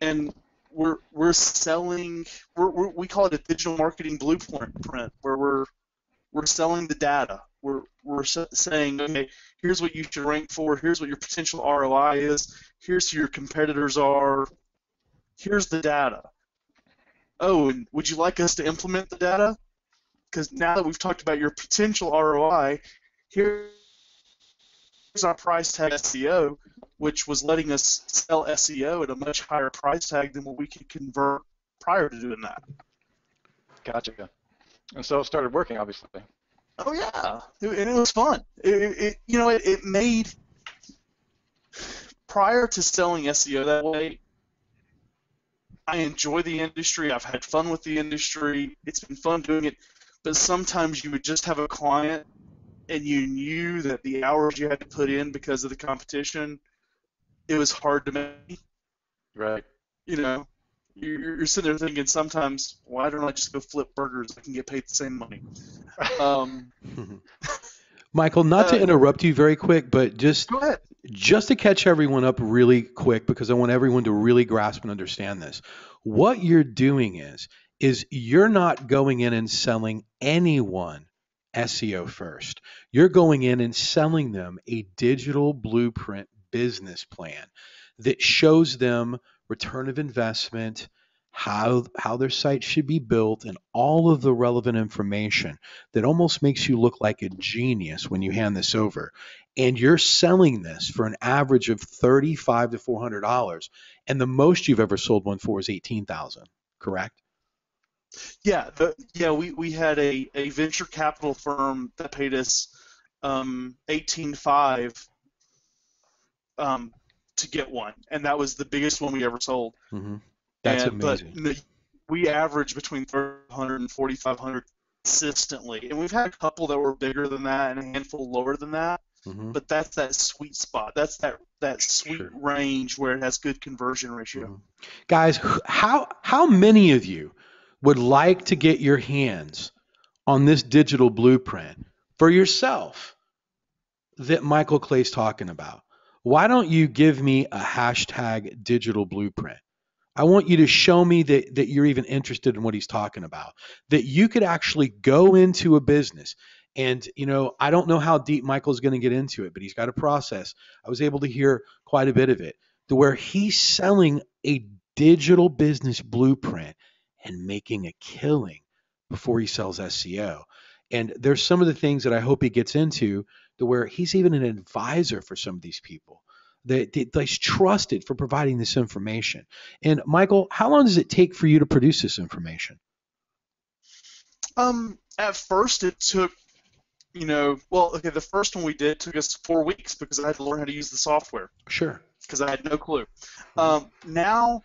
And we're selling, we call it a digital marketing blueprint, where we're selling the data. We're saying, okay, here's what you should rank for, here's what your potential ROI is, here's who your competitors are, here's the data. Oh, and would you like us to implement the data? Because now that we've talked about your potential ROI, here's our price tag SEO, which was letting us sell SEO at a much higher price tag than what we could convert prior to doing that. Gotcha. And so it started working, obviously. Oh yeah, and it was fun. It made, prior to selling SEO that way, I enjoy the industry. I've had fun with the industry. It's been fun doing it. But sometimes you would just have a client, and you knew that the hours you had to put in because of the competition, it was hard to make. Right. You're sitting there thinking sometimes, why don't I just go flip burgers? I can get paid the same money. Michael, not to interrupt you very quick, but Go ahead. just to catch everyone up really quick, because I want everyone to really grasp and understand this. What you're doing is you're not going in and selling anyone SEO first. You're going in and selling them a digital blueprint business plan that shows them return of investment, how their site should be built, and all of the relevant information that almost makes you look like a genius when you hand this over. And you're selling this for an average of $35 to $400, and the most you've ever sold one for is 18,000. Correct? Yeah, we had a venture capital firm that paid us 18.5 to get one, and that was the biggest one we ever sold. Mm-hmm. That's amazing. But we average between 3,500 and 4,500 consistently, and we've had a couple that were bigger than that and a handful lower than that. Mm-hmm. But that's that sweet spot. That's that sweet Sure. range where it has good conversion ratio. Mm-hmm. Guys, how many of you would like to get your hands on this digital blueprint for yourself that Michael Clay's talking about? Why don't you give me a hashtag digital blueprint? I want you to show me that you're even interested in what he's talking about, that you could actually go into a business. And, I don't know how deep Michael's going to get into it, but he's got a process. I was able to hear quite a bit of it, to where he's selling a digital business blueprint and making a killing before he sells SEO. And there's some of the things that I hope he gets into, to where he's even an advisor for some of these people that he's trusted for providing this information. And Michael, how long does it take for you to produce this information? At first it took, the first one we did took us 4 weeks because I had to learn how to use the software. Sure. Because I had no clue. Now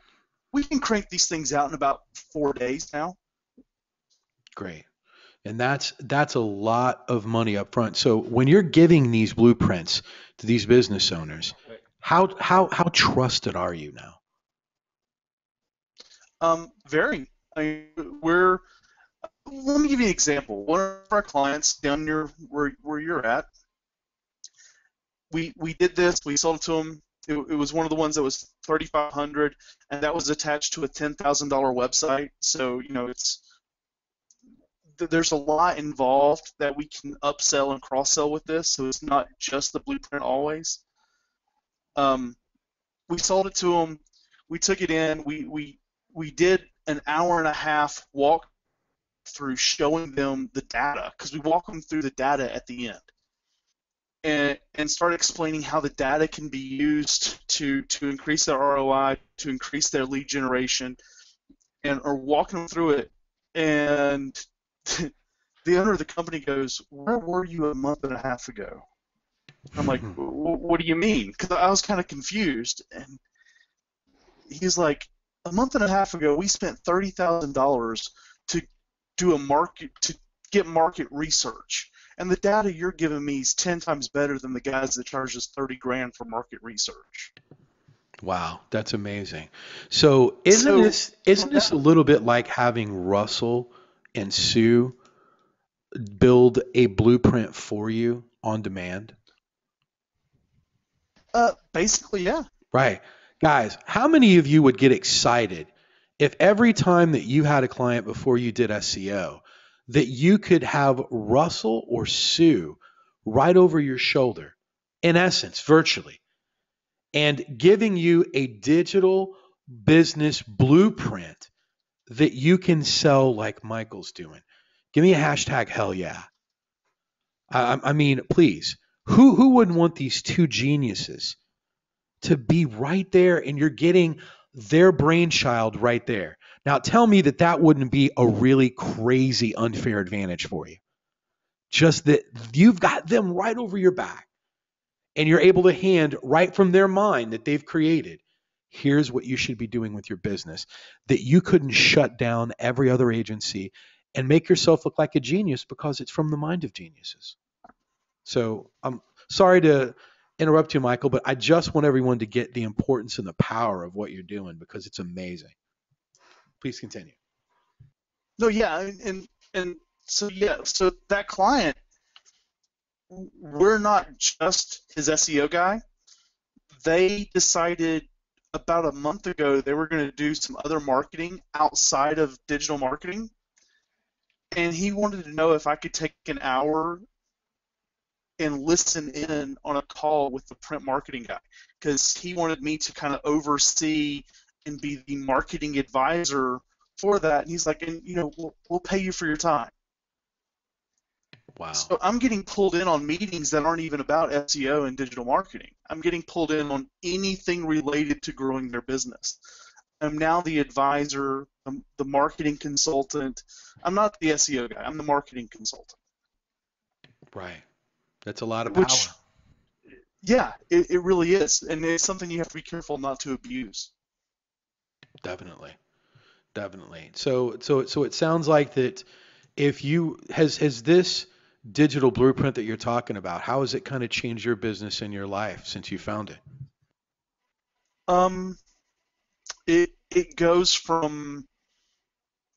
we can crank these things out in about 4 days now. Great. And that's a lot of money up front. So when you're giving these blueprints to these business owners, how trusted are you now? Very. Let me give you an example. One of our clients down near where you're at, we did this. We sold it to them. It was one of the ones that was $3,500, and that was attached to a $10,000 website. So there's a lot involved that we can upsell and cross-sell with this. So it's not just the blueprint always. We sold it to them. We took it in. We did an hour and a half walk through showing them the data, because we walk them through the data at the end, and start explaining how the data can be used to increase their ROI, to increase their lead generation, and are walking them through it. And the owner of the company goes, "Where were you a month and a half ago?" I'm like, "What do you mean?" Because I was kind of confused, and he's like, "A month and a half ago, we spent $30,000 to do to get market research, and the data you're giving me is 10 times better than the guys that charge us $30,000 for market research." Wow, that's amazing. So isn't this a little bit like having Russell and Sue build a blueprint for you on demand? Basically, yeah. Right. Guys, how many of you would get excited if every time that you had a client before you did SEO, that you could have Russell or Sue right over your shoulder, in essence, virtually, and giving you a digital business blueprint that you can sell like Michael's doing? Give me a hashtag hell yeah. I mean, please, who wouldn't want these two geniuses to be right there, and you're getting their brainchild right there? Now, tell me that wouldn't be a really crazy unfair advantage for you. Just that you've got them right over your back, and you're able to hand right from their mind that they've created, here's what you should be doing with your business, that you couldn't shut down every other agency and make yourself look like a genius because it's from the mind of geniuses. So I'm sorry to interrupt you, Michael, but I just want everyone to get the importance and the power of what you're doing, because it's amazing. Please continue. No, yeah, and so that client, we're not just his SEO guy. They decided about a month ago they were going to do some other marketing outside of digital marketing, and he wanted to know if I could take an hour and listen in on a call with the print marketing guy, because he wanted me to kind of oversee and be the marketing advisor for that. And he's like, and we'll pay you for your time. Wow. So I'm getting pulled in on meetings that aren't even about SEO and digital marketing. I'm getting pulled in on anything related to growing their business. I'm now the advisor, I'm the marketing consultant. I'm not the SEO guy, I'm the marketing consultant. Right. That's a lot of power. Yeah, it really is. And it's something you have to be careful not to abuse. Definitely. So it sounds like that if you has this digital blueprint that you're talking about, how has it kind of changed your business and your life since you found it? It goes from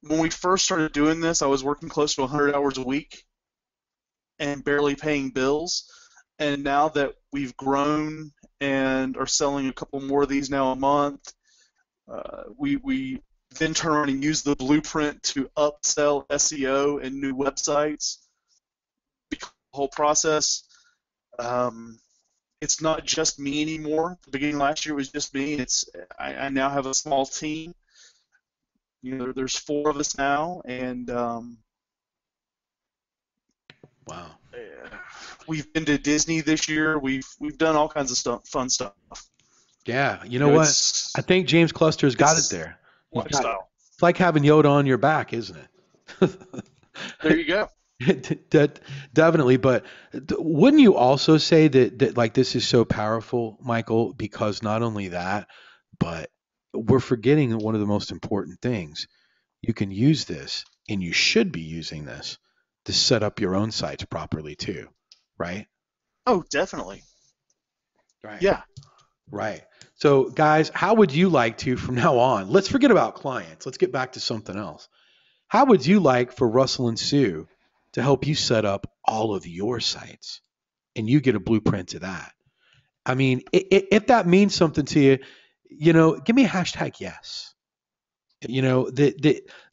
when we first started doing this, I was working close to 100 hours a week and barely paying bills. And now that we've grown and are selling a couple more of these now a month, we then turn around and use the blueprint to upsell SEO and new websites. The whole process. It's not just me anymore. The beginning of last year was just me. I now have a small team. There's 4 of us now, and wow. We've been to Disney this year. We've done all kinds of fun stuff. Yeah, you know what? I think James Cluster's got it there. Lifestyle. It's like having Yoda on your back, isn't it? There you go. Definitely, but wouldn't you also say that like this is so powerful, Michael, because not only that, but we're forgetting one of the most important things. You can use this, and you should be using this to set up your own sites properly too, right? Oh, definitely. Right. Yeah. Right. So, guys, how would you like to, from now on, let's forget about clients. Let's get back to something else. How would you like for Russell and Sue to help you set up all of your sites and you get a blueprint to that? I mean, if that means something to you, give me a hashtag yes.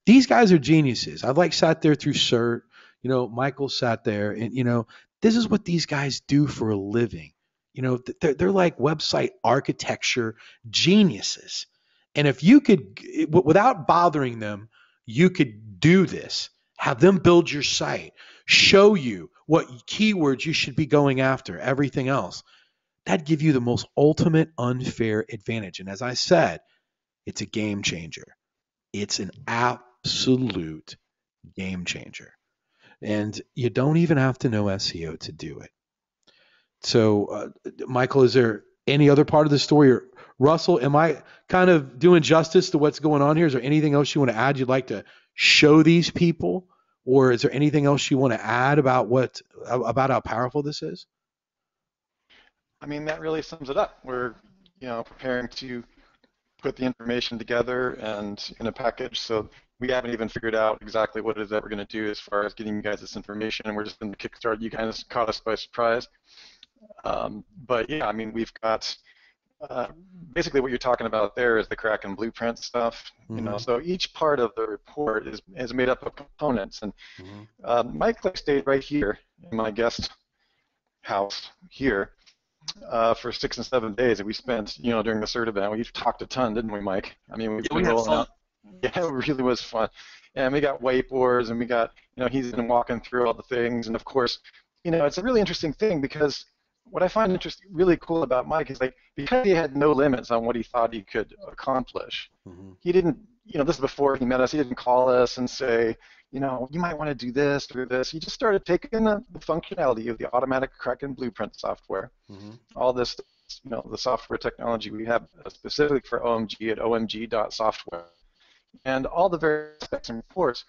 These guys are geniuses. I've sat there through CERT. Michael sat there, and this is what these guys do for a living. They're like website architecture geniuses. And if you could, without bothering them, you could do this. Have them build your site, show you what keywords you should be going after, everything else. That'd give you the most ultimate unfair advantage. And as I said, it's a game changer. It's an absolute game changer. And you don't even have to know SEO to do it. So, Michael, is there any other part of the story? Or Russell, am I kind of doing justice to what's going on here? Is there anything else you want to add you'd like to show these people? Or is there anything else you want to add about how powerful this is? I mean, that really sums it up. We're, preparing to put the information together and in a package. So we haven't even figured out exactly what it is that we're going to do as far as getting you guys this information. And we're just in the Kickstart. You guys caught us by surprise. But yeah, I mean, we've got basically what you're talking about there is the Kraken blueprint stuff. Mm-hmm. So each part of the report is made up of components. And Mike stayed right here in my guest house here for 6 and 7 days that we spent, during the CERT event. We talked a ton, didn't we, Mike? I mean, we had fun. Yeah, it really was fun. And we got whiteboards, and we got, he's been walking through all the things. And of course, it's a really interesting thing because what I find really cool about Mike is because he had no limits on what he thought he could accomplish. Mm-hmm. He didn't, this is before he met us. He didn't call us and say, you might want to do this or this. He just started taking the functionality of the automatic Kraken blueprint software, all this, the software technology we have specifically for OMG at omg.software, and all the various aspects and reports,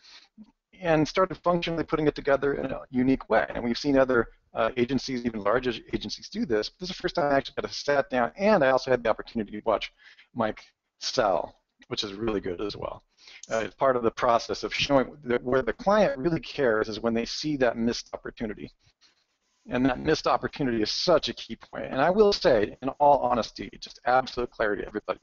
and started functionally putting it together in a unique way. And we've seen other agencies, even large agencies, do this. But this is the first time I actually got to sat down, and I also had the opportunity to watch Mike sell, which is really good as well. It's part of the process of showing that where the client really cares is when they see that missed opportunity. And that missed opportunity is such a key point. And I will say, in all honesty, just absolute clarity, everybody,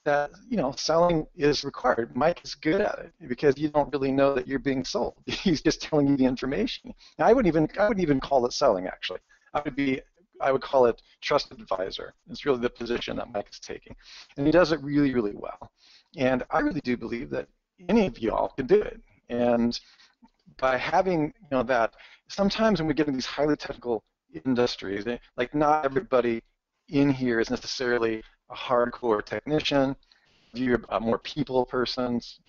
that selling is required. Mike is good at it because you don't really know that you're being sold. He's just telling you the information. Now, I wouldn't even call it selling. Actually, I would call it trusted advisor. It's really the position that Mike is taking, and he does it really, really well. And I really do believe that any of y'all can do it. And by having that, sometimes when we get in these highly technical industries, like not everybody in here is necessarily a hardcore technician. You're more people persons,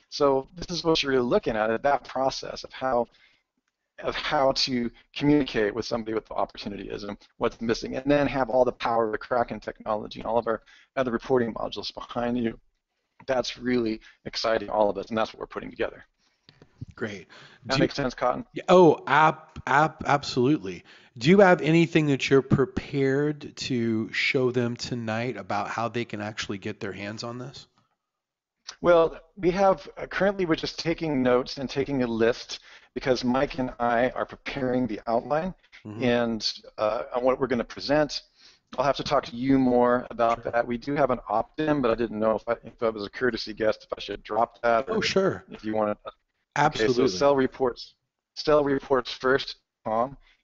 So this is what you're really looking at that process of how to communicate with somebody what the opportunity is and what's missing, and then have all the power of the Kraken technology and all of our other reporting modules behind you. That's really exciting, all of us, and that's what we're putting together. Great. That makes sense, Cotton? Oh, absolutely. Do you have anything that you're prepared to show them tonight about how they can actually get their hands on this? Well, we have currently we're just taking notes and taking a list because Mike and I are preparing the outline and on what we're going to present. I'll have to talk to you more about that. We do have an opt-in, but I didn't know if I was a courtesy guest, if I should drop that. Oh, sure. If you want to. Absolutely. Okay, so Cell Reports First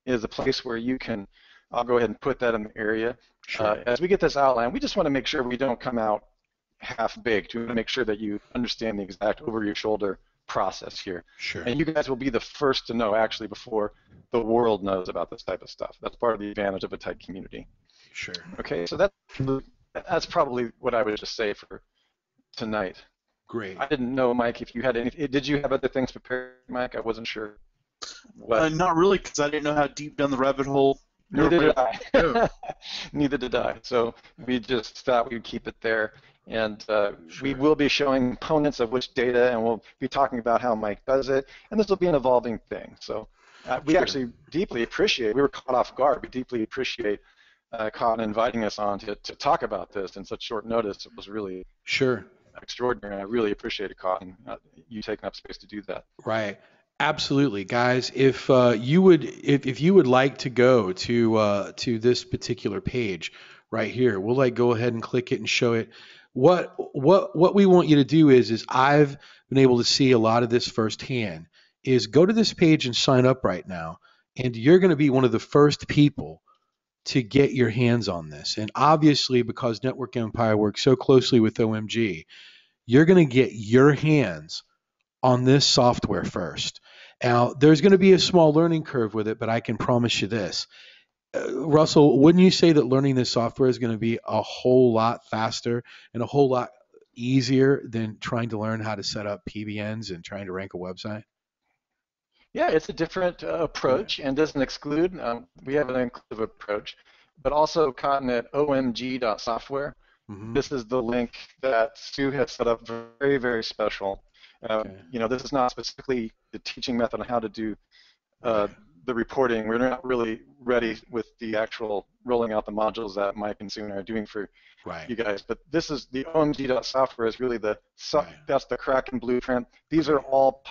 is a place where you can, I'll go ahead and put that in the area. Sure. As we get this outline, we just want to make sure we don't come out half-baked. We want to make sure that you understand the exact over-your-shoulder process here. Sure. And you guys will be the first to know, actually, before the world knows about this type of stuff. That's part of the advantage of a tight community. Sure. Okay, so that's probably what I would just say for tonight. Great. I didn't know, Mike, if you had any. Did you have other things prepared, Mike? I wasn't sure. Not really, because I didn't know how deep down the rabbit hole. Neither did I. Neither did I. So we just thought we'd keep it there. And we will be showing components of which data, and we'll be talking about how Mike does it. And this will be an evolving thing. So we actually deeply appreciate. We were caught off guard. We deeply appreciate Cotton inviting us on to talk about this in such short notice. It was really extraordinary. And I really appreciated Cotton, you taking up space to do that. Right. Absolutely, guys. If you would like to go to this particular page right here, we'll go ahead and click it and show it. What we want you to do is I've been able to see a lot of this firsthand. Is go to this page and sign up right now, and you're going to be one of the first people to get your hands on this. And obviously, because Network Empire works so closely with OMG, you're going to get your hands on this software first. Now, there's going to be a small learning curve with it, but I can promise you this. Russell, wouldn't you say that learning this software is going to be a whole lot faster and a whole lot easier than trying to learn how to set up PBNs and trying to rank a website? Yeah, it's a different approach and doesn't exclude. We have an inclusive approach, but also Cotton at omg.software. This is the link that Stu has set up, very, very special. This is not specifically the teaching method on how to do the reporting. We're not really ready with the actual rolling out the modules that Mike and Sue and I are doing for you guys. But this is the omg.software is really that's the Kraken blueprint. These are all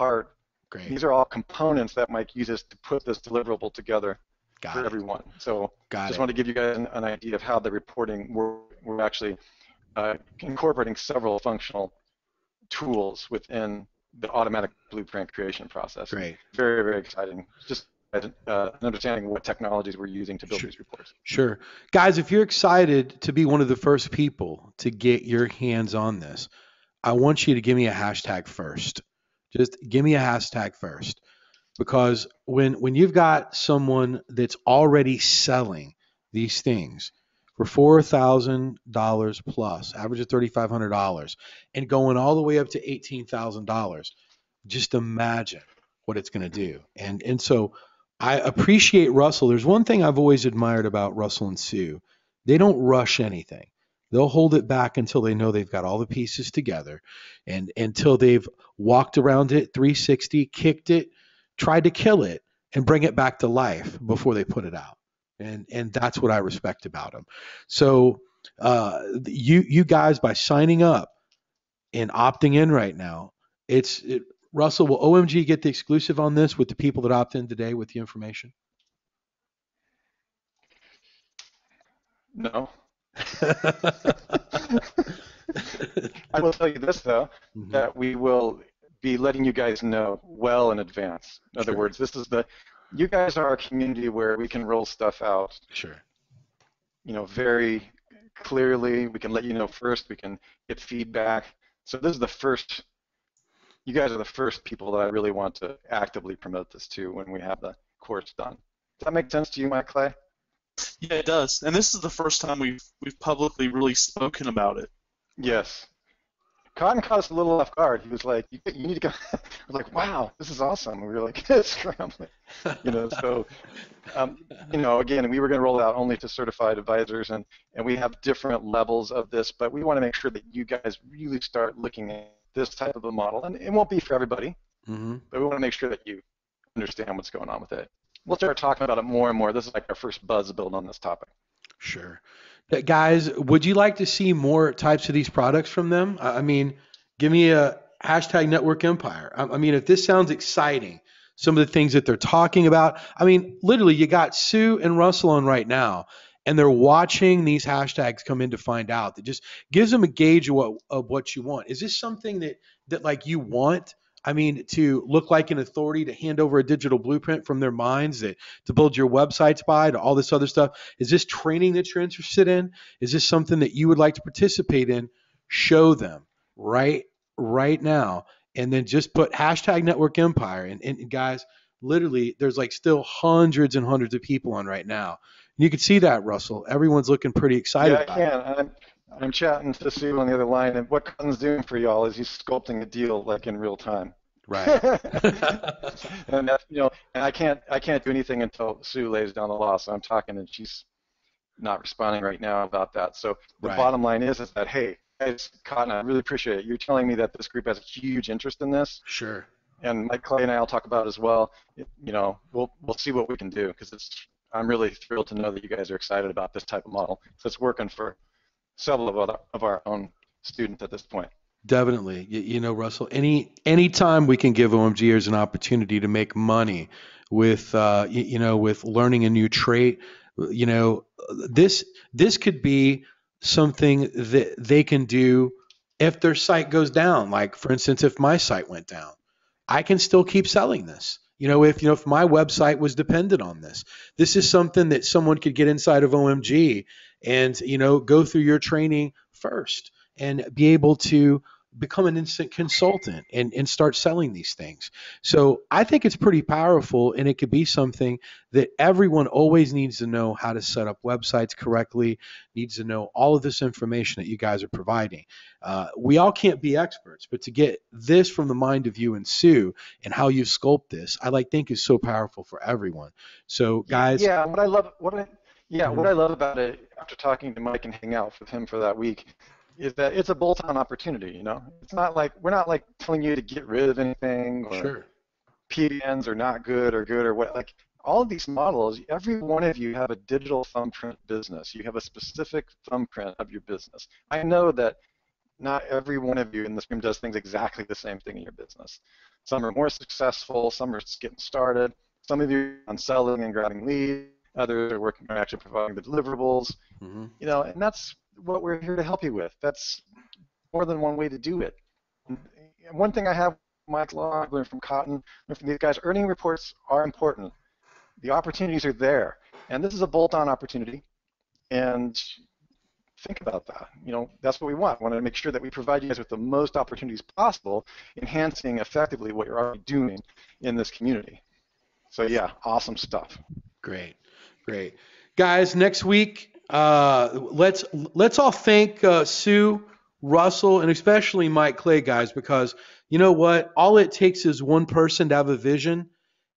these are all components that Mike uses to put this deliverable together for everyone. So just want to give you guys an idea of how the reporting we're actually incorporating several functional tools within the automatic blueprint creation process. Great. Very, very exciting. Just understanding what technologies we're using to build these reports. Sure. Guys, if you're excited to be one of the first people to get your hands on this, I want you to give me a hashtag first. Just give me a hashtag first. Because when you've got someone that's already selling these things for $4,000 plus, average of $3,500, and going all the way up to $18,000, just imagine what it's going to do. And so I appreciate Russell. There's one thing I've always admired about Russell and Sue. They don't rush anything. They'll hold it back until they know they've got all the pieces together, and until they've walked around it 360, kicked it, tried to kill it, and bring it back to life before they put it out. And that's what I respect about them. So you guys, by signing up and opting in right now, Russell, will OMG get the exclusive on this with the people that opt in today with the information? No. I will tell you this, though, that we will be letting you guys know well in advance. In other words, you guys are a community where we can roll stuff out. Sure. Very clearly. We can let you know first. We can get feedback. So this is the first. You guys are the first people that I really want to actively promote this to when we have the course done. Does that make sense to you, Mike Clay? Yeah, it does. And this is the first time we've publicly really spoken about it. Yes. Cotton caught us a little off guard. He was like, "You need to go." I was like, "Wow, this is awesome." And we were like, scrambling. So, again, we were going to roll it out only to certified advisors, and we have different levels of this, but we want to make sure that you guys really start looking at this type of a model, and it won't be for everybody, but we want to make sure that you understand what's going on with it. We'll start talking about it more and more. This is like our first buzz build on this topic. Sure. Guys, would you like to see more types of these products from them? I mean, give me a hashtag Network Empire. I mean, if this sounds exciting, some of the things that they're talking about. I mean, literally, you got Sue and Russell on right now, and they're watching these hashtags come in to find out. That just gives them a gauge of what you want. Is this something that like you want? I mean, to look like an authority, to hand over a digital blueprint from their minds, to build your websites by, to all this other stuff. Is this training that you're interested in? Is this something that you would like to participate in? Show them right now. And then just put hashtag Network Empire. And guys, literally, there's like still hundreds and hundreds of people on right now. And you can see that, Russell. Everyone's looking pretty excited about it. Yeah, I can. I'm chatting to Sue on the other line, and what Cotton's doing for y'all is he's sculpting a deal like in real time. Right. And that's, and I can't do anything until Sue lays down the law. So I'm talking, and she's not responding right now about that. So the bottom line is that, hey, guys, Cotton, I really appreciate it. You're telling me that this group has a huge interest in this. Sure. And Mike Clay and I will talk about it as well. We'll see what we can do, because I'm really thrilled to know that you guys are excited about this type of model. So it's working for several of our own students at this point. Definitely. Russell, anytime we can give OMGers an opportunity to make money with, with learning a new trait, this could be something that they can do if their site goes down. Like, for instance, if my site went down, I can still keep selling this. If my website was dependent on this is something that someone could get inside of OMG and, go through your training first and be able to become an instant consultant and start selling these things. So I think it's pretty powerful, and it could be something that everyone always needs to know how to set up websites correctly, needs to know all of this information that you guys are providing. We all can't be experts, but to get this from the mind of you and Sue and how you sculpt this, I think is so powerful for everyone. So guys. Yeah, what I love about it, after talking to Mike and hanging out with him for that week, is that it's a bolt-on opportunity. It's not like we're not telling you to get rid of anything, or sure, PBNs are not good or what. Like, all of these models, every one of you have a digital thumbprint business. You have a specific thumbprint of your business. I know that not every one of you in this room does things exactly the same thing in your business. Some are more successful, some are just getting started. Some of you are on selling and grabbing leads. Others are working on actually providing the deliverables. And that's what we're here to help you with. That's more than one way to do it. And one thing I have, Mike Law, I've learned from Cotton, learned from these guys, earning reports are important. The opportunities are there. And this is a bolt-on opportunity. And think about that. That's what we want. We want to make sure that we provide you guys with the most opportunities possible, enhancing effectively what you're already doing in this community. So yeah, awesome stuff. Great. Guys, next week, let's all thank Sue, Russell, and especially Mike Clay, guys, because you know what? All it takes is one person to have a vision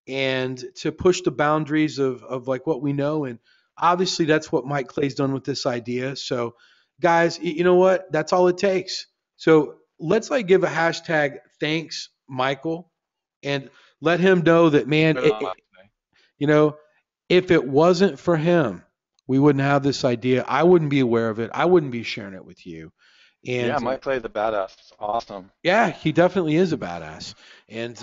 and to push the boundaries of what we know. And obviously that's what Mike Clay's done with this idea. So guys, you know what? That's all it takes. So let's give a hashtag thanks, Michael, and let him know that, man, if it wasn't for him, we wouldn't have this idea. I wouldn't be aware of it. I wouldn't be sharing it with you. And yeah, Mike Clay's a badass. It's awesome. Yeah, he definitely is a badass. And,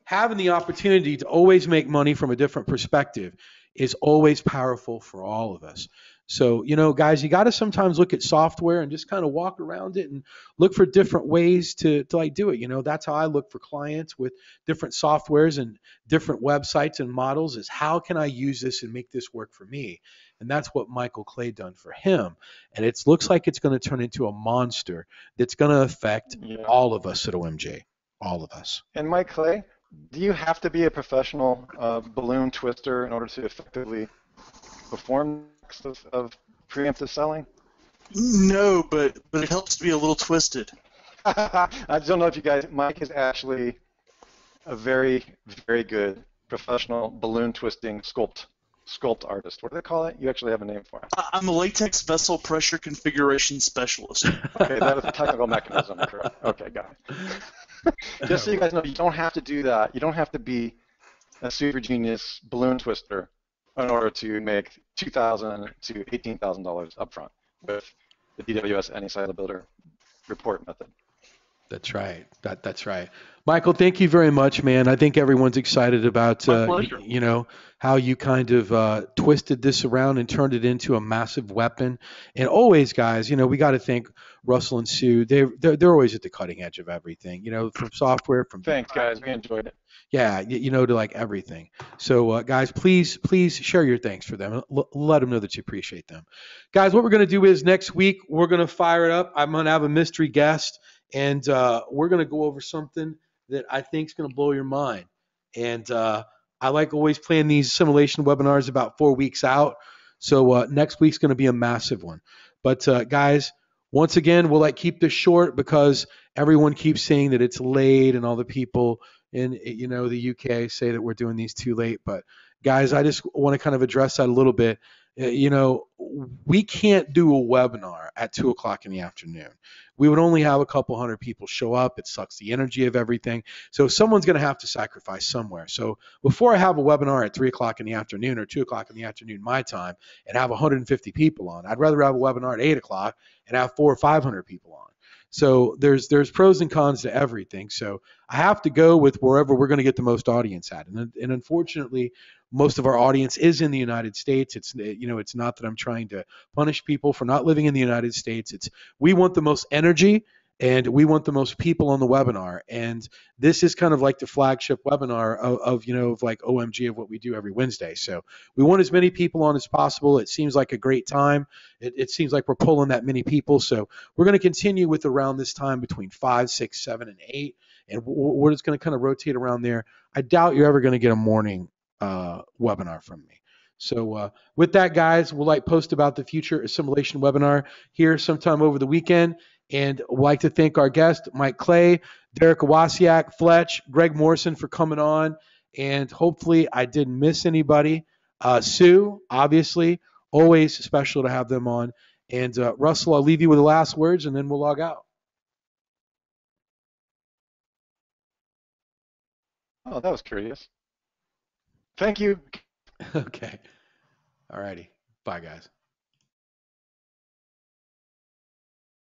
having the opportunity to always make money from a different perspective is always powerful for all of us. So, guys, you got to sometimes look at software and just kind of walk around it and look for different ways to like do it. That's how I look for clients with different softwares and different websites and models, is how can I use this and make this work for me? And that's what Michael Clay done for him. And it looks like it's going to turn into a monster that's going to affect all of us at OMJ, all of us. And Mike Clay, do you have to be a professional balloon twister in order to effectively perform acts of preemptive selling? No, but it helps to be a little twisted. I just don't know if you guys, Mike is actually a very, very good professional balloon twisting sculpt artist. What do they call it? You actually have a name for it. I'm a latex vessel pressure configuration specialist. Okay, that is a technical mechanism, correct? Okay, got it. Just so you guys know, you don't have to do that. You don't have to be a super genius balloon twister in order to make $2,000 to $18,000 upfront with the DWS Any Silo Builder report method. That's right. That's right. Michael, thank you very much, man. I think everyone's excited about how you kind of twisted this around and turned it into a massive weapon. And always, guys, we got to thank Russell and Sue. They're always at the cutting edge of everything. From software, from thanks, guys. We enjoyed it. Yeah, to like everything. So, guys, please share your thanks for them. Let them know that you appreciate them. Guys, what we're going to do is next week we're going to fire it up. I'm going to have a mystery guest. And we're going to go over something that I think is going to blow your mind. And I like always playing these simulation webinars about 4 weeks out. So next week's going to be a massive one. But guys, once again, we'll keep this short because everyone keeps saying that it's late, and all the people in the UK say that we're doing these too late. But guys, I just want to kind of address that a little bit. We can't do a webinar at 2 o'clock in the afternoon. We would only have a couple hundred people show up. It sucks the energy of everything. So someone's going to have to sacrifice somewhere. So before I have a webinar at 3 o'clock in the afternoon or 2 o'clock in the afternoon my time and have 150 people on, I'd rather have a webinar at 8 o'clock and have 400 or 500 people on. So there's pros and cons to everything. So I have to go with wherever we're going to get the most audience at. And unfortunately, most of our audience is in the United States. It's not that I'm trying to punish people for not living in the United States. We want the most energy and we want the most people on the webinar. And this is kind of like the flagship webinar of OMG, of what we do every Wednesday. So we want as many people on as possible. It seems like a great time. It seems like we're pulling that many people. So we're going to continue with around this time between 5, 6, 7, and 8. And we're just going to kind of rotate around there. I doubt you're ever going to get a morning webinar from me. So with that, guys, we'll post about the future assimilation webinar here sometime over the weekend. And we'd like to thank our guest, Mike Clay, Derek Awasiak, Fletch, Greg Morrison for coming on. And hopefully I didn't miss anybody. Sue, obviously, always special to have them on. And Russell, I'll leave you with the last words and then we'll log out. Oh, that was curious. Thank you. Okay. All righty. Bye, guys.